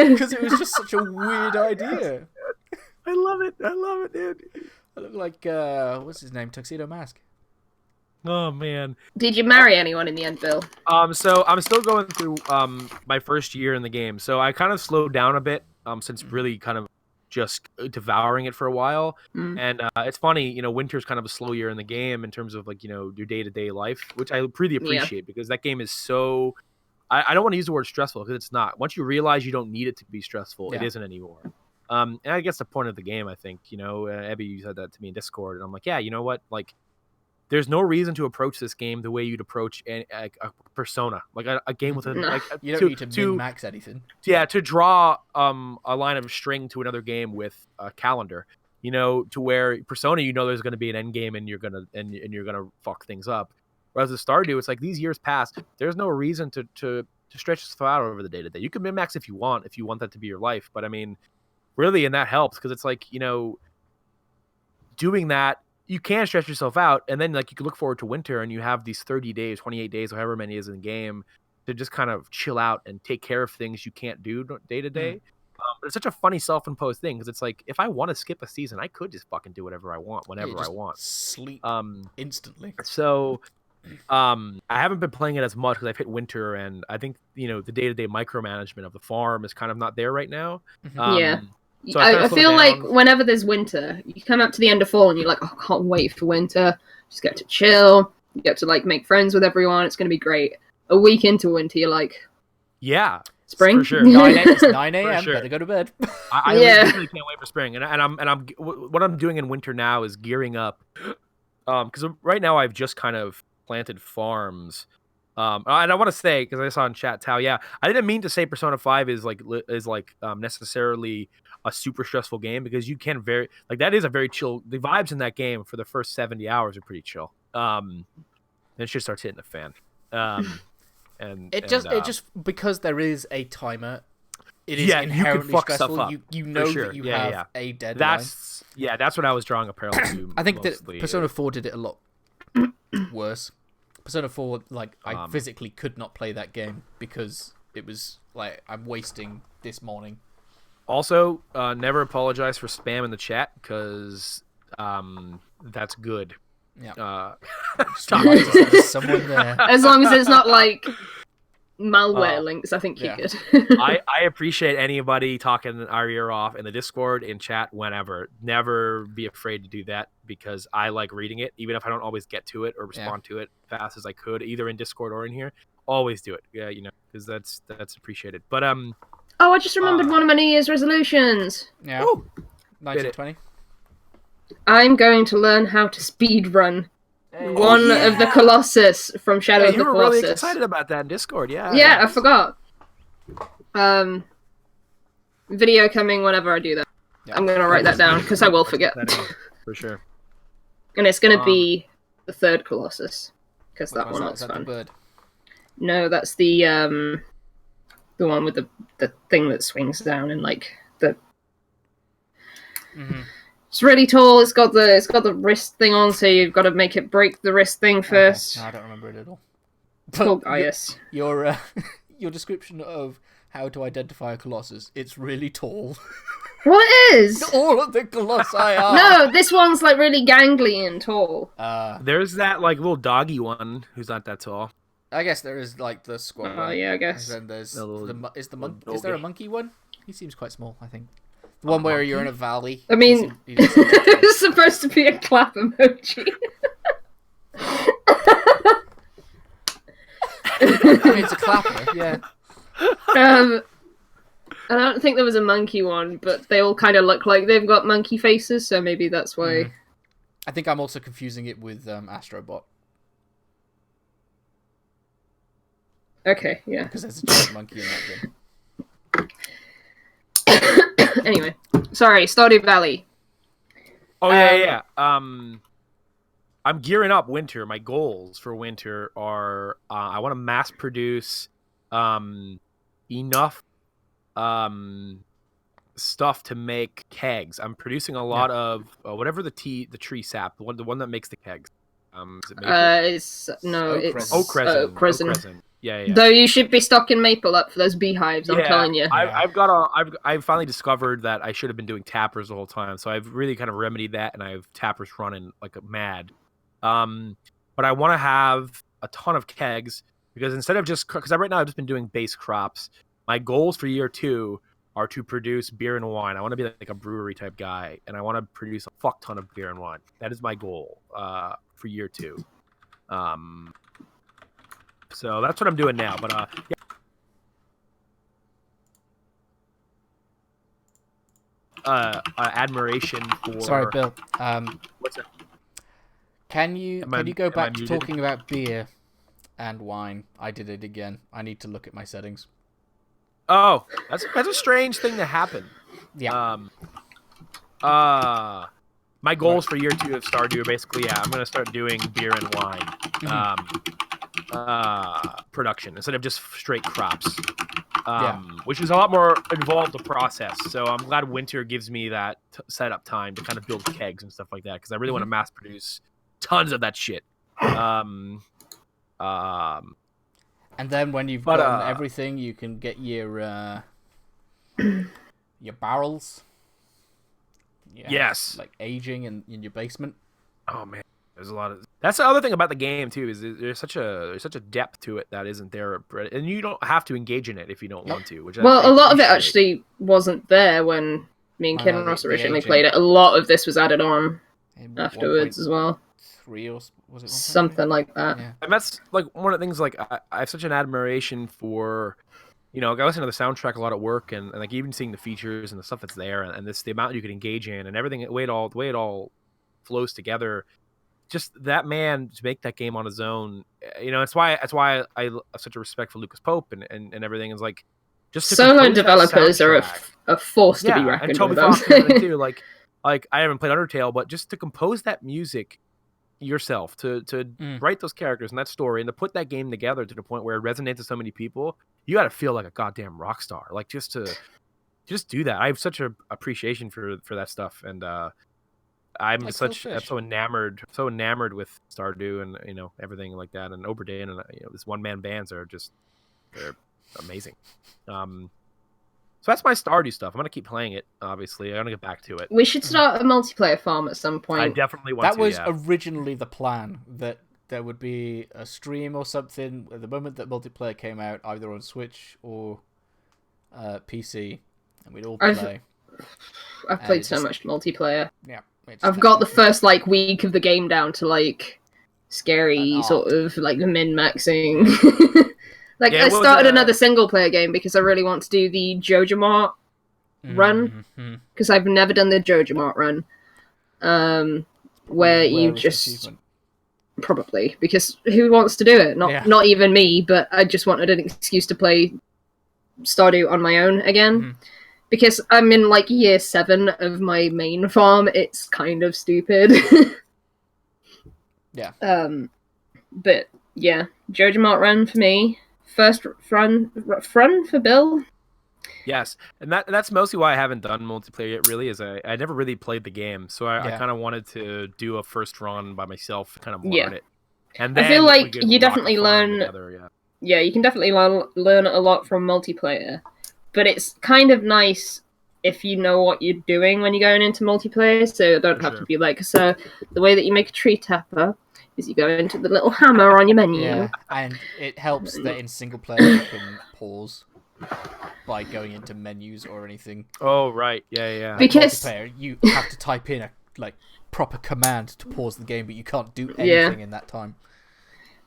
because it was just such a weird idea. I love it, dude. I look like, what's his name? Tuxedo Mask. Oh, man. Did you marry anyone in the end, Bill? So I'm still going through my first year in the game. So I kind of slowed down a bit since really kind of just devouring it for a while. And it's funny, winter's kind of a slow year in the game in terms of like, your day-to-day life, which I really appreciate because that game is so... I don't want to use the word stressful because it's not. Once you realize you don't need it to be stressful, it isn't anymore. And I guess the point of the game, I think, Ebbie, you said that to me in Discord, and I'm like, yeah, you know what? Like, there's no reason to approach this game the way you'd approach a Persona, like a game with a like. You don't need to min-max anything. Yeah, to draw a line of string to another game with a calendar, to where Persona, there's going to be an end game and you're gonna fuck things up. Whereas with Stardew, it's like these years past, there's no reason to stretch stuff out over the day-to-day. You can min-max if you want that to be your life. But I mean, really, and that helps because it's like, doing that, you can stretch yourself out. And then like you can look forward to winter and you have these 30 days, 28 days, however many is in the game to just kind of chill out and take care of things you can't do day-to-day. But it's such a funny self-imposed thing because it's like, if I want to skip a season, I could just fucking do whatever I want, whenever I want. Sleep instantly. So... I haven't been playing it as much because I've hit winter, and I think the day-to-day micromanagement of the farm is kind of not there right now. Yeah, so I feel like whenever there's winter, you come up to the end of fall and you're like, oh, I can't wait for winter. Just get to chill. You get to like make friends with everyone. It's gonna be great. A week into winter, you're like, yeah, spring. For sure. 9 a.m. Sure. Better go to bed. I really can't wait for spring, and I'm what I'm doing in winter now is gearing up. Because right now I've just kind of planted farms, and I want to say, because I saw in chat, Tao, I didn't mean to say Persona 5 is necessarily a super stressful game, because you can that is a very chill. The vibes in that game for the first 70 hours are pretty chill. Then shit starts hitting the fan. And it just because there is a timer, it is inherently stressful. You know that you have a deadline. That's what I was drawing a parallel to. I think that Persona 4 did it a lot worse. Persona 4, I physically could not play that game because it was like I'm wasting this morning. Also, never apologize for spam in the chat because that's good. Yeah. Someone there. As long as it's not like malware links, I think you could. I appreciate anybody talking our ear off in the Discord, in chat, whenever. Never be afraid to do that, because I like reading it, even if I don't always get to it or respond to it fast as I could, either in Discord or in here. Always do it, because that's appreciated. But I just remembered one of my New Year's resolutions. Yeah. Ooh, 1920. I'm going to learn how to speed run one of the Colossus from Shadow of the Colossus. You were really excited about that in Discord, yeah. Yeah, I forgot. Video coming whenever I do that. Yeah. I'm going to write that down, because I will forget. For sure. And it's going to be the third Colossus, because that one looks fun. The bird? No, that's the one with the thing that swings down and like the. Mm-hmm. It's really tall. It's got the wrist thing on, so you've got to make it break the wrist thing first. Okay. No, I don't remember it at all. Called Gaius. Your description of how to identify a Colossus, it's really tall. Well, it is. All of the Colossi are. No, this one's like really gangly and tall. There's that like little doggy one who's not that tall. I guess there is like the squat one. Oh yeah, I guess. And then there's is there a monkey one? He seems quite small, I think. The one where you're in a valley. I mean, it's supposed to be a clap emoji. I mean, it's a clapper, yeah. I don't think there was a monkey one, but they all kind of look like they've got monkey faces, so maybe that's why. I think I'm also confusing it with Astrobot. Okay, yeah. Because there's a giant monkey in that game. Anyway, sorry, Stardew Valley. Oh, yeah. I'm gearing up winter. My goals for winter are I want to mass produce enough stuff to make kegs. I'm producing a lot of whatever the tree sap, the one that makes the kegs. Is it maple? It's oak resin. Yeah. Though you should be stocking maple up for those beehives. I'm telling you. I've finally discovered that I should have been doing tappers the whole time, so I've really kind of remedied that, and I have tappers running like a mad. But I want to have a ton of kegs, because instead of because right now I've just been doing base crops. My goals for year 2 are to produce beer and wine. I want to be like a brewery type guy, and I want to produce a fuck ton of beer and wine. That is my goal for year 2. So that's what I'm doing now. But admiration for. Sorry, Bill. What's that? Can you go back to talking about beer and wine? I did it again. I need to look at my settings. Oh, that's a strange thing to happen. Yeah. My goals for year 2 of Stardew are basically I'm gonna start doing beer and wine production instead of just straight crops. Which is a lot more involved to process. So I'm glad winter gives me that setup time to kind of build kegs and stuff like that, because I really want to mass produce tons of that shit. And then when you've gotten everything, you can get your barrels. Yeah, yes. Like aging in your basement. Oh man, there's a lot of. That's the other thing about the game too, is there's such a depth to it that isn't there, and you don't have to engage in it if you don't want to. Which a lot of it actually wasn't there when me and Kinross originally played it. A lot of this was added on afterwards as well. 3 or was it something like that? Yeah. And that's like one of the things. Like I have such an admiration for. I listen to the soundtrack a lot at work, and like even seeing the features and the stuff that's there, and the amount you can engage in, and everything, the way it all flows together. Just that man to make that game on his own, that's why I have such a respect for Lucas Pope and everything. Is like just solo developers are a force to be reckoned with. And Toby too. Like I haven't played Undertale, but just to compose that music yourself, to write those characters and that story, and to put that game together to the point where it resonates with so many people, you got to feel like a goddamn rock star. Like just to do that. I have such a appreciation for that stuff, and I'm so enamored with Stardew and everything like that, and Oberdane and this one man bands they're amazing. So that's my Stardew stuff. I'm gonna keep playing it. Obviously, I'm gonna get back to it. We should start a multiplayer farm at some point. I definitely want to. That was originally the plan. That there would be a stream or something at the moment that multiplayer came out, either on Switch or PC, and we'd all play. I've played so much multiplayer. Yeah. I've got the first week of the game down to scary sort of the min-maxing. I started another single player game because I really want to do the Jojo Mart run, because I've never done the Jojo Mart run, where you just probably, because who wants to do it? Not even me, but I just wanted an excuse to play Stardew on my own again. Because I'm in year 7 of my main farm. It's kind of stupid. Yeah. But yeah, Jojo Mart run for me. First run for Bill. Yes, and that's mostly why I haven't done multiplayer yet. Really, is I never really played the game, so I kind of wanted to do a first run by myself, kind of learn it. And then I feel like you definitely learn. Together, you can definitely learn a lot from multiplayer, but it's kind of nice if you know what you're doing when you're going into multiplayer, so you don't have to be so the way that you make a tree tapper is you go into the little hammer on your menu. Yeah, and it helps that in single player you can pause by going into menus or anything. Oh, right. Yeah. Because multiplayer, you have to type in a proper command to pause the game, but you can't do anything in that time.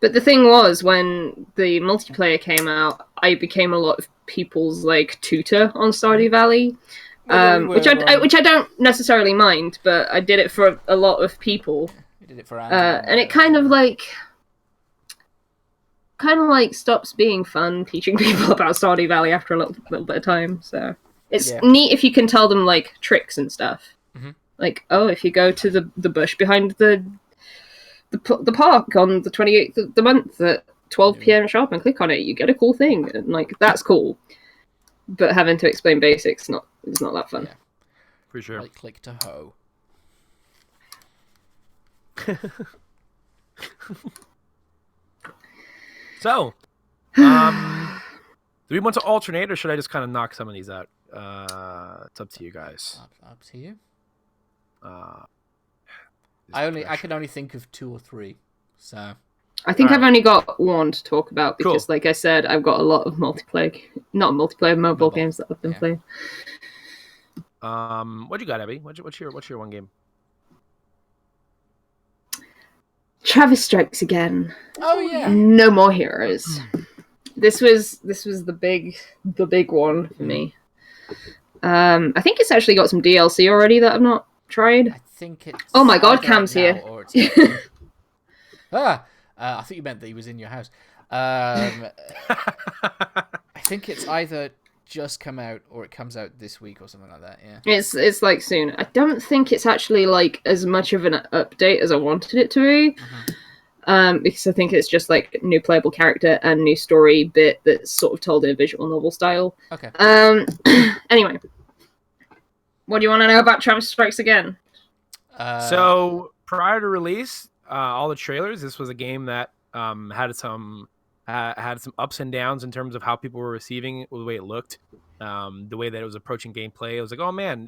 But the thing was, when the multiplayer came out, I became a lot of people's tutor on Stardew Valley, which I don't necessarily mind, but I did it for a lot of people. You did it for Anthem, and it kind of stops being fun teaching people about Stardew Valley after a little bit of time. So it's neat if you can tell them tricks and stuff. If you go to the bush behind the park on the 28th of the month at 12 p.m. sharp and click on it, you get a cool thing, and that's cool. But having to explain basics is not that fun. Yeah. For sure. Click to hoe. So, do we want to alternate, or should I just kind of knock some of these out? It's up to you guys. Up to you. I can only think of 2 or 3, so. I think I've only got one to talk about because, like I said, I've got a lot of mobile games that I've been playing. What you got, Ebbie? What's your one game? Travis Strikes Again. Oh yeah. No More Heroes. This was the big one for me. I think it's actually got some DLC already that I've not tried. I think it's. Oh my God, Cam's here. I thought you meant that he was in your house. I think it's either just come out or it comes out this week or something like that. Yeah. It's soon. I don't think it's actually as much of an update as I wanted it to be. Because I think it's just new playable character and new story bit that's sort of told in a visual novel style. Okay. Anyway, what do you want to know about Travis Strikes Again? So prior to release, all the trailers, this was a game that had some ups and downs in terms of how people were receiving it, the way it looked, the way that it was approaching gameplay. It was oh man,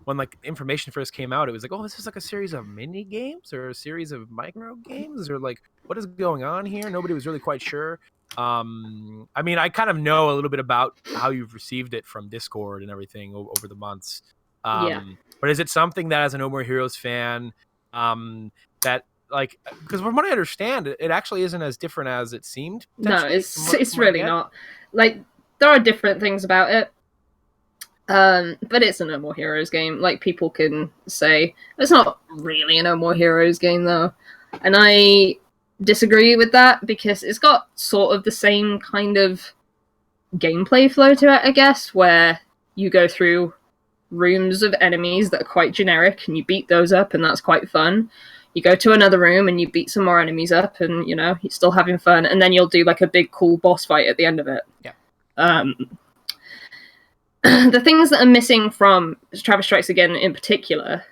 when information first came out, it was this is a series of mini games or a series of micro games or what is going on here? Nobody was really quite sure. I mean, I kind of know a little bit about how you've received it from Discord and everything over the months. But is it something that, as a No More Heroes fan, that because from what I understand, it actually isn't as different as it seemed? No, it's really not. There are different things about it. But it's a No More Heroes game. People can say it's not really a No More Heroes game though, and I disagree with that because it's got sort of the same kind of gameplay flow to it, I guess, where you go through rooms of enemies that are quite generic and you beat those up, and that's quite fun. You go to another room and you beat some more enemies up, and you're still having fun, and then you'll do a big cool boss fight at the end of it. Yeah. The things that are missing from Travis Strikes Again in particular,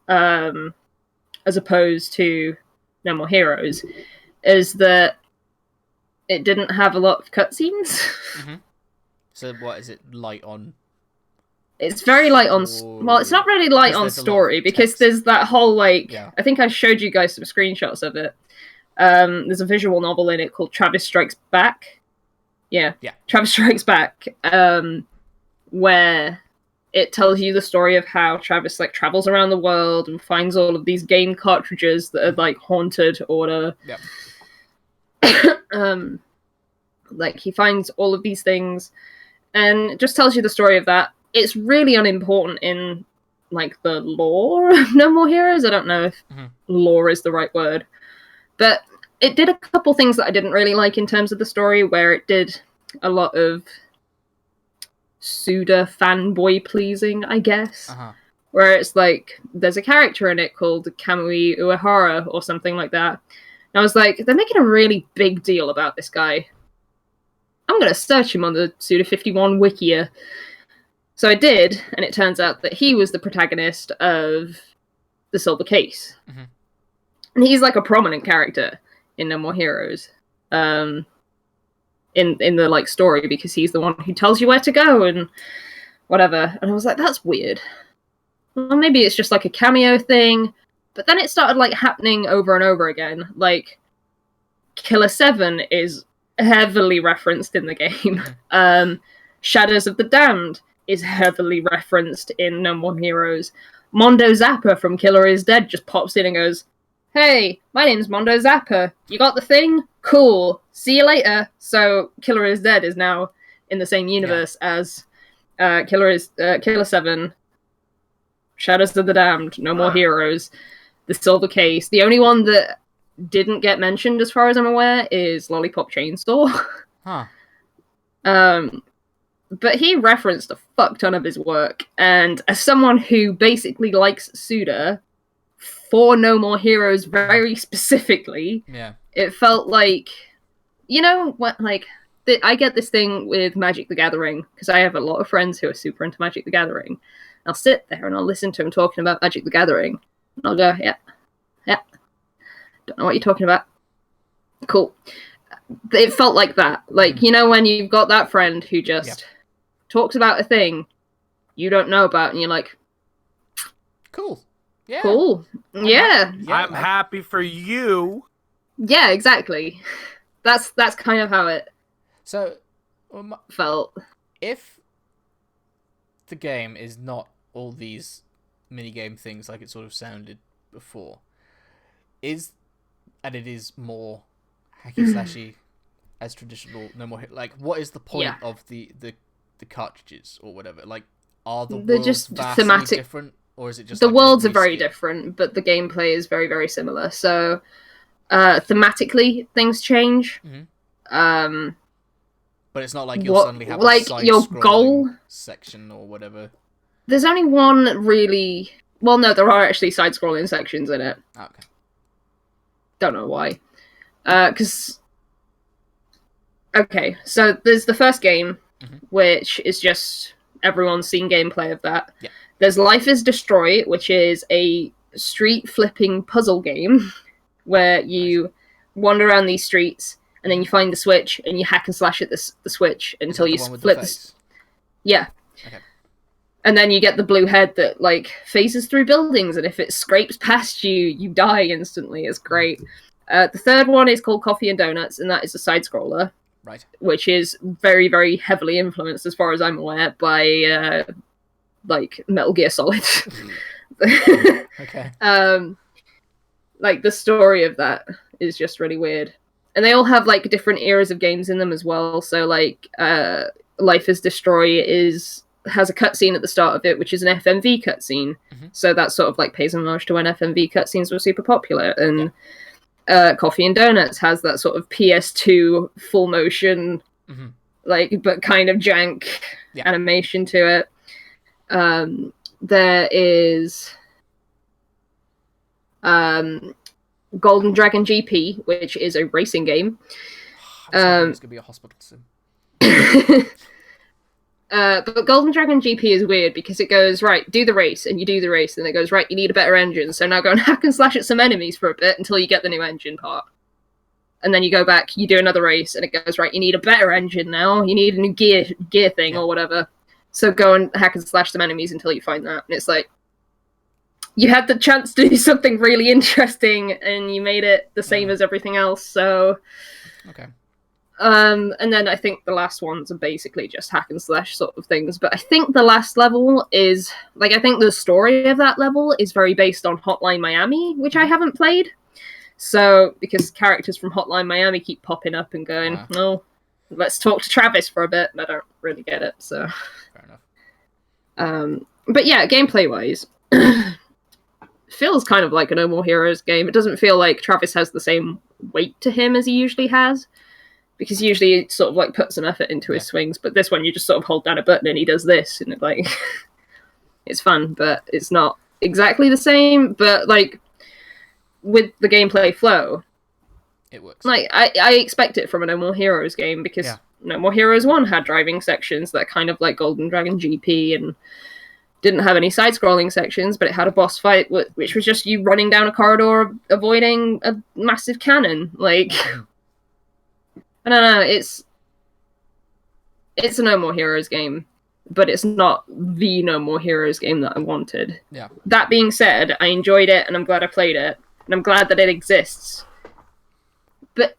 as opposed to No More Heroes, is that it didn't have a lot of cutscenes. So what is it, light on? It's very light on. Well, it's not really light on story because there's that whole I think I showed you guys some screenshots of it. There's a visual novel in it called Travis Strikes Back. Yeah. Travis Strikes Back, where it tells you the story of how Travis like travels around the world and finds all of these game cartridges that are like haunted or whatever. Like he finds all of these things and it just tells you the story of that. It's really unimportant in like the lore of No More Heroes. I don't know if lore is the right word, but it did a couple things that I didn't really like in terms of the story, where it did a lot of pseudo fanboy pleasing, I guess. Where it's like, there's a character in it called Kamui Uehara or something like that. And I was like, they're making a really big deal about this guy. I'm going to search him on the Suda51 Wikia. So I did, and it turns out that he was the protagonist of The Silver Case. And he's like a prominent character in No More Heroes. In the like story, because he's the one who tells you where to go and whatever. And I was like, that's weird. Well, maybe it's just like a cameo thing. But then it started like happening over and over again. Like Killer 7 is heavily referenced in the game. Shadows of the Damned is heavily referenced in No More Heroes. Mondo Zappa from Killer is Dead just pops in and goes, "Hey, my name's Mondo Zappa. You got the thing? Cool. See you later." So Killer is Dead is now in the same universe as Killer 7, Shadows of the Damned, No More Heroes, The Silver Case. The only one that didn't get mentioned, as far as I'm aware, is Lollipop Chainsaw. But he referenced a fuck ton of his work, and as someone who basically likes Suda for No More Heroes very specifically, it felt like, you know what, like, I get this thing with Magic the Gathering, because I have a lot of friends who are super into Magic the Gathering. I'll sit there and I'll listen to them talking about Magic the Gathering, and I'll go, yeah, don't know what you're talking about. Cool. It felt like that. Like, you know when you've got that friend who just talks about a thing you don't know about, and you're like, cool. Yeah. Cool. Yeah. I'm happy for you. Yeah, exactly. That's kind of how it felt. If the game is not all these minigame things like it sort of sounded before, it is more hacky slashy as traditional No More like, what is the point of the cartridges or whatever? Like, are the worlds just vastly thematic different, or is it just the like worlds are very different, but the gameplay is very, very similar. So thematically things change. But it's not like you'll suddenly have like a side your scrolling goal section or whatever. There's only one really. Well, no, there are actually side-scrolling sections in it. Okay. Don't know why. Because okay, so there's the first game, which is just everyone's seen gameplay of that. Yeah. There's Life is Destroy, which is a street-flipping puzzle game where you wander around these streets and then you find the switch and you hack and slash at the switch until you flip the yeah. Okay. And then you get the blue head that like phases through buildings, and if it scrapes past you, you die instantly. It's great. The third one is called Coffee and Donuts, and that is a side-scroller. Right. Which is very, very heavily influenced, as far as I'm aware, by like Metal Gear Solid. Okay. Like the story of that is just really weird. And they all have like different eras of games in them as well. So like Life is Destroy has a cutscene at the start of it, which is an FMV cutscene. So that sort of like pays homage to when FMV cutscenes were super popular. And Coffee and Donuts has that sort of PS2 full motion, like, but kind of jank animation to it. There is Golden Dragon GP, which is a racing game. It's gonna be a hospital sim. But Golden Dragon GP is weird because it goes, right, do the race, and you do the race, and it goes, right, you need a better engine, so now go and hack and slash at some enemies for a bit until you get the new engine part. And then you go back, you do another race, and it goes, right, you need a better engine now, you need a new gear thing or whatever. So go and hack and slash some enemies until you find that. And it's like, you had the chance to do something really interesting, and you made it the same as everything else. So, okay. And then I think the last ones are basically just hack and slash sort of things. But I think the last level is like, I think the story of that level is very based on Hotline Miami, which I haven't played. So, because characters from Hotline Miami keep popping up and going, "Oh, let's talk to Travis for a bit," and I don't really get it. So, fair enough. But yeah, gameplay wise, feels kind of like a No More Heroes game. It doesn't feel like Travis has the same weight to him as he usually has. Because usually he sort of like puts some effort into his swings, but this one you just sort of hold down a button and he does this, and it, like it's fun, but it's not exactly the same. But like with the gameplay flow, it works. Like I expect it from a No More Heroes game, because No More Heroes 1 had driving sections that kind of like Golden Dragon GP, and didn't have any side-scrolling sections, but it had a boss fight which was just you running down a corridor avoiding a massive cannon. Like. I don't know, it's a No More Heroes game, but it's not the No More Heroes game that I wanted. Yeah. That being said, I enjoyed it, and I'm glad I played it, and I'm glad that it exists. But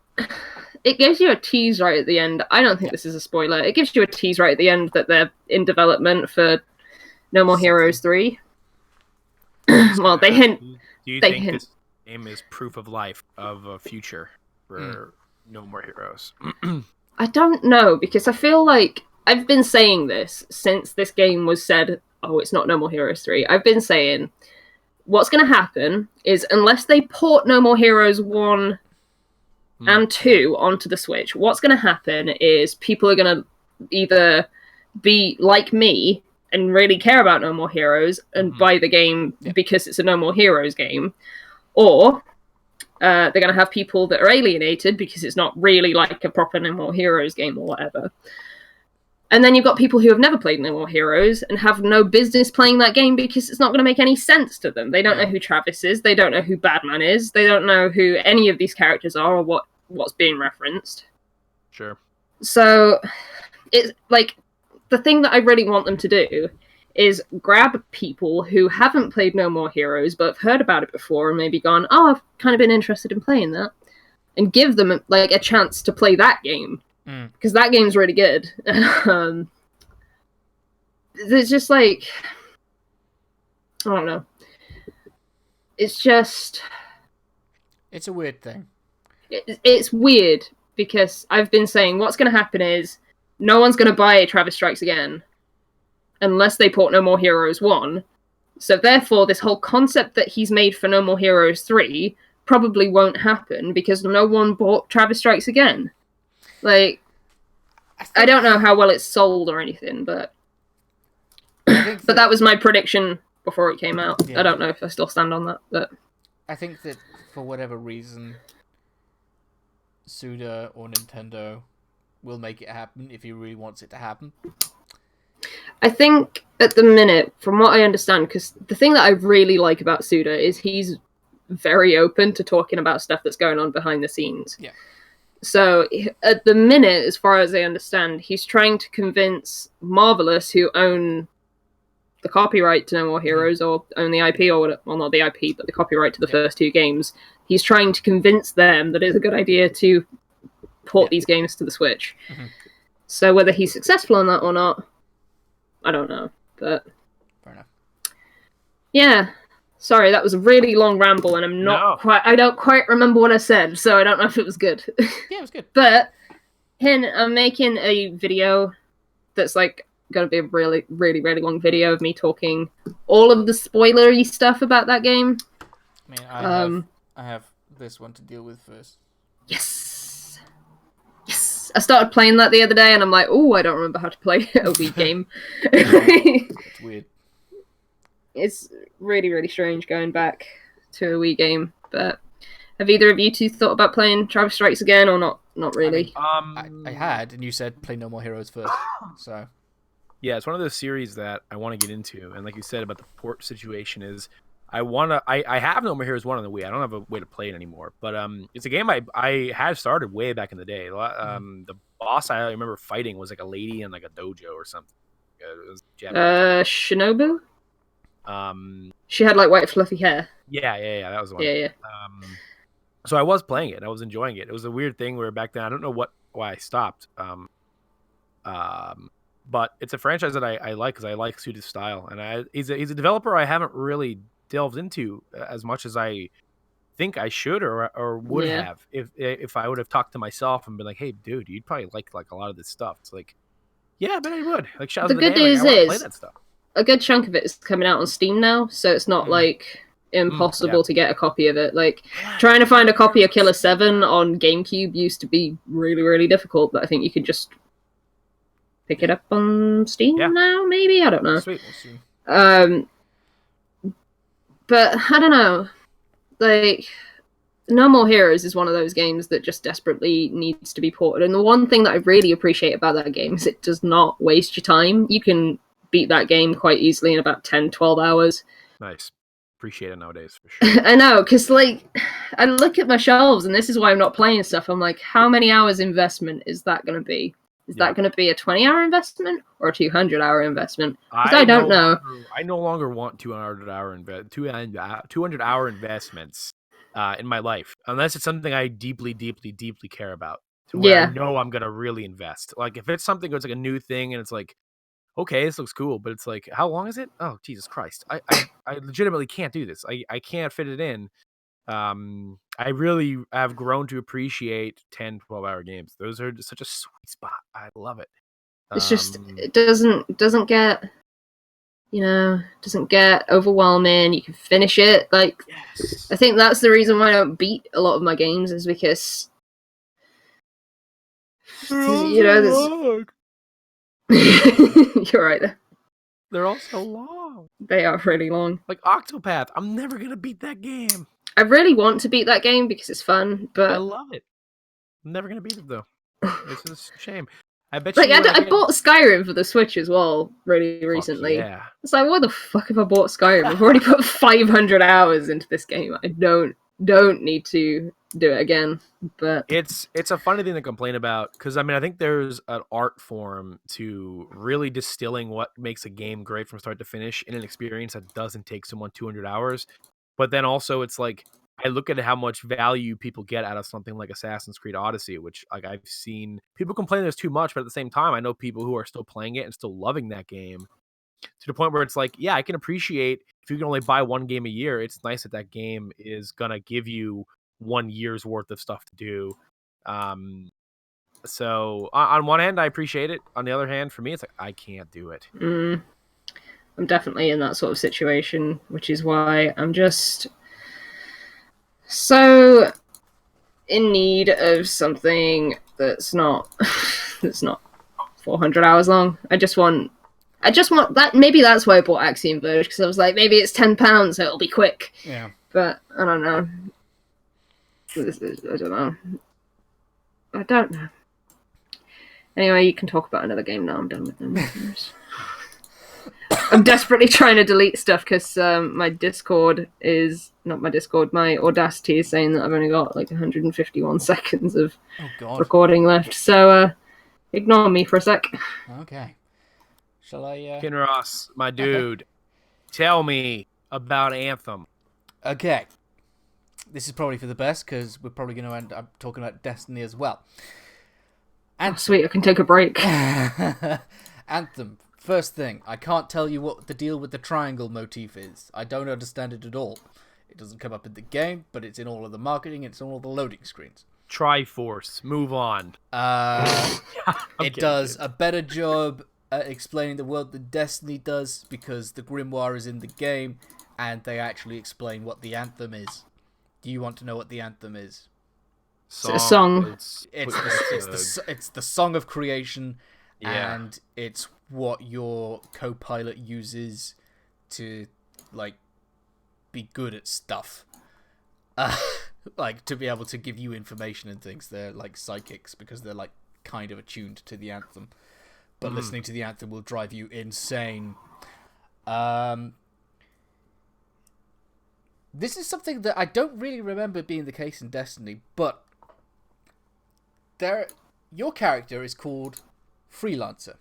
it gives you a tease right at the end. I don't think this is a spoiler. It gives you a tease right at the end that they're in development for No More Heroes 3. Well, they hint. Do you think this game is proof of life, of a future for... No More Heroes? I don't know, because I feel like I've been saying this since this game was said, oh, it's not No More Heroes 3. I've been saying what's going to happen is, unless they port No More Heroes 1 and 2 onto the Switch, what's going to happen is people are going to either be like me and really care about No More Heroes and buy the game because it's a No More Heroes game, or... they're going to have people that are alienated because it's not really like a proper No More Heroes game or whatever. And then you've got people who have never played No More Heroes and have no business playing that game because it's not going to make any sense to them. They don't know who Travis is. They don't know who Badman is. They don't know who any of these characters are or what's being referenced. Sure. So, it's like, the thing that I really want them to do is grab people who haven't played No More Heroes but have heard about it before and maybe gone, oh, I've kind of been interested in playing that, and give them like a chance to play that game, because that game's really good. There's just like, I don't know. It's just... It's a weird thing. It's weird, because I've been saying what's going to happen is no one's going to buy Travis Strikes Again unless they port No More Heroes 1. So therefore, this whole concept that he's made for No More Heroes 3 probably won't happen because no one bought Travis Strikes Again. Like, I don't know how well it's sold or anything, but that was my prediction before it came out. Yeah. I don't know if I still stand on that, but I think that for whatever reason, Suda or Nintendo will make it happen if he really wants it to happen. I think at the minute, from what I understand, because the thing that I really like about Suda is he's very open to talking about stuff that's going on behind the scenes. Yeah. So at the minute, as far as I understand, he's trying to convince Marvelous, who own the copyright to No More Heroes, or own the IP, or well, not the IP, but the copyright to the first two games. He's trying to convince them that it's a good idea to port these games to the Switch. Mm-hmm. So whether he's successful on that or not, I don't know, but... Fair enough. Yeah. Sorry, that was a really long ramble, and I don't quite remember what I said, so I don't know if it was good. Yeah, it was good. But, I'm making a video that's, like, gonna be a really, really, really long video of me talking all of the spoilery stuff about that game. I mean, I have this one to deal with first. Yes! I started playing that the other day, and I'm like, oh, I don't remember how to play a Wii game. It's weird. It's really, really strange going back to a Wii game. But have either of you two thought about playing Travis Strikes Again, or not? Not really. I had, and you said play No More Heroes first. So yeah, it's one of those series that I want to get into, and like you said about the port situation is, I have No More Heroes 1 on the Wii. I don't have a way to play it anymore. But it's a game I had started way back in the day. The boss I remember fighting was like a lady in like a dojo or something. It was Japanese. Shinobu? She had like white fluffy hair. Yeah, that was the one. Yeah. So I was playing it. And I was enjoying it. It was a weird thing where back then I don't know why I stopped. But it's a franchise that I like because I like Suda's style, and he's a developer I haven't really delved into as much as I think I should or would have if I would have talked to myself and been like, hey, dude, you'd probably like a lot of this stuff. It's like, yeah, I bet I would. Like, Shadows of the good Day, news I want to is play that stuff. A good chunk of it is coming out on Steam now, so it's not like impossible to get a copy of it. Like trying to find a copy of Killer 7 on GameCube used to be really, really difficult, but I think you could just pick it up on Steam now, maybe? I don't know. Sweet. But I don't know. Like, No More Heroes is one of those games that just desperately needs to be ported. And the one thing that I really appreciate about that game is it does not waste your time. You can beat that game quite easily in about 10, 12 hours. Nice. Appreciate it nowadays, for sure. I know, because, like, I look at my shelves, and this is why I'm not playing stuff. I'm like, how many hours investment is that going to be? Is that going to be a 20-hour investment or a 200-hour investment? Because I don't know. I no longer want 200-hour 200-hour investments in my life, unless it's something I deeply, deeply, deeply care about. To where I know I'm going to really invest. Like, if it's something that's like a new thing and it's like, okay, this looks cool, but it's like, how long is it? Oh, Jesus Christ. I legitimately can't do this. I can't fit it in. I really have grown to appreciate 10, 12-hour games. Those are just such a sweet spot. I love it. It's just, it doesn't get, doesn't get overwhelming. You can finish it. Like, I think that's the reason why I don't beat a lot of my games, is because, there's... You're right there. They're all so long. They are really long. Like Octopath, I'm never gonna beat that game. I really want to beat that game because it's fun, but I love it. I'm never gonna beat it though. It's just a shame. I bet you. I bought Skyrim for the Switch as well, really recently. Yeah. It's like, why the fuck have I bought Skyrim? I've already put 500 hours into this game. I don't need to do it again. But it's a funny thing to complain about, because I mean, I think there's an art form to really distilling what makes a game great from start to finish in an experience that doesn't take someone 200 hours. But then also it's like, I look at how much value people get out of something like Assassin's Creed Odyssey, which, like, I've seen people complain there's too much, but at the same time, I know people who are still playing it and still loving that game to the point where it's like, yeah, I can appreciate if you can only buy one game a year, it's nice that game is going to give you 1 year's worth of stuff to do. So on one hand, I appreciate it. On the other hand, for me, it's like, I can't do it. I'm definitely in that sort of situation, which is why I'm just so in need of something that's not 400 hours long. I just want that. Maybe that's why I bought Axiom Verge, because I was like, maybe it's £10, so it'll be quick. Yeah. But I don't know. I don't know. Anyway, you can talk about another game now. I'm done with them. I'm desperately trying to delete stuff because my Audacity is saying that I've only got like 151 seconds of recording left. So ignore me for a sec. Okay. Shall I? Kinross, my dude, tell me about Anthem. Okay. This is probably for the best, because we're probably going to end up talking about Destiny as well. Sweet, I can take a break. Anthem. First thing, I can't tell you what the deal with the triangle motif is. I don't understand it at all. It doesn't come up in the game, but it's in all of the marketing, it's in all the loading screens. Triforce, move on. It does a better job at explaining the world than Destiny does, because the Grimoire is in the game, and they actually explain what the Anthem is. Do you want to know what the Anthem is? It's a song. It's the song of creation, and it's what your co-pilot uses to, like, be good at stuff. Like, to be able to give you information and things. They're like psychics, because they're, like, kind of attuned to the Anthem. But listening to the Anthem will drive you insane. This is something that I don't really remember being the case in Destiny, but your character is called Freelancer.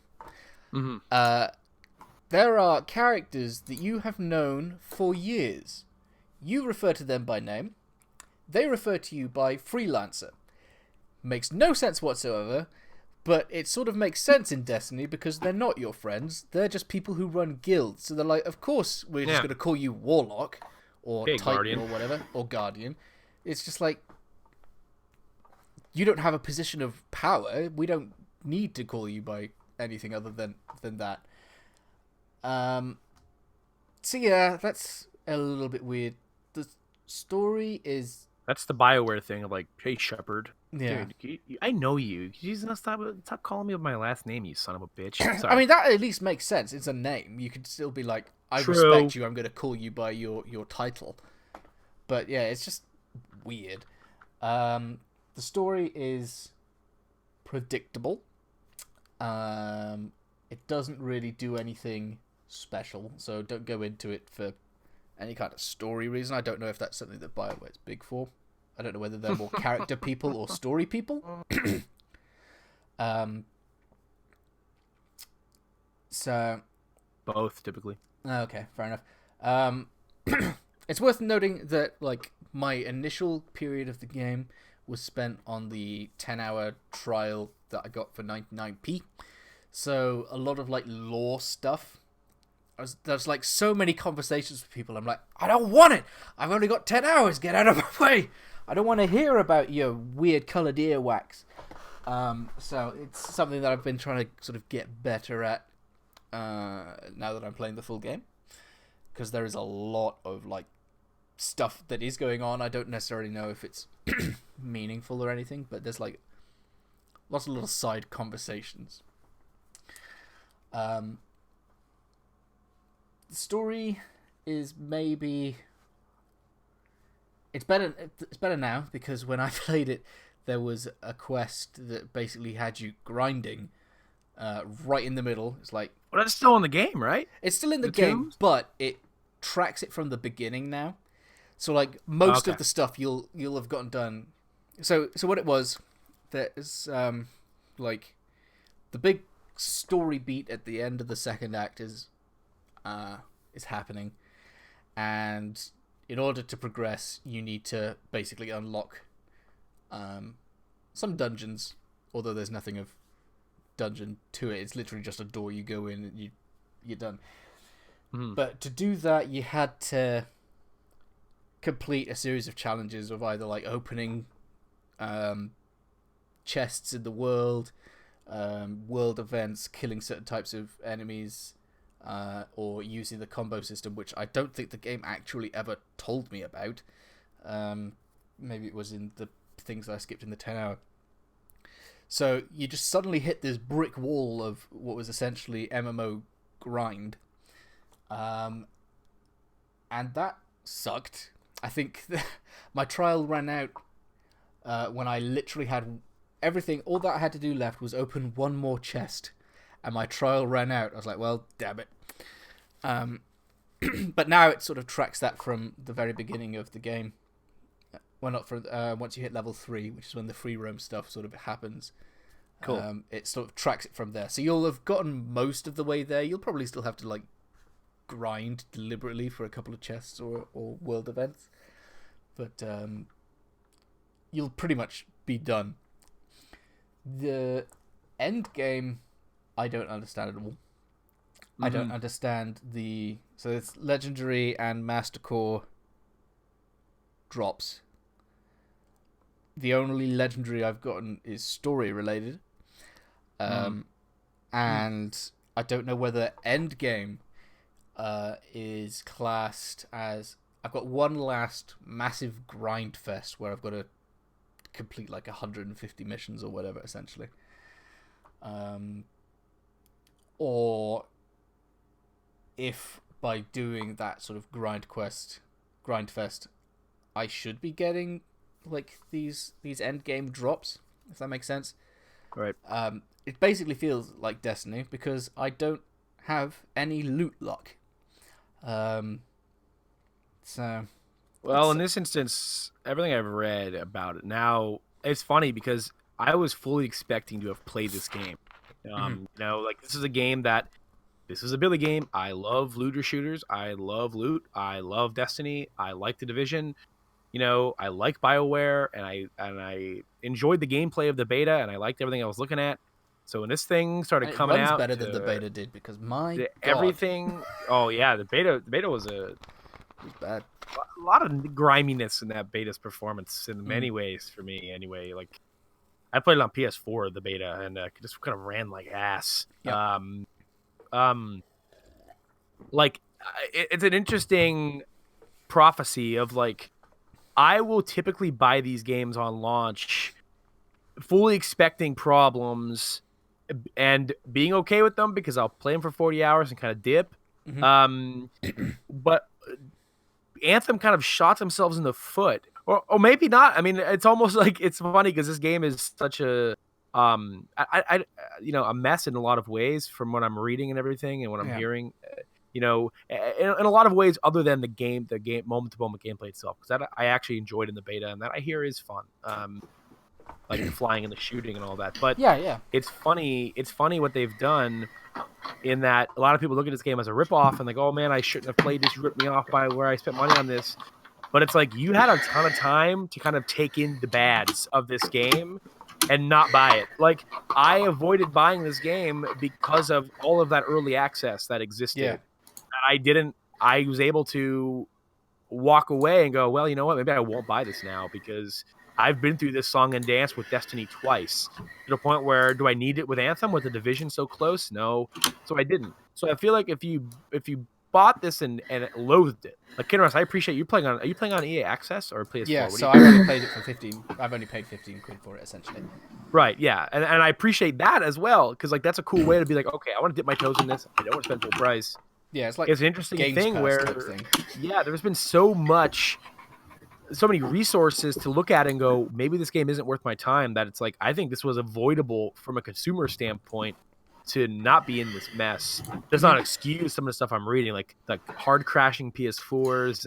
there are characters that you have known for years. You refer to them by name. They refer to you by freelancer. Makes no sense whatsoever, but it sort of makes sense in Destiny because they're not your friends. They're just people who run guilds. So they're like, of course we're just going to call you Warlock or Titan Guardian. Or whatever, or Guardian. It's just like, you don't have a position of power. We don't need to call you by anything other than that. So yeah, that's a little bit weird. The story is... That's the BioWare thing of like, hey, Shepard. Yeah. Dude, I know you. You just stop calling me by my last name, you son of a bitch. Sorry. I mean, that at least makes sense. It's a name. You could still be like, I respect you. I'm going to call you by your title. But yeah, it's just weird. The story is predictable. It doesn't really do anything special, so don't go into it for any kind of story reason. I don't know if that's something that BioWare is big for. I don't know whether they're more character people or story people. So both, typically. Okay, fair enough. It's worth noting that like my initial period of the game was spent on the 10-hour trial that I got for 99p. So a lot of like lore stuff. There's like so many conversations with people. I'm like, I don't want it. I've only got 10 hours. Get out of my way. I don't want to hear about your weird coloured earwax. So it's something that I've been trying to sort of get better at now that I'm playing the full game. Because there is a lot of like stuff that is going on. I don't necessarily know if it's meaningful or anything, but there's like lots of little side conversations. The story is maybe... It's better now, because when I played it, there was a quest that basically had you grinding right in the middle. It's like... Well, that's still in the game, right? It's still in the game, tombs? But it tracks it from the beginning now. So, like, most of the stuff you'll have gotten done... So what it was, there's, like, the big story beat at the end of the second act is happening, and in order to progress, you need to basically unlock some dungeons, although there's nothing of dungeon to it. It's literally just a door. You go in and you're done. Mm. But to do that, you had to complete a series of challenges of either like opening chests in the world events, killing certain types of enemies, or using the combo system, which I don't think the game actually ever told me about. Maybe it was in the things that I skipped in the 10-hour. So you just suddenly hit this brick wall of what was essentially MMO grind. And that sucked. I think my trial ran out when I literally had everything. All that I had to do left was open one more chest, and my trial ran out. I was like, well, damn it. But now it sort of tracks that from the very beginning of the game. Well, not from once you hit level 3, which is when the free roam stuff sort of happens. Cool. It sort of tracks it from there. So you'll have gotten most of the way there. You'll probably still have to like grind deliberately for a couple of chests or world events, but you'll pretty much be done. The end game, I don't understand at all. Mm-hmm. I don't understand so it's legendary and master core drops. The only legendary I've gotten is story related. And I don't know whether end game is classed as... I've got one last massive grind fest where I've got to complete like 150 missions or whatever, essentially. Or if by doing that sort of grind fest, I should be getting like these end game drops, if that makes sense. Right. It basically feels like Destiny because I don't have any loot luck. Well, in this instance, everything I've read about it now, it's funny because I was fully expecting to have played this game. You know, like this is a game that this is a Billy game. I love looter shooters. I love loot. I love Destiny. I like The Division. You know, I like BioWare, and I enjoyed the gameplay of the beta, and I liked everything I was looking at. So when this thing started coming runs out, better than the beta did, because my God. everything. Oh yeah, the beta was bad. A lot of griminess in that beta's performance in many ways for me. Anyway, like I played it on PS4, the beta, and just kind of ran like ass. Yep. Like it's an interesting prophecy of like, I will typically buy these games on launch fully expecting problems and being okay with them because I'll play them for 40 hours and kind of dip. But Anthem kind of shot themselves in the foot, or maybe not. I mean, it's almost like, it's funny because this game is such a a mess in a lot of ways from what I'm reading and everything and what I'm hearing. In a lot of ways, other than the game moment-to-moment gameplay itself, because that I actually enjoyed in the beta, and that I hear is fun, like the flying and the shooting and all that. But it's funny what they've done, in that a lot of people look at this game as a ripoff and like, oh man, I shouldn't have played this. You ripped me off by where I spent money on this. But it's like, you had a ton of time to kind of take in the bads of this game and not buy it. Like, I avoided buying this game because of all of that early access that existed. Yeah. I was able to walk away and go, well, you know what? Maybe I won't buy this now, because I've been through this song and dance with Destiny twice, to the point where, do I need it with Anthem, with the Division so close? No. So I didn't. So I feel like if you bought this and loathed it, like Kinross, I appreciate you playing on. Are you playing on EA Access or PS4? Yeah, so I've only played it for 15. I've only paid 15 quid for it, essentially. Right, yeah, and I appreciate that as well, because like that's a cool way to be like, okay, I want to dip my toes in this. I don't want to spend full price. Yeah, it's like, it's an interesting thing where, there's been so many resources to look at and go, maybe this game isn't worth my time, that it's like, I think this was avoidable from a consumer standpoint to not be in this mess. Does not excuse some of the stuff I'm reading, like hard crashing PS4s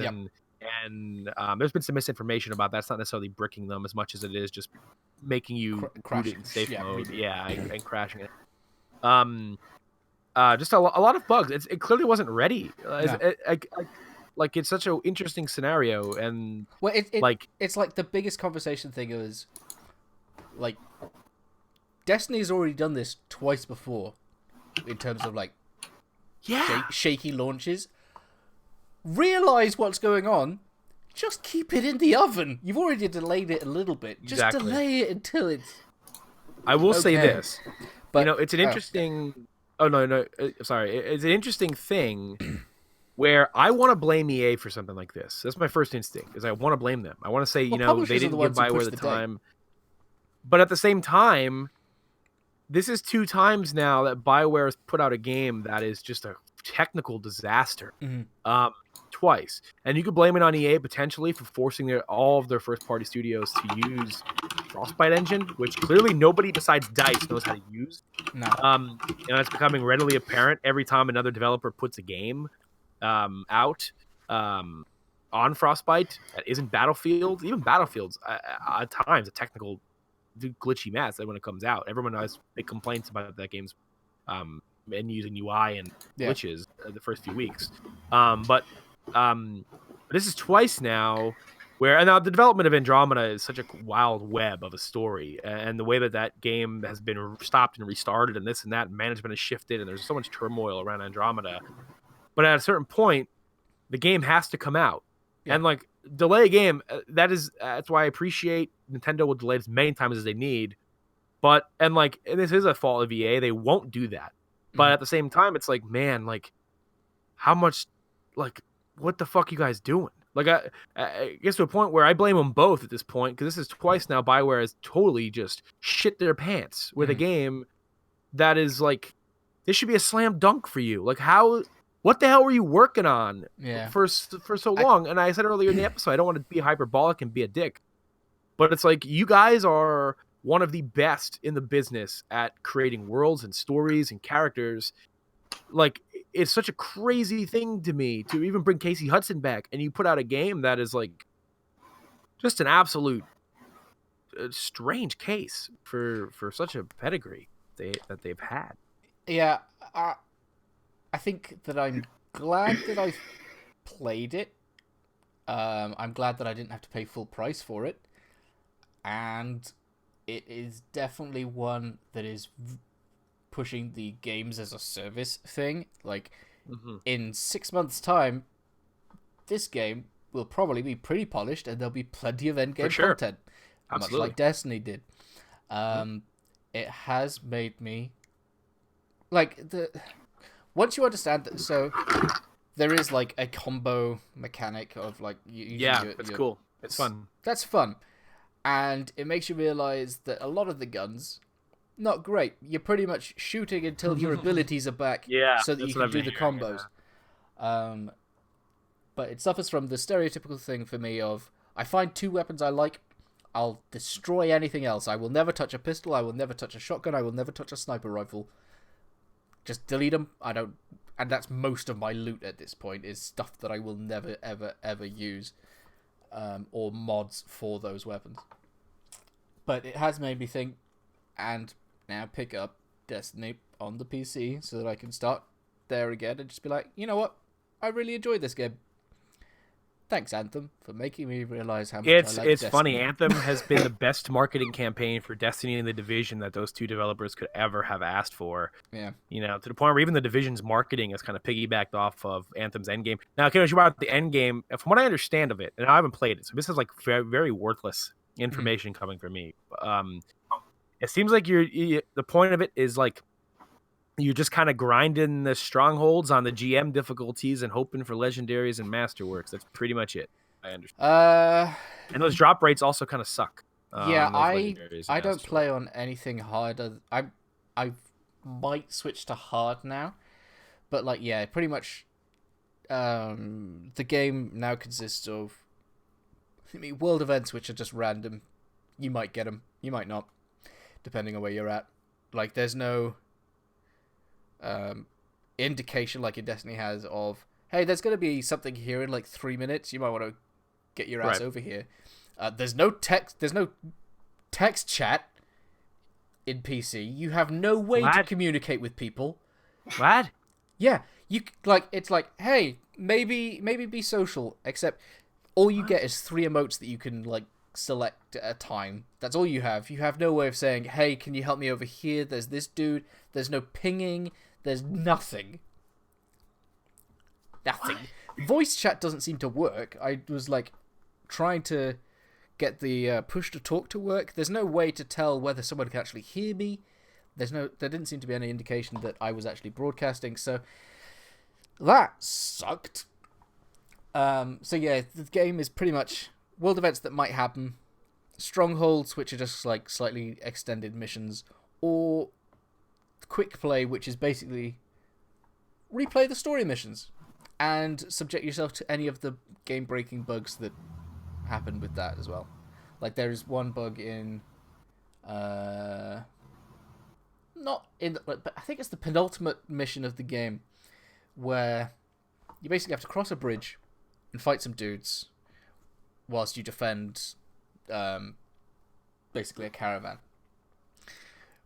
and there's been some misinformation about that. It's not necessarily bricking them as much as it is just making you boot it in safe mode. And crashing it. Just a lot of bugs. It clearly wasn't ready. Like it's such an interesting scenario, and it's like the biggest conversation thing is like, Destiny's already done this twice before in terms of like shaky launches. Realize what's going on. Just keep it in the oven. You've already delayed it a little bit. Just delay it until it's. I will say this, but it's an interesting. Sorry. It's an interesting thing where I want to blame EA for something like this. That's my first instinct, is I want to blame them. I want to say, they didn't give BioWare the time. But at the same time, this is 2 times now that BioWare has put out a game that is just a technical disaster. Twice. And you could blame it on EA potentially for forcing all of their first-party studios to use Frostbite engine, which clearly nobody besides DICE knows how to use. No. It's becoming readily apparent every time another developer puts a game out on Frostbite that isn't Battlefield. Even Battlefield's at times a technical glitchy mess when it comes out. Everyone has big complaints about that game's and using UI and glitches the first few weeks. But this is twice now where, now the development of Andromeda is such a wild web of a story, and the way that game has been stopped and restarted and this and that, and management has shifted, and there's so much turmoil around Andromeda. But at a certain point, the game has to come out. And like, delay a game, that's why I appreciate Nintendo will delay it as many times as they need. But and this is a fault of EA, they won't do that. But at the same time, it's like, man, like, how much, like, what the fuck you guys doing? Like, I guess to a point where I blame them both at this point, because this is twice now BioWare has totally just shit their pants with a game that is like, this should be a slam dunk for you. Like, what the hell were you working on for so long? And I said earlier in the episode, I don't want to be hyperbolic and be a dick, but it's like, you guys are one of the best in the business at creating worlds and stories and characters. Like, it's such a crazy thing to me to even bring Casey Hudson back, and you put out a game that is like just an absolute strange case for such a pedigree that they've had. Yeah, I think that I'm glad that I've played it. I'm glad that I didn't have to pay full price for it. And it is definitely one that is pushing the games as a service thing. Like, in 6 months' time, this game will probably be pretty polished, and there'll be plenty of endgame content. Absolutely. Much like Destiny did. It has made me... Once you understand that... So, there is, like, a combo mechanic of, like... It's cool. It's fun. That's fun. And it makes you realize that a lot of the guns, not great. You're pretty much shooting until your abilities are back, so that you can do the combos. But it suffers from the stereotypical thing for me of, I find 2 weapons I like, I'll destroy anything else. I will never touch a pistol, I will never touch a shotgun, I will never touch a sniper rifle. Just delete them. I don't... And that's most of my loot at this point, is stuff that I will never, ever, ever use. Or mods for those weapons. But it has made me think, and now pick up Destiny on the PC so that I can start there again and just be like, you know what? I really enjoyed this game. Thanks, Anthem, for making me realize how much I like Destiny. It's funny. Anthem has been the best marketing campaign for Destiny and the Division that those 2 developers could ever have asked for. Yeah. You know, to the point where even the Division's marketing is kind of piggybacked off of Anthem's endgame. Now, Kinross, you brought up the endgame. From what I understand of it, and I haven't played it, so this is like very, very worthless information coming from me. It seems like the point of it is like you're just kind of grinding the strongholds on the GM difficulties and hoping for legendaries and masterworks. That's pretty much it. I understand. And those drop rates also kind of suck. I don't play on anything harder. I might switch to hard now, but like pretty much. The game now consists of world events which are just random. You might get them, you might not, depending on where you're at. Like there's no indication like in Destiny has of, hey, there's going to be something here in like 3 minutes. You might want to get your ass over here. There's no text chat in PC. You have no way to communicate with people. What? Yeah, it's like, hey, maybe be social, except all you get is 3 emotes that you can like select at a time. That's all you have. You have no way of saying, hey, can you help me over here? There's this dude. There's no pinging. There's nothing. Nothing. What? Voice chat doesn't seem to work. I was like trying to get the push to talk to work. There's no way to tell whether someone can actually hear me. There didn't seem to be any indication that I was actually broadcasting, so that sucked. So yeah, the game is pretty much world events that might happen, strongholds which are just like slightly extended missions, or quick play, which is basically replay the story missions and subject yourself to any of the game-breaking bugs that happen with that as well. Like there's one bug in but I think it's the penultimate mission of the game where you basically have to cross a bridge and fight some dudes whilst you defend basically a caravan.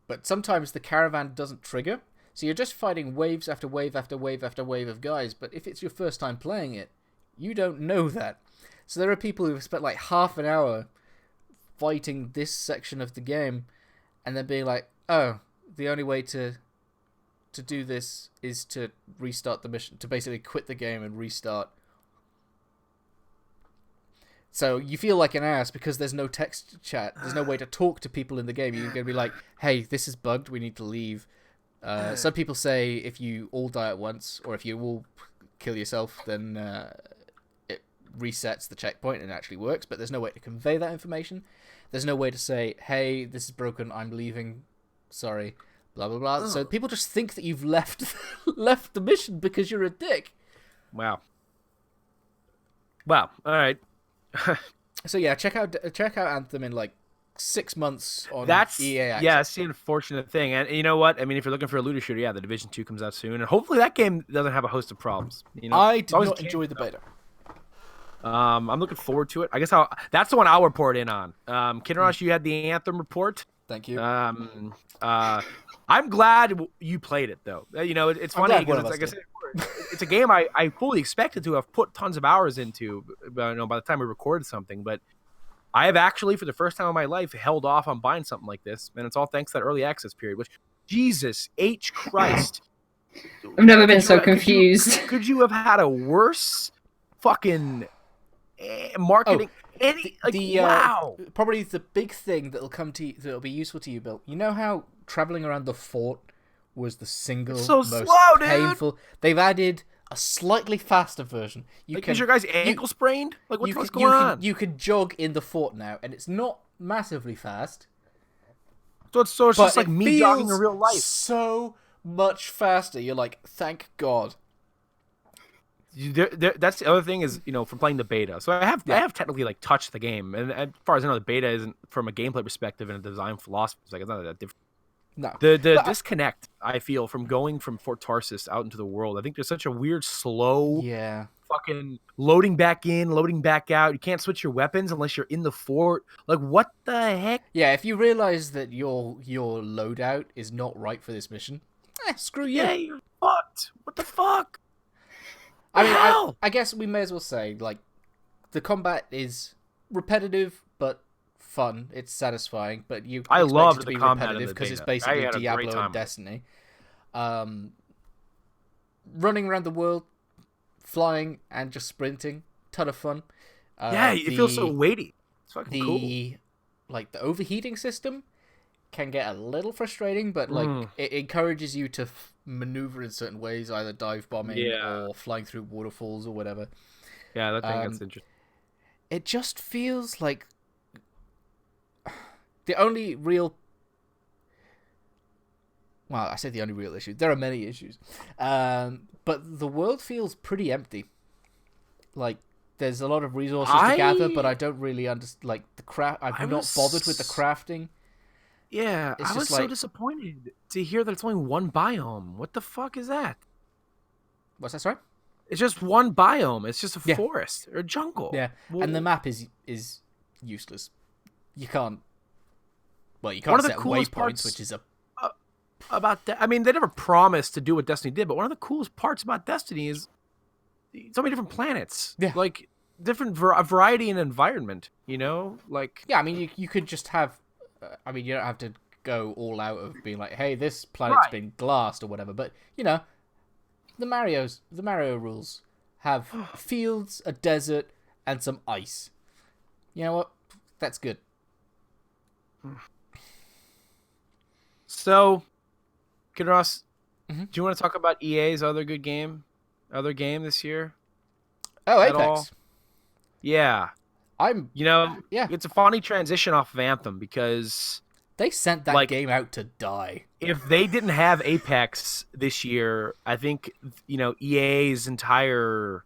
But sometimes the caravan doesn't trigger, so you're just fighting waves after wave after wave after wave of guys, but if it's your first time playing it, you don't know that. So there are people who've spent like half an hour fighting this section of the game and then being like, oh, the only way to do this is to restart the mission, to basically quit the game and restart. So you feel like an ass because there's no text chat. There's no way to talk to people in the game. You're going to be like, hey, this is bugged. We need to leave. Some people say if you all die at once or if you all kill yourself, then it resets the checkpoint and it actually works. But there's no way to convey that information. There's no way to say, hey, this is broken. I'm leaving. Sorry. Blah, blah, blah. Oh. So people just think that you've left the mission because you're a dick. Wow. All right. So yeah, check out Anthem in like 6 months on EA Access. Yeah, that's the unfortunate thing. And you know what? I mean, if you're looking for a looter shooter, the Division 2 comes out soon, and hopefully that game doesn't have a host of problems. You know, I did not enjoy the beta. I'm looking forward to it. I guess that's the one I'll report in on. Kinross, you had the Anthem report. Thank you. I'm glad you played it though. You know, it's funny because like I said, it's a game I fully expected to have put tons of hours into, by the time we recorded something. But I have actually, for the first time in my life, held off on buying something like this, and it's all thanks to that early access period. Which, Jesus H Christ, I've never been so confused. Could you have had a worse fucking marketing? Wow. Probably the big thing that'll be useful to you, Bill. You know how traveling around the fort was the single most painful. Dude. They've added a slightly faster version. Is your guy's ankle sprained? Like what's going on? You can jog in the fort now, and it's not massively fast. So it's just like me jogging in real life. So much faster. You're like, thank God. That's the other thing is, from playing the beta. So I have technically like touched the game, and as far as I know, the beta isn't from a gameplay perspective and a design philosophy. It's like it's not that different. No, the disconnect I feel from going from Fort Tarsis out into the world. I think there's such a weird, slow, fucking loading back in, loading back out. You can't switch your weapons unless you're in the fort. Like what the heck? Yeah, if you realize that your loadout is not right for this mission, screw you. Yeah, you're fucked. What the fuck? I mean, I guess we may as well say, like, the combat is repetitive, but fun. It's satisfying, but I love it to be repetitive because it's basically Diablo and Destiny. Running around the world, flying and just sprinting, ton of fun. It feels so weighty. It's fucking cool. Like the overheating system can get a little frustrating, but like it encourages you to maneuver in certain ways, either dive bombing or flying through waterfalls or whatever. Yeah, that's interesting. It just feels like the only real... Well, I say the only real issue. There are many issues. But the world feels pretty empty. Like, there's a lot of resources to gather, but I don't really understand... Like, the craft... I'm not bothered with the crafting. Yeah, I was so disappointed to hear that it's only one biome. What the fuck is that? What's that, sorry? It's just one biome. It's just a forest or jungle. Yeah, and the map is useless. You can't... Well, you can't set waypoints, which is about that. I mean, they never promised to do what Destiny did, but one of the coolest parts about Destiny is so many different planets. Yeah. Like, different variety and environment, Like... Yeah, I mean, you could just have... I mean, you don't have to go all out of being like, hey, this planet's been glassed or whatever, but, the Mario rules have fields, a desert, and some ice. You know what? That's good. So, Kinross, do you want to talk about EA's other game this year? Oh, Apex. Yeah. It's a funny transition off of Anthem because they sent that game out to die. If they didn't have Apex this year, I think EA's entire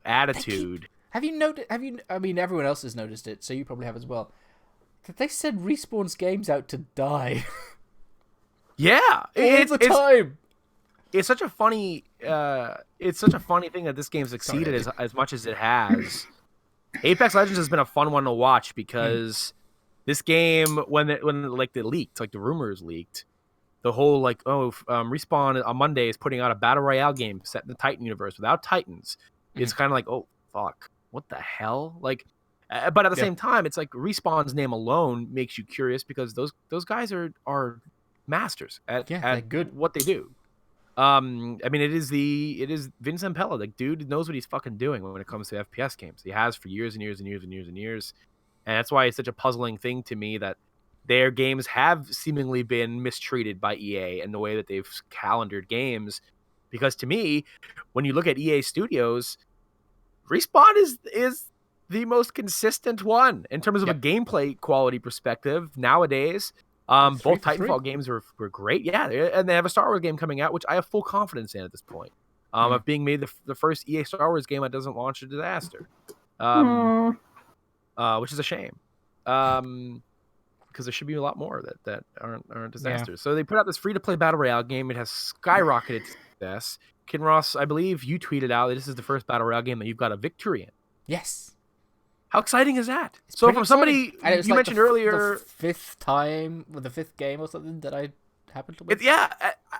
attitude. I mean, everyone else has noticed it, so you probably have as well. That they send Respawn's games out to die. Yeah, all the time. It's such a funny. It's such a funny thing that this game succeeded as much as it has. Apex Legends has been a fun one to watch because this game, when it leaked, like the rumors leaked, the whole Respawn on Monday is putting out a battle royale game set in the Titan universe without Titans. It's kind of like, oh fuck, what the hell? Like, but at the same time, it's like Respawn's name alone makes you curious because those guys are masters at good what they do. I mean, it is Vince Zampella. Like, dude knows what he's fucking doing when it comes to FPS games. He has for years and years and years and years and years. And that's why it's such a puzzling thing to me that their games have seemingly been mistreated by EA and the way that they've calendared games. Because to me, when you look at EA Studios, Respawn is the most consistent one in terms of a gameplay quality perspective nowadays. Both Titanfall games were great. Yeah, and they have a Star Wars game coming out, which I have full confidence in at this point. Of being made the first EA Star Wars game that doesn't launch a disaster. Which is a shame. Because there should be a lot more that aren't disasters. Yeah. So they put out this free-to-play Battle Royale game. It has skyrocketed success. Kinross, I believe you tweeted out that this is the first Battle Royale game that you've got a victory in. Yes. How exciting is that? So from somebody you mentioned earlier, the fifth game or something that I happened to me.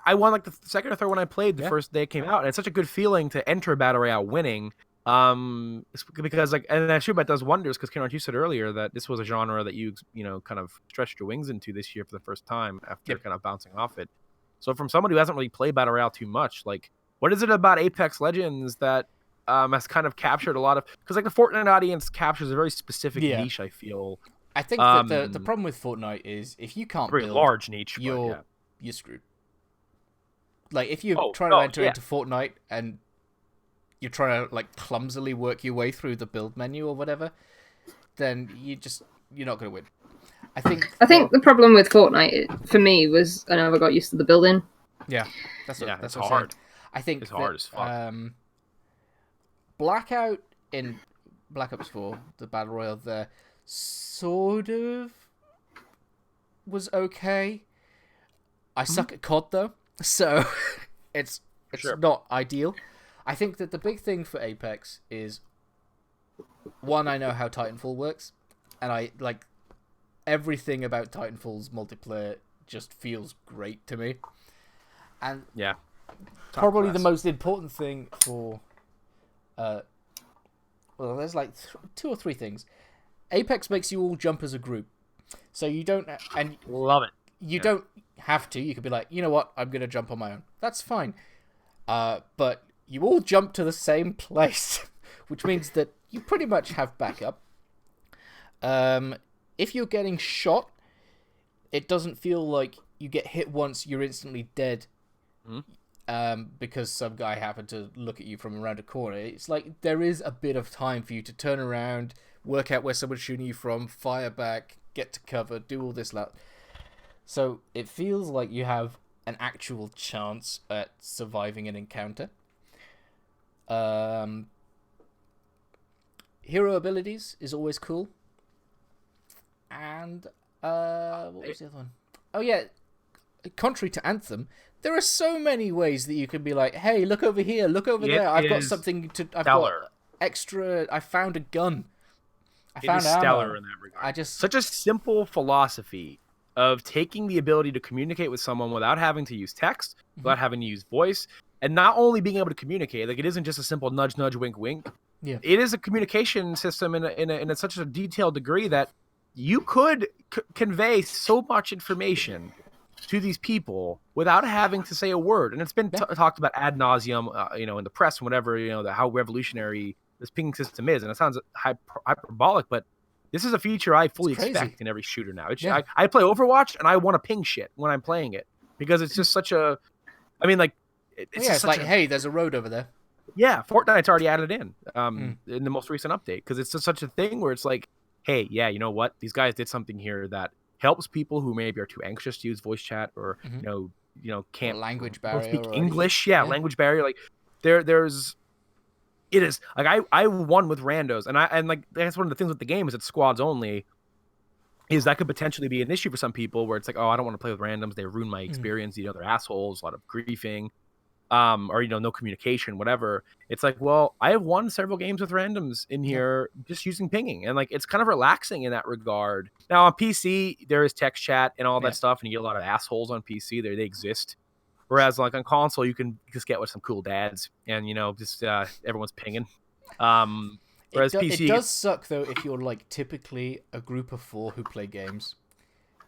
I won like the second or third one I played the first day it came out, and it's such a good feeling to enter a battle royale winning. Because like, and I assume that does wonders because Kinross, you said earlier that this was a genre that you kind of stretched your wings into this year for the first time after kind of bouncing off it. So from someone who hasn't really played battle royale too much, like, what is it about Apex Legends that has kind of captured a lot of? Because like the Fortnite audience captures a very specific niche. I feel. I think that the problem with Fortnite is if you can't very build, large niche, you're screwed. Like if you try to enter into Fortnite and you're trying to like clumsily work your way through the build menu or whatever, then you're not going to win. I think the problem with Fortnite for me was I never got used to the building. Yeah, that's hard. I think it's hard as fuck. Blackout in Black Ops 4, the battle royale there, sort of was okay. I suck at COD though, so it's not ideal. I think that the big thing for Apex is, one, I know how Titanfall works, and I like everything about Titanfall's multiplayer just feels great to me. And probably the most important thing for there's like 2 or 3 things. Apex makes you all jump as a group, so you don't love it. You don't have to. You could be like, you know what, I'm gonna jump on my own. That's fine. But you all jump to the same place, which means that you pretty much have backup. If you're getting shot, it doesn't feel like you get hit once, you're instantly dead. Because some guy happened to look at you from around a corner. It's like there is a bit of time for you to turn around, work out where someone's shooting you from, fire back, get to cover, do all this. So it feels like you have an actual chance at surviving an encounter. Hero abilities is always cool. And what was the other one? Oh yeah, contrary to Anthem, there are so many ways that you can be like, hey, look over here, look over there. I've got something to. I've got extra. I found a gun. I found ammo. Stellar in that regard. Such a simple philosophy of taking the ability to communicate with someone without having to use text, without having to use voice, and not only being able to communicate. Like, it isn't just a simple nudge, nudge, wink, wink. Yeah. It is a communication system in such a detailed degree that you could convey so much information to these people without having to say a word. And it's been talked about ad nauseum, in the press and whatever, how revolutionary this ping system is. And it sounds hyperbolic, but this is a feature I fully expect in every shooter now. I play Overwatch and I want to ping shit when I'm playing it because it's just such a, it's like, hey, there's a road over there. Yeah. Fortnite's already added in the most recent update. Cause it's just such a thing where it's like, hey, yeah, you know what? These guys did something here that helps people who maybe are too anxious to use voice chat or can't language barrier speak English. Language barrier. Like it is like I won with randos, and like that's one of the things with the game is it's squads only. Is that could potentially be an issue for some people where it's like, oh, I don't want to play with randoms. They ruin my experience. They're assholes. A lot of griefing. Or no communication, whatever. It's like, well, I have won several games with randoms in here just using pinging, and like it's kind of relaxing in that regard. Now on PC there is text chat and all that stuff, and you get a lot of assholes on PC. They exist, whereas like on console you can just get with some cool dads and just everyone's pinging. Whereas PC, it does suck though if you're like typically a group of 4 who play games.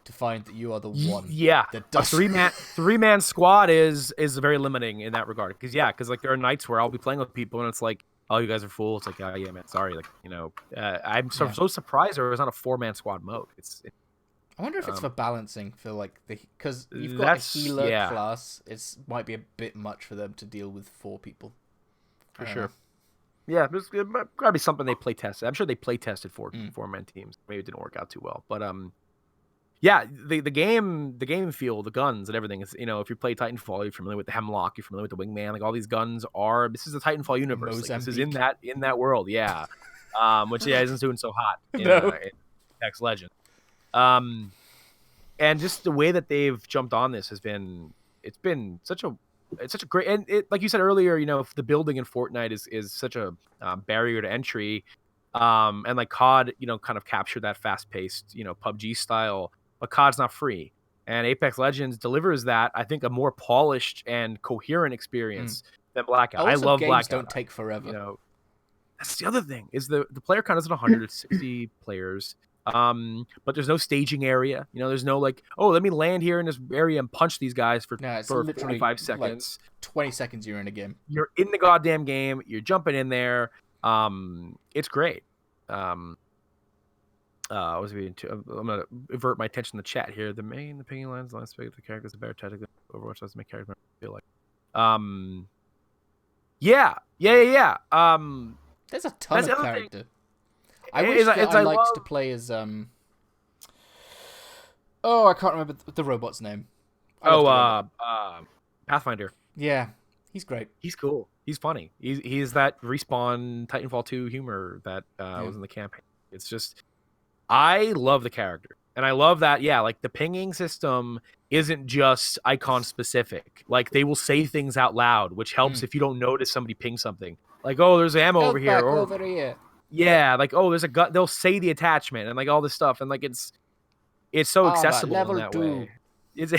To find that you are the one. Yeah, a three-man squad is very limiting in that regard. Because like there are nights where I'll be playing with people and it's like, oh, you guys are fools. It's like, oh yeah, man, sorry. Like I'm so surprised there was not a 4-man squad mode. I wonder if it's for balancing for like because you've got a healer class. It might be a bit much for them to deal with 4 people. For sure. Yeah, there's gotta be something they play tested. I'm sure they play tested 4-man teams. Maybe it didn't work out too well, but yeah, the game feel, the guns and everything is, if you play Titanfall, you're familiar with the Hemlock, you're familiar with the Wingman, like all these guns this is the Titanfall universe. Like, this is in that world, yeah. Which isn't doing so hot in Apex Legends. And just the way that they've jumped on this it's been such a great, and it, like you said earlier, the building in Fortnite is such a barrier to entry. And like COD, kind of captured that fast-paced, PUBG style. But COD's not free, And Apex Legends delivers that, I think, a more polished and coherent experience than Blackout. Also, I love games Blackout. Don't take forever. You know, that's the other thing is the player count isn't 160 players. But there's no staging area. You know, there's no like, oh, let me land here in this area and punch these guys for 45 seconds. Like 20 seconds you're in a game. You're in the goddamn game. You're jumping in there. It's great. I'm gonna avert my attention to the chat here. The pinging lines, the last bit of the characters, the better tactically Overwatch doesn't make characters feel like. Yeah. There's a ton of character. I wish that I liked to play as I can't remember the robot's name. Pathfinder. Yeah, he's great. He's cool. He's funny. He's that Respawn Titanfall 2 humor that was in the campaign. It's just, I love the character. And I love that, like the pinging system isn't just icon specific. Like they will say things out loud, which helps if you don't notice somebody ping something. Like, oh, there's ammo over here. Or, over here. Yeah, like, oh, there's a gun. They'll say the attachment and like all this stuff. And like it's so accessible in that way. It's a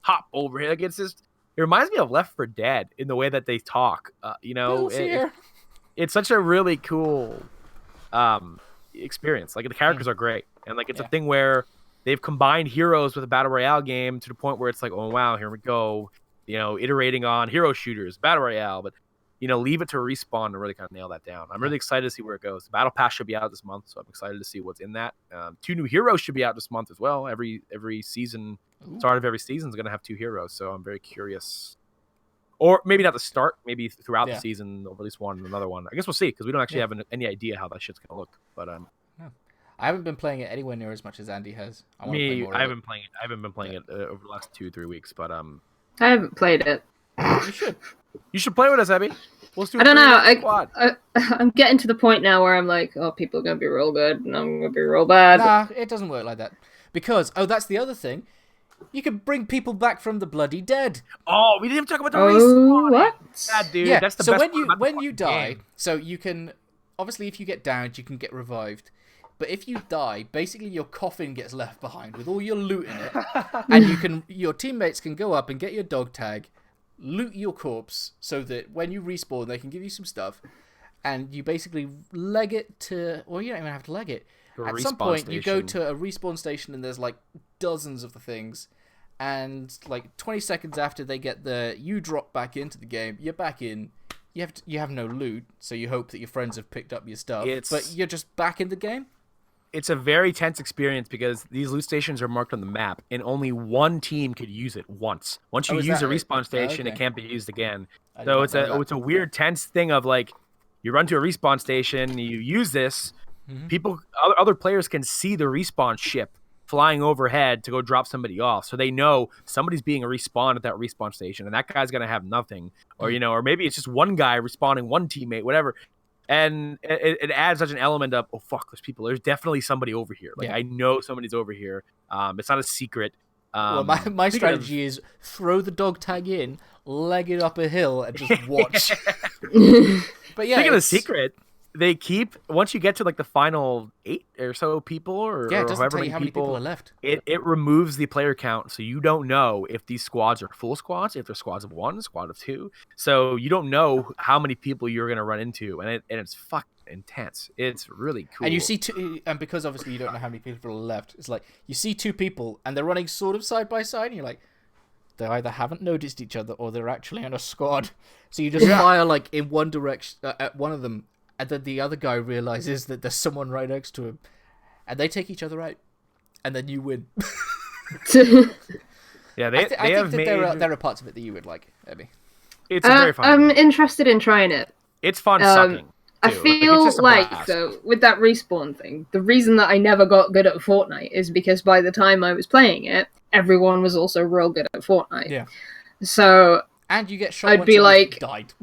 hop over here. Like it's just, it reminds me of Left 4 Dead in the way that they talk. It's such a really cool experience. Like the characters are great. And like it's a thing where they've combined heroes with a battle royale game to the point where it's like, oh wow, here we go, iterating on hero shooters, battle royale, but leave it to Respawn to really kind of nail that down. I'm really excited to see where it goes. The Battle Pass should be out this month, so I'm excited to see what's in that. 2 new heroes should be out this month as well. Every season, start of every season is going to have 2 heroes, so I'm very curious. Or maybe not the start, maybe throughout the season they'll release one and another one. I guess we'll see, because we don't actually have any idea how that shit's going to look. But I haven't been playing it anywhere near as much as Andy has. I haven't been playing it over the last 2-3 weeks, but I haven't played it. You should. You should play with us, Ebbie. I don't know. I'm getting to the point now where I'm like, oh, people are going to be real good, and I'm going to be real bad. Nah, it doesn't work like that. Because, that's the other thing. You can bring people back from the bloody dead. Oh, we didn't even talk about the respawn. What? Yeah, dude. Yeah, that's the best when you die, game. So you can, obviously if you get downed, you can get revived. But if you die, basically your coffin gets left behind with all your loot in it. And your teammates can go up and get your dog tag, loot your corpse so that when you respawn they can give you some stuff, and you basically leg it to, well, you don't even have to leg it. At some point you go to a respawn station and there's like dozens of the things, and like 20 seconds after they get you drop back into the game, you're back in, you have no loot, so you hope that your friends have picked up your stuff, but you're just back in the game. It's a very tense experience because these loot stations are marked on the map, and only one team could use it once. Once you use a respawn station, it can't be used again. So it's a weird, tense thing of like, you run to a respawn station, you use this, other players can see the respawn ship flying overhead to go drop somebody off, so they know somebody's being respawned at that respawn station, and that guy's gonna have nothing, or or maybe it's just one guy respawning one teammate, whatever. And it adds such an element of, oh, fuck, there's definitely somebody over here. Like, I know somebody's over here. It's not a secret. Well, my strategy is throw the dog tag in, leg it up a hill, and just watch. But yeah, speaking of secret, they keep, once you get to like the final 8 or so people, or however many people are left, it removes the player count, so you don't know if these squads are full squads, if they're squads of 1, squad of 2, so you don't know how many people you're going to run into, and it's fucking intense. It's really cool. And you see and because obviously you don't know how many people are left, it's like you see 2 people and they're running sort of side by side, and you're like, they either haven't noticed each other or they're actually in a squad, so you just fire like in one direction at one of them. And then the other guy realizes that there's someone right next to him, and they take each other out, and then you win. Yeah, I think that there are parts of it that you would like, Ebbie. It's very fun. I'm interested in trying it. It's fun sucking. I feel like though, with that respawn thing, the reason that I never got good at Fortnite is because by the time I was playing it, everyone was also real good at Fortnite. Yeah. So and you get shot. I'd be like, died.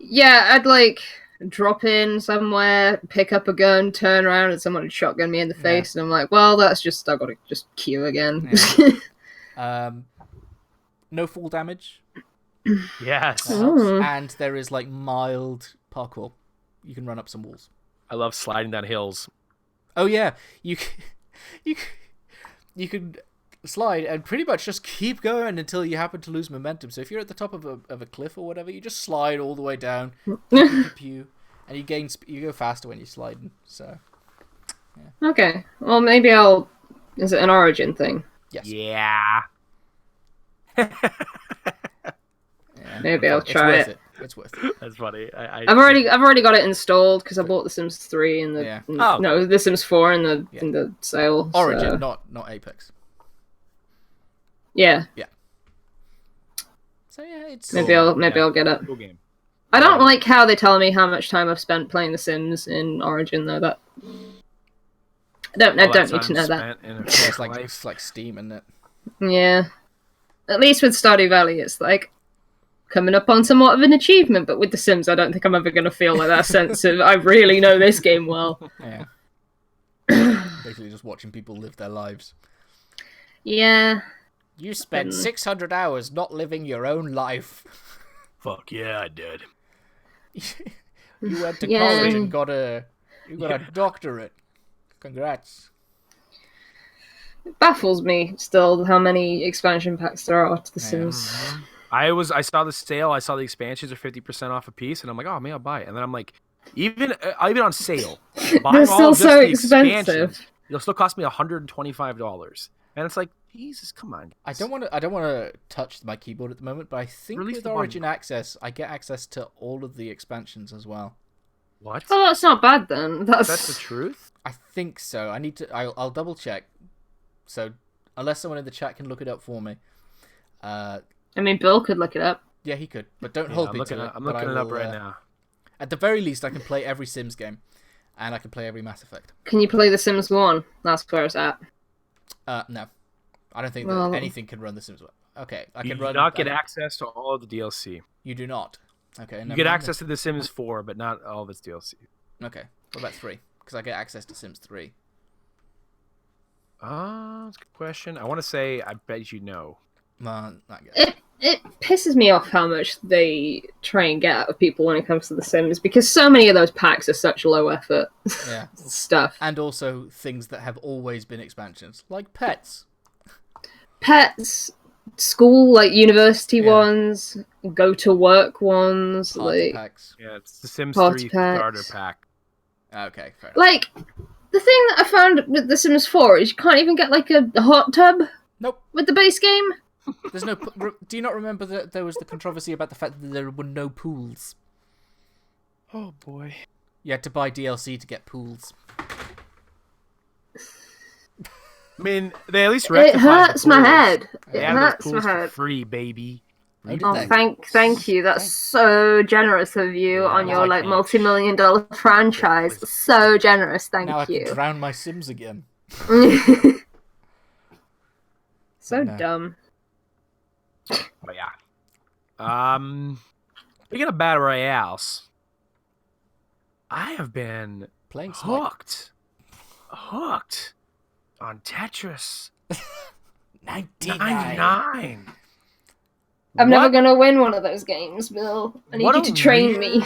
Yeah, I'd like drop in somewhere, pick up a gun, turn around, and someone would shotgun me in the face, and I'm like, well, that's just, I've got to just queue again. Yeah. No fall damage. Yes. And there is like mild parkour. You can run up some walls. I love sliding down hills. Oh yeah, you can slide and pretty much just keep going until you happen to lose momentum. So if you're at the top of a cliff or whatever, you just slide all the way down, and you go faster when you're sliding. So yeah. Okay, well maybe I'll. Is it an origin thing? Yes. Yeah. Maybe I'll try it. It's worth it. That's funny. I've already got it installed because I bought The Sims 3 and The Sims 4 in the sale. Origin, not Apex. Yeah. Yeah. So yeah, it's maybe I'll get it. Cool game. I don't like how they tell me how much time I've spent playing The Sims in Origin though. That I don't need to know that. It's like Steam, isn't it? Yeah. At least with Stardew Valley, it's like coming up on somewhat of an achievement, but with The Sims, I don't think I'm ever going to feel like that sense of I really know this game well. Yeah. Basically just watching people live their lives. Yeah. You spent 600 hours not living your own life. Fuck yeah, I did. You went to college and got a doctorate. Congrats. It baffles me still how many expansion packs there are to The Sims. I saw the sale. I saw the expansions are 50% off a piece, and I'm like, oh, maybe I'll buy it. And then I'm like, even on sale, they're still so expensive. It'll still cost me $125, and it's like, Jesus, come on. Guys. I don't want to touch my keyboard at the moment, but I think with Origin Access, I get access to all of the expansions as well. What? Oh, that's not bad then. That's the truth. I think so. I'll double check. So unless someone in the chat can look it up for me. I mean, Bill could look it up. Yeah, he could, but don't hold me to it. I'm looking it up right now. At the very least, I can play every Sims game, and I can play every Mass Effect. Can you play The Sims 1? That's where it's at. No. I don't think that anything can run The Sims 1. Okay, You do not get access to all of the DLC. You do not? Okay. You get access to The Sims 4, but not all of its DLC. Okay. What about 3? Because I get access to Sims 3. That's a good question. I want to say, I bet you know. Not good. It pisses me off how much they try and get out of people when it comes to The Sims, because so many of those packs are such low effort stuff. And also things that have always been expansions, like pets. Pets, school, like university ones, go to work ones, Party packs. Yeah, it's the Sims 3 starter pack. Okay, fair enough. Like, the thing that I found with The Sims 4 is you can't even get like a hot tub. Nope. With the base game. There's no. Do you not remember that there was the controversy about the fact that there were no pools? Oh boy. You had to buy DLC to get pools. I mean, they at least rectified. It hurts my head. It hurts my head. For free, baby. Oh, thank you. That's so generous of you on your multi-million-dollar franchise. So generous. Thank now you. I can drown my Sims again. So dumb. But yeah. Speaking of battle royales, I have been playing hooked on Tetris 99. I'm never gonna win one of those games, Bill. I need you to train me.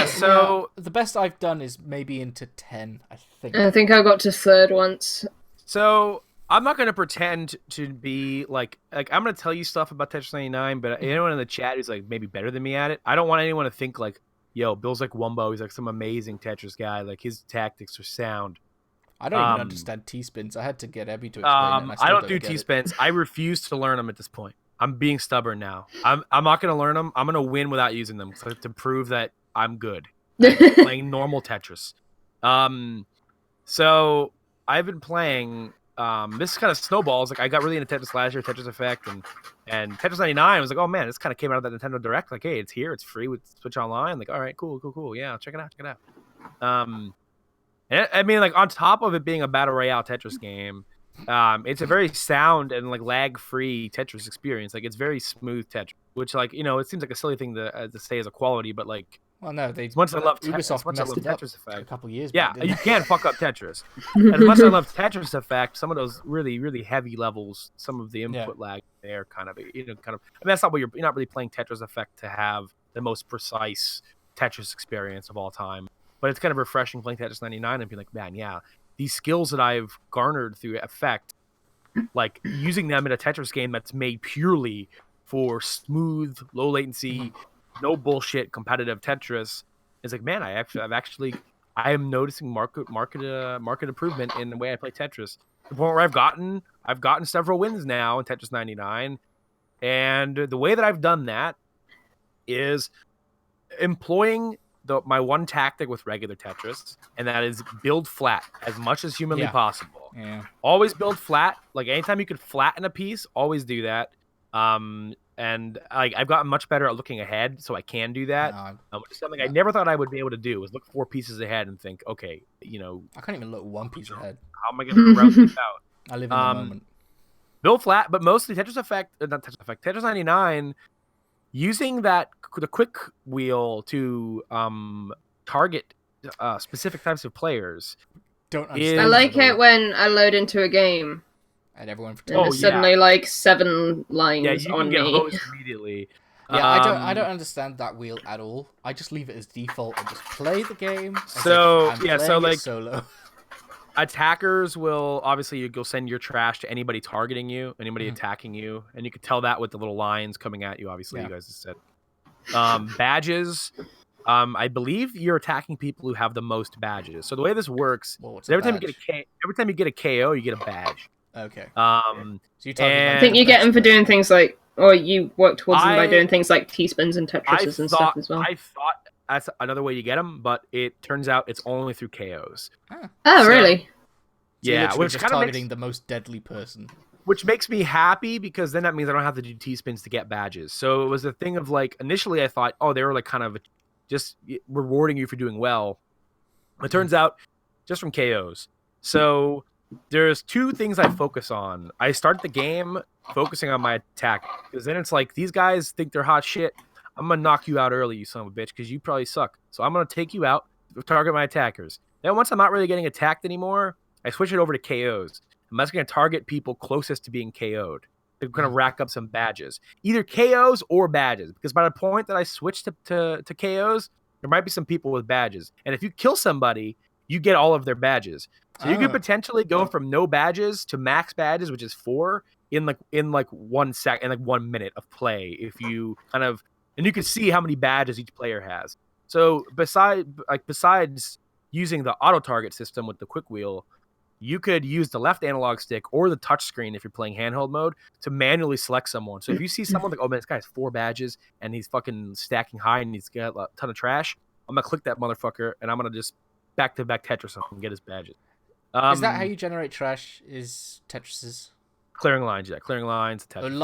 So the best I've done is maybe into 10, I think. I think I got to 3rd once. So I'm not gonna pretend to be like I'm gonna tell you stuff about Tetris 99, but anyone in the chat who's like maybe better than me at it, I don't want anyone to think like, yo, Bill's like Wumbo, he's like some amazing Tetris guy, like his tactics are sound. I don't even understand T-spins. I had to get Ebbie to explain it. I don't do T-spins. I refuse to learn them at this point. I'm being stubborn now. I'm not gonna learn them. I'm gonna win without using them to prove that I'm good at playing normal Tetris. So I've been playing. This kind of snowballs. Like I got really into Tetris last year, Tetris Effect, and Tetris 99. I was like, oh man, this kind of came out of that Nintendo Direct. Like, hey, it's here, it's free with Switch Online. Like, all right, cool. Yeah, check it out. And I mean, like on top of it being a battle royale Tetris game, it's a very sound and like lag-free Tetris experience. Like it's very smooth Tetris, which like it seems like a silly thing to say as a quality, but like. Well, no, once I love Tetris Effect a couple years back. Yeah, you can't fuck up Tetris. As much as I love Tetris Effect, some of those really, really heavy levels, some of the input lag there, kind of. I mean, that's not what you're not really playing Tetris Effect to have the most precise Tetris experience of all time. But it's kind of refreshing playing Tetris 99 and being like, man, yeah, these skills that I've garnered through Effect like using them in a Tetris game that's made purely for smooth, low latency, no bullshit competitive Tetris. It's like, man, I am noticing market improvement in the way I play Tetris. To the point where I've gotten several wins now in Tetris 99, and the way that I've done that is employing my one tactic with regular Tetris, and that is build flat as much as humanly possible. Yeah. Always build flat. Like anytime you could flatten a piece, always do that. And I've gotten much better at looking ahead, so I can do that. Which is something I never thought I would be able to do, was look 4 pieces ahead and think, okay, I can't even look 1 piece ahead. How am I going to route this out? I live in the moment. Build flat, but mostly Tetris 99, using the quick wheel to target specific types of players. Don't understand. I like it when I load into a game. And everyone for and there's suddenly like 7 lines you can on get me. hosed immediately. Yeah, I don't understand that wheel at all. I just leave it as default and just play the game. So like solo. Attackers will obviously you'll send your trash to anybody targeting you, anybody attacking you, and you can tell that with the little lines coming at you. Obviously, you guys just said badges. I believe you're attacking people who have the most badges. So the way this works, every time you get a KO, you get a badge. Okay. So I think you get them for doing things like, or you work towards them by doing things like teaspoons and Tetrises and stuff as well. I thought that's another way you get them, but it turns out it's only through KOs. Really? So yeah, which just kind of targeting the most deadly person. Which makes me happy, because then that means I don't have to do T-spins to get badges. So it was a thing of like, initially I thought, they were like kind of just rewarding you for doing well. It turns out just from KOs. So there's 2 things I focus on. I start the game focusing on my attack, because then it's like, these guys think they're hot shit. I'm going to knock you out early, you son of a bitch, because you probably suck. So I'm going to take you out, target my attackers. Then once I'm not really getting attacked anymore, I switch it over to KOs. I'm just going to target people closest to being KO'd. They're going to rack up some badges. Either KOs or badges, because by the point that I switch to KOs, there might be some people with badges. And if you kill somebody, you get all of their badges. So you could potentially go from no badges to max badges, which is 4, in 1 minute of play. If you and you can see how many badges each player has. So besides using the auto target system with the quick wheel, you could use the left analog stick or the touch screen if you're playing handheld mode to manually select someone. So if you see someone like, oh man, this guy has 4 badges and he's fucking stacking high and he's got a ton of trash, I'm gonna click that motherfucker and I'm gonna just back-to-back Tetris him and get his badges. Is that how you generate trash? Is Tetrises? Clearing lines, yeah. Clearing lines, Tetris.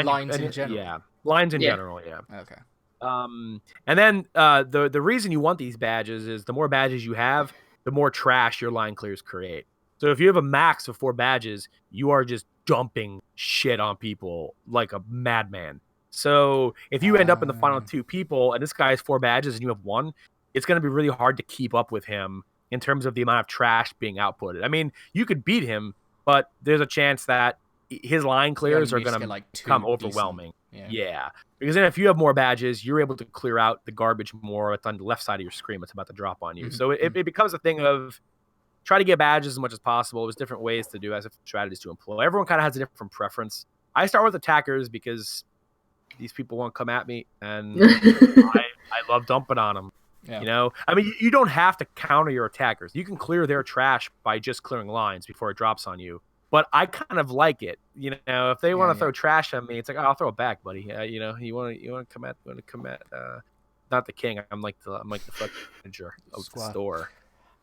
Lines in general? Yeah. Lines in general, yeah. Okay. And then the reason you want these badges is the more badges you have, the more trash your line clears create. So if you have a max of 4 badges, you are just dumping shit on people like a madman. So if you end up in the final 2 people and this guy has 4 badges and you have 1, it's going to be really hard to keep up with him in terms of the amount of trash being outputted. I mean, you could beat him, but there's a chance that his line clears are going to become overwhelming. Yeah. Because then if you have more badges, you're able to clear out the garbage more that's on the left side of your screen that's about to drop on you. So it becomes a thing of try to get badges as much as possible. There's different ways to do as strategies to employ. Everyone kind of has a different preference. I start with attackers because these people won't come at me, and I love dumping on them. Yeah. You know, I mean, you don't have to counter your attackers. You can clear their trash by just clearing lines before it drops on you. But I kind of like it. You know, if they want to throw trash at me, it's like, oh, I'll throw it back, buddy. You know, you want to come at not the king. I'm like the fucking manager of the store.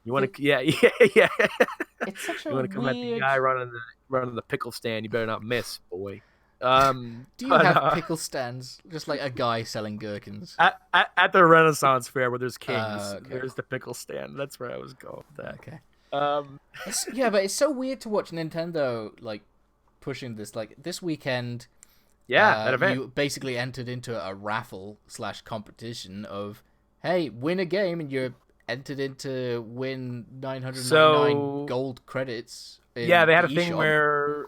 You want to, yeah. It's such a you want to come at the guy running the pickle stand? You better not miss, boy. Do you have pickle stands? Just like a guy selling gherkins at the Renaissance Fair where there's kings. There's the pickle stand. That's where I was going with that. Okay. But it's so weird to watch Nintendo like pushing this. Like this weekend, that event. You basically entered into a raffle / competition of, hey, win a game and you're entered into win 999 gold credits. They had a thing where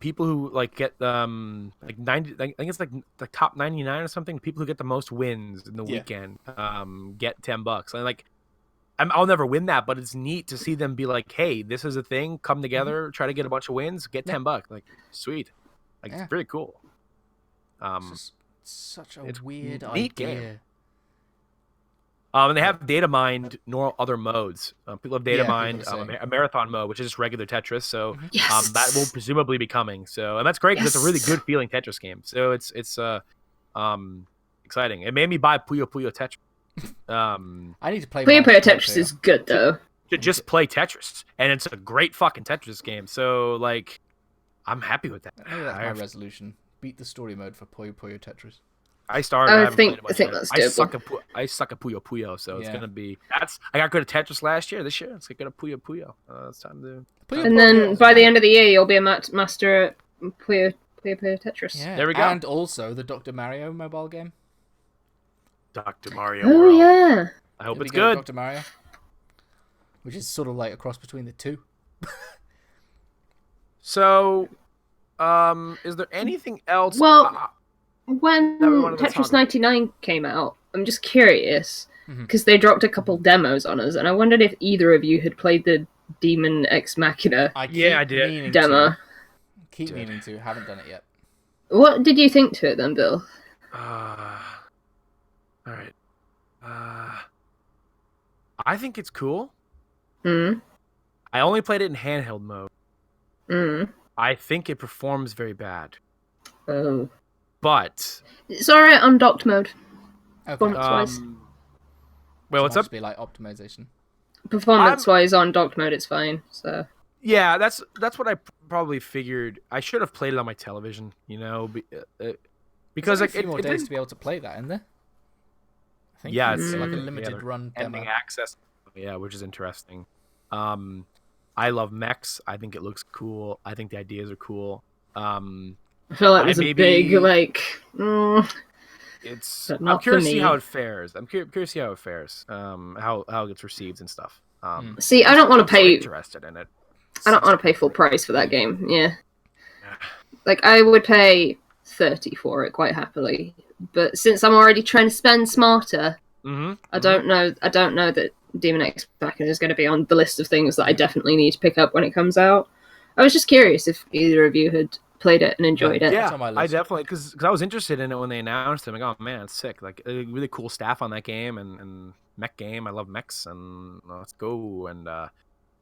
people who like get like 90, I think it's like the top 99 or something. People who get the most wins in the weekend get $10, and like I'll never win that, but it's neat to see them be like, hey, this is a thing. Come together, try to get a bunch of wins, get $10. Like, sweet. Like, it's really cool. It's just such a weird neat idea. Game. And they have data mined other modes. People have data mined a marathon mode, which is just regular Tetris. So that will presumably be coming. So, and that's great because it's a really good feeling Tetris game. So it's exciting. It made me buy Puyo Puyo Tetris. I need to play Puyo Puyo Tetris is good though. To just play Tetris, and it's a great fucking Tetris game. So like, I'm happy with that. Maybe that's my resolution. Beat the story mode for Puyo Puyo Tetris. I started. I think that's doable. I suck at Puyo Puyo, so it's gonna be. I got good at Tetris last year. This year, it's good at Puyo Puyo. It's time to. And then by the end of the year, you'll be a master at Puyo Puyo Tetris. Yeah. There we go. And also the Dr. Mario mobile game. Dr. Mario. Oh World. Yeah. I hope it's good. Dr. Mario, which is sort of like a cross between the two. So, is there anything else? Well. When Tetris 99 came out, I'm just curious, because they dropped a couple demos on us, and I wondered if either of you had played the Demon Ex Machina I did. demo. Keep meaning to, haven't done it yet. What did you think to it then, Bill? Alright. I think it's cool. I only played it in handheld mode. I think it performs very bad. Oh. But it's alright on docked mode. Performance-wise. Well, what's up? Be like optimization. Performance-wise, on docked mode, it's fine. So. Yeah, that's what I probably figured. I should have played it on my television, because like a few more days to be able to play that, isn't there? I think it's like a limited run demo. Ending access. Yeah, which is interesting. I love mechs. I think it looks cool. I think the ideas are cool. I feel like there's a big, It's. I'm curious to see how it fares. How it gets received and stuff. See, I don't want to pay. Interested in it. I don't want to pay full price for that game. Yeah. Like I would pay 30 for it quite happily, but since I'm already trying to spend smarter, I don't know that Demon X Machina is going to be on the list of things that I definitely need to pick up when it comes out. I was just curious if either of you had played it and enjoyed it. Yeah, I definitely, because I was interested in it when they announced it. I'm like, oh man, it's sick. Like, really cool staff on that game and mech game. I love mechs, and let's go. And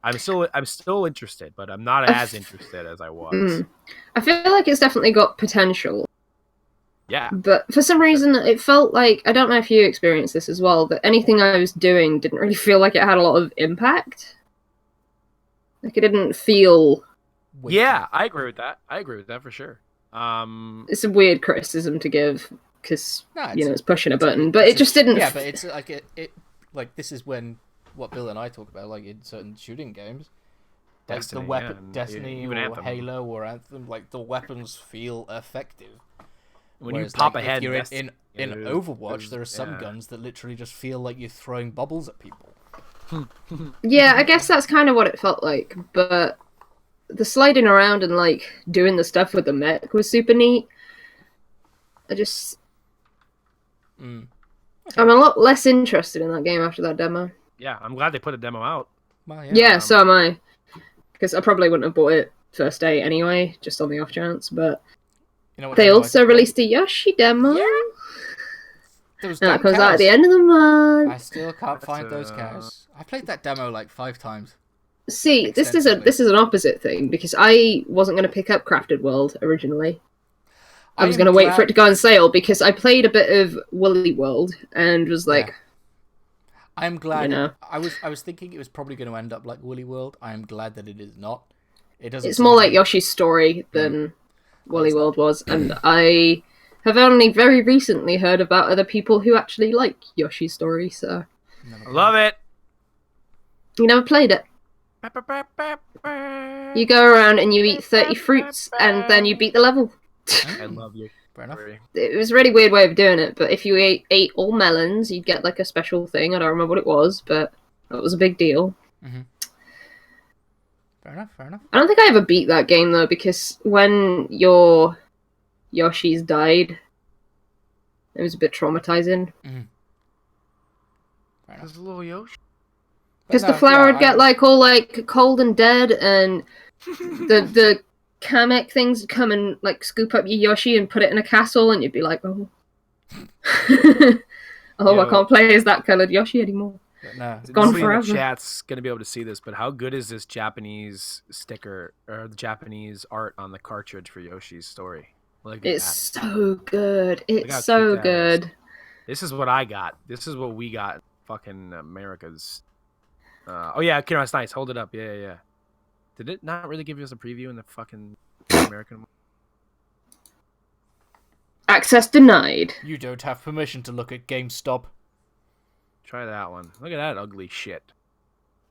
I'm still interested, but I'm not as interested as I was. I feel like it's definitely got potential. Yeah. But for some reason, it felt like, I don't know if you experienced this as well, that anything I was doing didn't really feel like it had a lot of impact. Like, it didn't feel... Yeah, I agree with that. For sure. It's a weird criticism to give, because, it's pushing a button, but it just didn't... Yeah, but it's like, it like, this is when, what Bill and I talk about, like, in certain shooting games, like Destiny, the weapon, Destiny, even or Anthem. Halo, or Anthem, like, the weapons feel effective. When you pop ahead in Overwatch, there are some guns that literally just feel like you're throwing bubbles at people. Yeah, I guess that's kind of what it felt like, but the sliding around and, like, doing the stuff with the mech was super neat. I just... I'm a lot less interested in that game after that demo. Yeah, I'm glad they put a demo out. Well, yeah, so am I. Because I probably wouldn't have bought it first day anyway, just on the off chance, but... they also released a Yoshi demo. Yeah. That comes out at the end of the month. I still can't find those cows. I played that demo like 5 times. See, this is an opposite thing, because I wasn't going to pick up Crafted World originally. I was going to wait for it to go on sale, because I played a bit of Woolly World and was like... I'm glad. I was thinking it was probably going to end up like Woolly World. I am glad that it is not. It doesn't. It's more like Yoshi's Story than Woolly World was, and I have only very recently heard about other people who actually like Yoshi's Story, so... I love it! You never played it? You go around and you eat 30 fruits, and then you beat the level. I love you. Fair enough. It was a really weird way of doing it, but if you ate all melons, you'd get like a special thing. I don't remember what it was, but it was a big deal. Fair enough. I don't think I ever beat that game, though, because when your Yoshis died, it was a bit traumatizing. There's a little Yoshi. Because the flower would get like all like cold and dead, and the Kamek things would come and like scoop up your Yoshi and put it in a castle, and you'd be like, oh, I can't play as that colored Yoshi anymore. No, it's gone forever. In the chat's gonna be able to see this, but how good is this Japanese sticker or the Japanese art on the cartridge for Yoshi's Story? It's so good. It's so good. This is what I got. This is what we got. Fucking America's. Oh yeah, Kinross, nice. Hold it up. Yeah. Did it not really give us a preview in the fucking American one? Access denied. You don't have permission to look at GameStop. Try that one. Look at that ugly shit.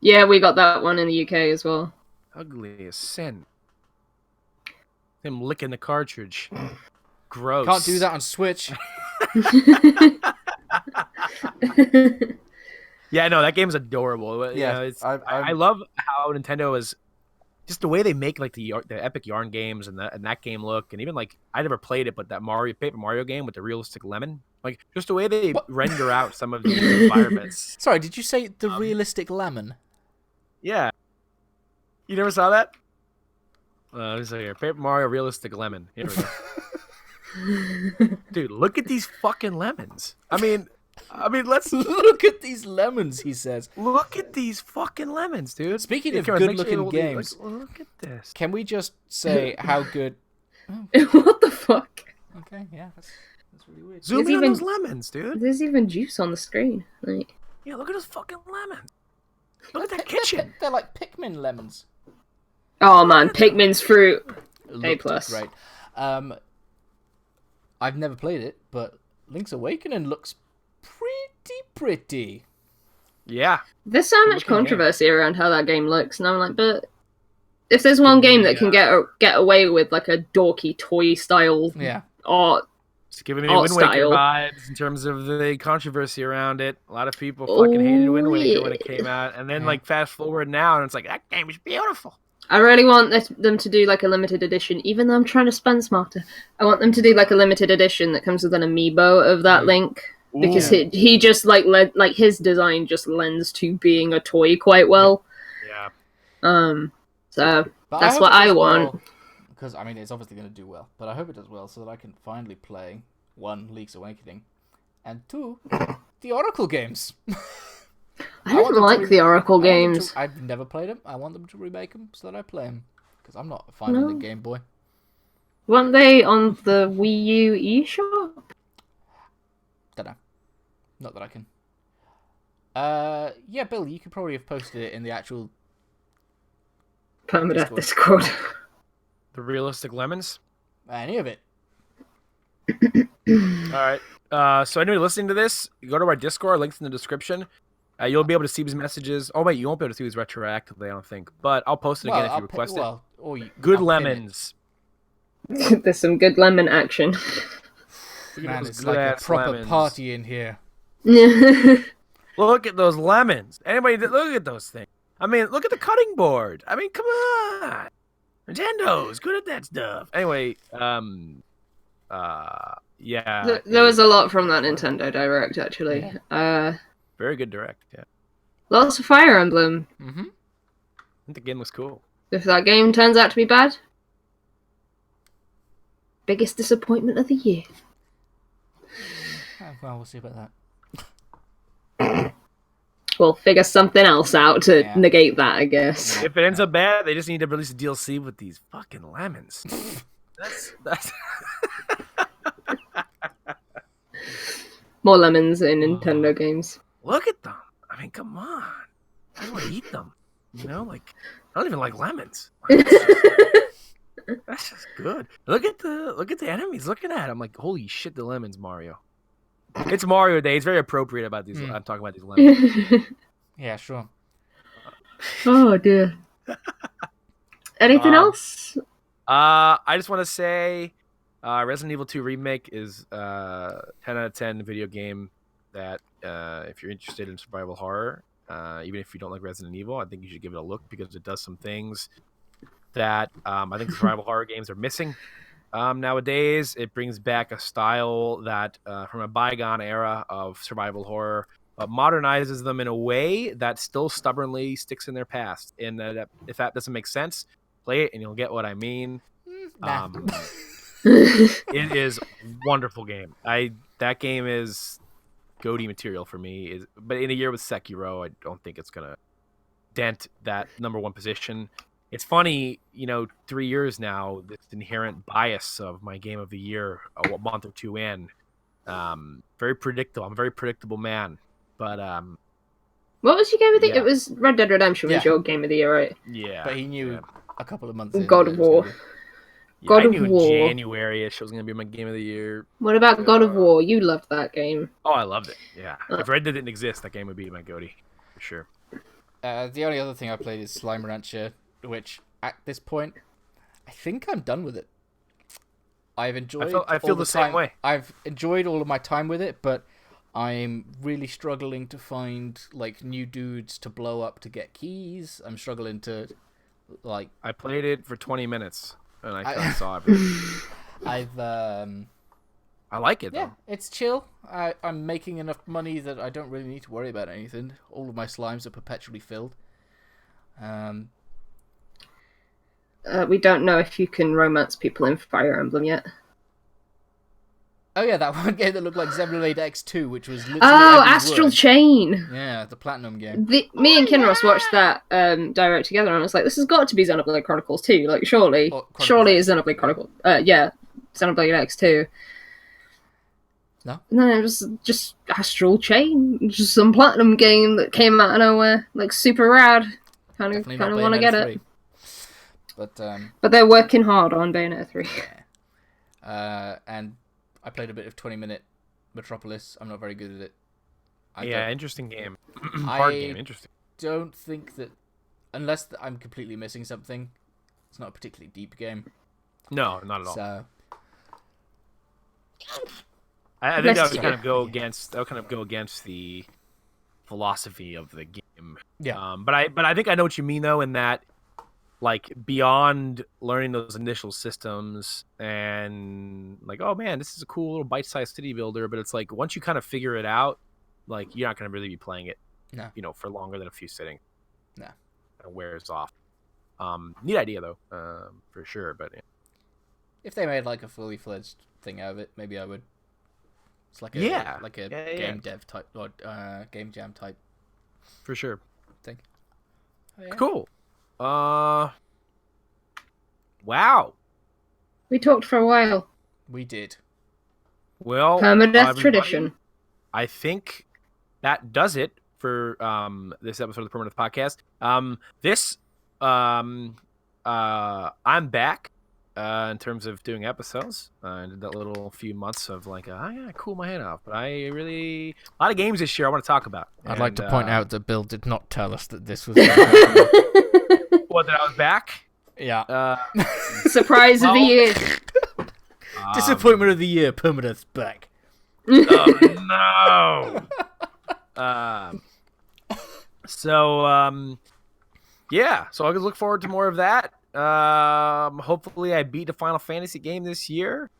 Yeah, we got that one in the UK as well. Ugly as sin. Him licking the cartridge. Gross. Can't do that on Switch. Yeah, no, that game's adorable. Yeah, you know, I love how Nintendo is just the way they make like the Epic Yarn games and that game look, and even like I never played it, but that Paper Mario game with the realistic lemon, like just the way they render out some of the environments. Sorry, did you say the realistic lemon? Yeah, you never saw that? Let's see here, Paper Mario realistic lemon. Here we go. Dude, look at these fucking lemons. I mean, let's look at these lemons, he says. Look at these fucking lemons, dude. Speaking of good-looking games, look at this. Can we just say how good... What the fuck? Okay, yeah, that's really weird. Zoom in on those lemons, dude. There's even juice on the screen. Like... Yeah, look at those fucking lemons. Look at that kitchen. They're like Pikmin lemons. Oh man, Pikmin's fruit. A+. Great. I've never played it, but Link's Awakening looks pretty. Yeah. There's so much controversy around how that game looks, and I'm like, but if there's one game that can get away with like a dorky toy style art, it's giving me Wind Waker vibes in terms of the controversy around it. A lot of people fucking hated Wind Waker when it came out, and then like fast forward now, and it's like that game is beautiful. I really want them to do like a limited edition, even though I'm trying to spend smarter. I want them to do like a limited edition that comes with an amiibo of that Link. Because he just like his design just lends to being a toy quite well. Yeah. So that's what I want. Because I mean, it's obviously going to do well, but I hope it does well so that I can finally play 1, Link's Awakening, and 2, the Oracle games. I didn't like the Oracle games. I've never played them. I want them to remake them so that I play them because I'm not finding the Game Boy. Weren't they on the Wii U eShop? Don't know. Not that I can. Yeah, Bill, you could probably have posted it in the actual Permadeath Discord. The realistic lemons? Any of it. Alright. So anybody listening to this, go to our Discord, links in the description. You'll be able to see these messages. Oh wait, you won't be able to see these retroactively, I don't think. But I'll post it again if you request it. Good lemons. There's some good lemon action. Man, it's like a proper party in here. Look at those lemons. Anybody look at those things. I mean, look at the cutting board. I mean, come on. Nintendo's good at that stuff. Anyway, yeah. There was a lot from that Nintendo Direct, actually. Yeah. Very good Direct, yeah. Lots of Fire Emblem. Mm-hmm. I think the game looks cool. If that game turns out to be bad, biggest disappointment of the year. Well, we'll see about that. We'll figure something else out to negate that, I guess. If it ends up bad, they just need to release a DLC with these fucking lemons. That's more lemons in Nintendo games. Look at them. I mean, come on. I want to eat them. You know, like I don't even like lemons. That's just good. Look at the enemies looking at it. I'm like, holy shit, the lemons, Mario. It's Mario Day. It's very appropriate about these. I'm talking about these lemons. Yeah, sure. Oh dear. Anything else? I just want to say, Resident Evil 2 Remake is 10 out of 10 video game that if you're interested in survival horror, even if you don't like Resident Evil, I think you should give it a look because it does some things that I think survival horror games are missing. Nowadays, it brings back a style that from a bygone era of survival horror but modernizes them in a way that still stubbornly sticks in their past. And if that doesn't make sense, play it and you'll get what I mean. Nah. It is a wonderful game. That game is GOTY material for me. But in a year with Sekiro, I don't think it's gonna dent that number one position. It's funny, 3 years now, this inherent bias of my game of the year, a month or two in. Very predictable. I'm a very predictable man. But what was your game of the year? It was Red Dead Redemption was your game of the year, right? Yeah. But he knew a couple of months in. God of War. I knew in January-ish it was going to be my game of the year. What about God of War? You loved that game. Oh, I loved it. Yeah. If Red Dead didn't exist, that game would be my GOTY for sure. The only other thing I played is Slime Rancher, which at this point, I think I'm done with it. I've enjoyed. I feel the same way. I've enjoyed all of my time with it, but I'm really struggling to find new dudes to blow up to get keys. I'm struggling to I played it for 20 minutes and I kind of saw everything. I like it though. Yeah, it's chill. I'm making enough money that I don't really need to worry about anything. All of my slimes are perpetually filled. We don't know if you can romance people in Fire Emblem yet. Oh yeah, that one game that looked like Xenoblade X2, which was literally Astral Chain. Yeah, the Platinum game. Me and Kinross watched that direct together, and I was like, "This has got to be Xenoblade Chronicles 2. Surely it's Xenoblade Chronicles. Xenoblade X2." No, it was just Astral Chain, just some Platinum game that came out of nowhere, super rad. Kind of want to get 3. it. But they're working hard on Bayonetta 3. Yeah. And I played a bit of 20-minute Metropolis. I'm not very good at it. Interesting game. Hard game, interesting. Don't think that, unless I'm completely missing something, it's not a particularly deep game. No, not at all. So I think that would kind of go against the philosophy of the game. Yeah. But I think I know what you mean though, in that beyond learning those initial systems and oh man, this is a cool little bite-sized city builder, but it's once you kind of figure it out, you're not going to really be playing it, for longer than a few sittings. No. It wears off. Neat idea though, for sure. But if they made a fully fledged thing out of it, maybe I would. It's a game dev type or game jam type. For sure. Thing. Oh, yeah. Cool. Wow. We talked for a while. We did. Well, Permadeath tradition. I think that does it for this episode of the Permadeath podcast. I'm back in terms of doing episodes. I did that little few months of I cool my head off, but a lot of games this year I want to talk about. I'd like to point out that Bill did not tell us that this was. What, that I was back? Yeah. Surprise of the year. Disappointment of the year. Permadeath's back. Oh no. So I can look forward to more of that. Hopefully I beat a Final Fantasy game this year.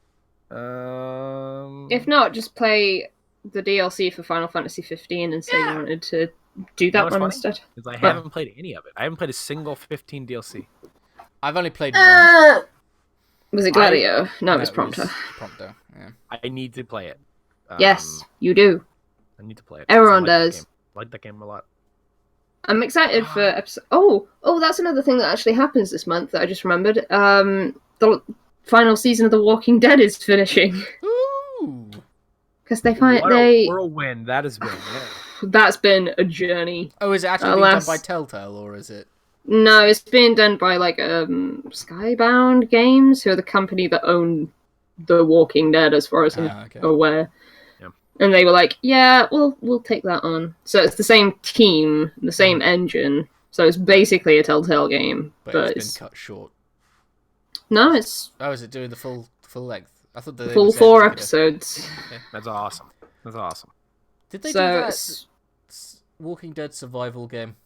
If not, just play the DLC for Final Fantasy 15 and say you wanted to do that one instead. Because I haven't played any of it. I haven't played a single 15 DLC. I've only played one. Was it Gladio? No, it was Prompto. Prompto, yeah. I need to play it. Yes, you do. I need to play it. Everyone does. I like that game a lot. I'm excited for episode. Oh, that's another thing that actually happens this month that I just remembered. The final season of The Walking Dead is finishing. Ooh. Because they a whirlwind that has been. Yeah. That's been a journey. Oh, is it actually being done by Telltale, or is it? No, it's being done by Skybound Games, who are the company that own The Walking Dead, as far as I'm aware. Yeah. And they were like, "Yeah, we'll take that on." So it's the same team, the same engine. So it's basically a Telltale game, but it's been cut short. No, it's. Oh, is it doing the full length? I thought the full 4 episodes. Okay. That's awesome. Did they do that Walking Dead survival game?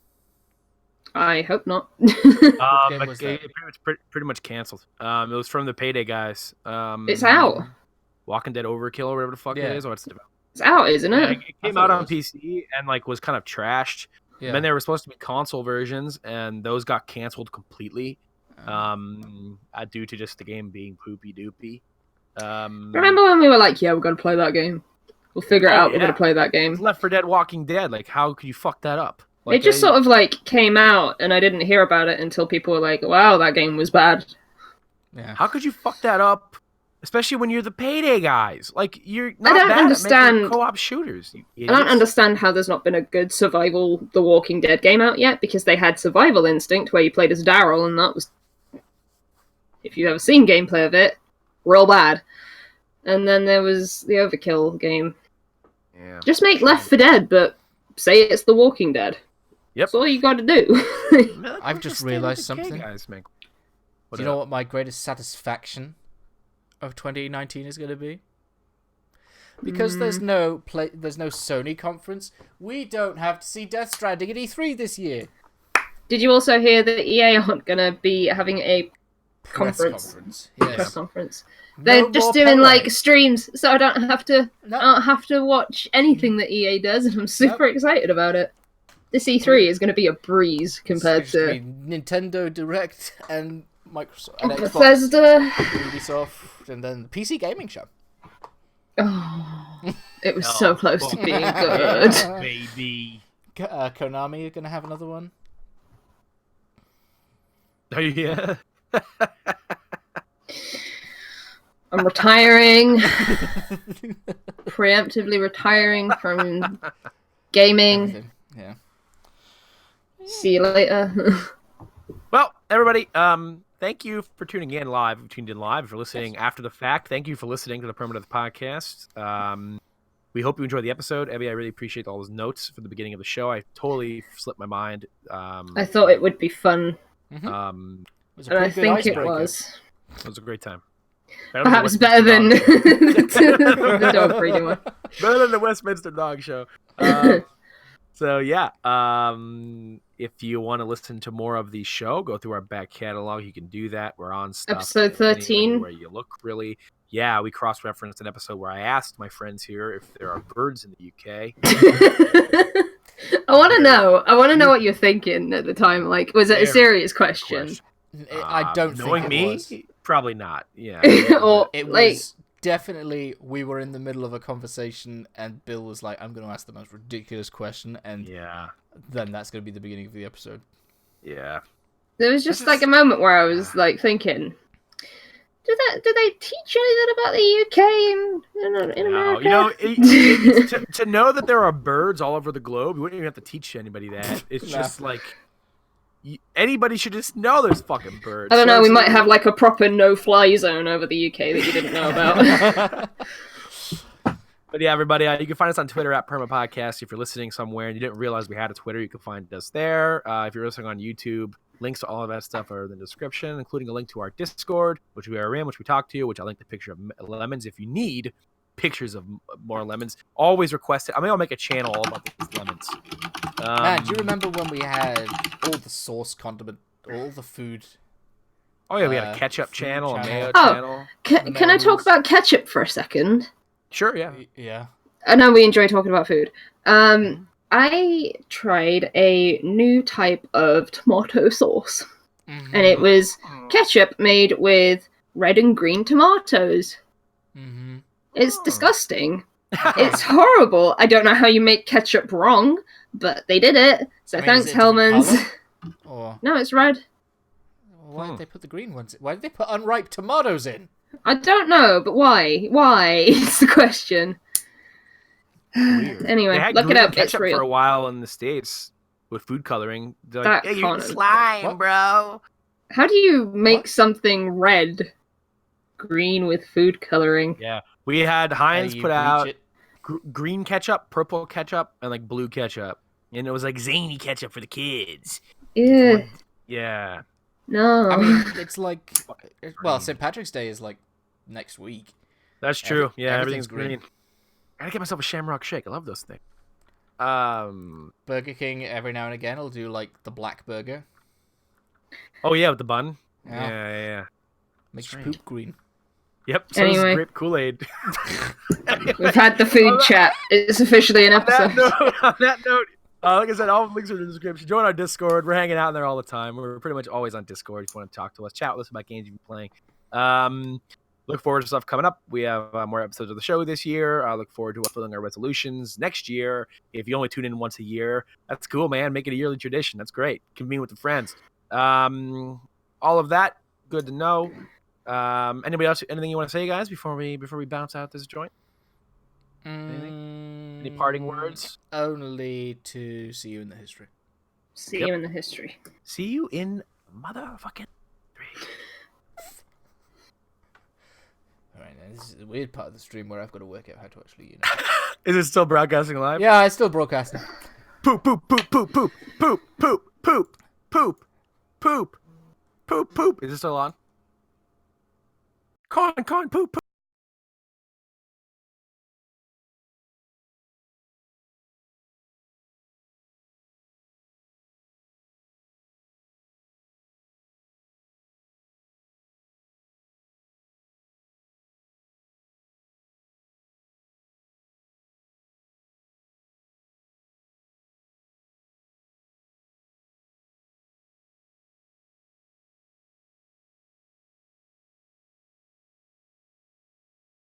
I hope not. It pretty much canceled. It was from the Payday guys. It's out. Walking Dead Overkill or whatever the fuck it is. Or it's It's out, isn't it? Yeah, it came out on PC and like was kind of trashed. Yeah. And then there were supposed to be console versions, and those got canceled completely, due to just the game being poopy doopy. Remember when we were like, "Yeah, we're gonna play that game. We'll figure it out. We're gonna play that game." Left 4 Dead, Walking Dead. Like, how could you fuck that up? Like, it just sort of like came out, and I didn't hear about it until people were like, "Wow, that game was bad." Yeah. How could you fuck that up? Especially when you're the Payday guys. Like, you're not I don't bad understand at making co-op shooters. I don't understand how there's not been a good survival The Walking Dead game out yet, because they had Survival Instinct, where you played as Daryl, and that was, if you've ever seen gameplay of it, real bad. And then there was the Overkill game. Yeah. Just make Left 4 Dead, but say it's The Walking Dead. Yep. That's all you gotta do. I've just realised something. Guys, do you know what my greatest satisfaction of 2019 is going to be? Because there's no Sony conference, we don't have to see Death Stranding at E3 this year. Did you also hear that EA aren't going to be having a press conference? They're just doing like streams, so I don't have to watch anything that EA does, and I'm super excited about it. This E3 is going to be a breeze compared to Nintendo Direct and Microsoft and Xbox, Bethesda, Ubisoft, and then the PC gaming show. Oh, it was so close to being good. Baby. Konami are going to have another one. Oh, yeah. I'm retiring. Preemptively retiring from gaming. Everything. Yeah. See you later. Well, everybody, thank you for tuning in live. If you tuned in live, if you're listening after the fact, thank you for listening to the Permadeath podcast. We hope you enjoyed the episode. Ebbie, I really appreciate all those notes for the beginning of the show. I totally slipped my mind. I thought it would be fun. Mm-hmm. And I think it was. It was a great time. Perhaps better than the dog breeding one. Better than the Westminster Dog Show. So yeah, if you want to listen to more of the show, go through our back catalog. You can do that. We're on stuff. Episode 13. Where you look really. Yeah, we cross-referenced an episode where I asked my friends here if there are birds in the UK. I want to know. I want to know what you're thinking at the time. Like, was it a serious question? I don't think it was. Probably not. Yeah. Or it was definitely, we were in the middle of a conversation and Bill was like, I'm going to ask the most ridiculous question, and then that's going to be the beginning of the episode. Yeah. There was just like a moment where I was like thinking, do they teach anything about the UK in America? You know, to know that there are birds all over the globe, you wouldn't even have to teach anybody that. It's just like, anybody should just know there's fucking birds. I don't know, we might have like a proper no-fly zone over the UK that you didn't know about. But yeah, everybody, you can find us on Twitter at PermaPodcast. If you're listening somewhere and you didn't realize we had a Twitter, you can find us there. If you're listening on YouTube, links to all of that stuff are in the description, including a link to our Discord, which we are in, which we talk to you, which I linked a picture of lemons. If you need pictures of more lemons, always request it. I mean, I'll make a channel all about these lemons. Man, do you remember when we had all the sauce condiment, all the food? Oh yeah, we had a ketchup channel, a mayo channel. Can I talk about ketchup for a second? Sure, yeah. Yeah. I know we enjoy talking about food. I tried a new type of tomato sauce, and it was ketchup made with red and green tomatoes. It's disgusting. It's horrible. I don't know how you make ketchup wrong, but they did it. So thanks, Hellman's. No, it's red. Why did they put the green ones in? Why did they put unripe tomatoes in? I don't know, but why? Why is the question. Anyway, look it up. It's real. For a while in the States with food coloring. They're like, hey, you're slime, bro. How do you make something red green with food coloring? Yeah, we had Heinz put out green ketchup, purple ketchup, and like blue ketchup, and it was like zany ketchup for the kids. Yeah. Yeah. No. I mean, it's like, well, St. Patrick's Day is like next week. That's true. Everything's green. I gotta get myself a Shamrock Shake. I love those things. Burger King every now and again will do like the black burger. Oh yeah, with the bun. Yeah. Yeah. Makes your poop green. Yep. So Anyway. this is grape Kool-Aid. We've had the food chat. It's officially an episode. On that note, like I said, all the links are in the description. Join our Discord. We're hanging out in there all the time. We're pretty much always on Discord if you want to talk to us, chat with us about games you've been playing. Look forward to stuff coming up. We have more episodes of the show this year. I look forward to fulfilling our resolutions next year. If you only tune in once a year, that's cool, man. Make it a yearly tradition. That's great. Convene with the friends. All of that, good to know. Anybody else? Anything you want to say, guys, before we bounce out this joint? Anything? Any parting words? Only to see you in the history. See you in the history. See you in motherfucking 3. All right, now this is a weird part of the stream where I've got to work out how to actually, Is it still broadcasting live? Yeah, it's still broadcasting. Poop, poop, poop, poop, poop, poop, poop, poop, poop, poop, poop, poop. Is it still on? Corn, poop, poop.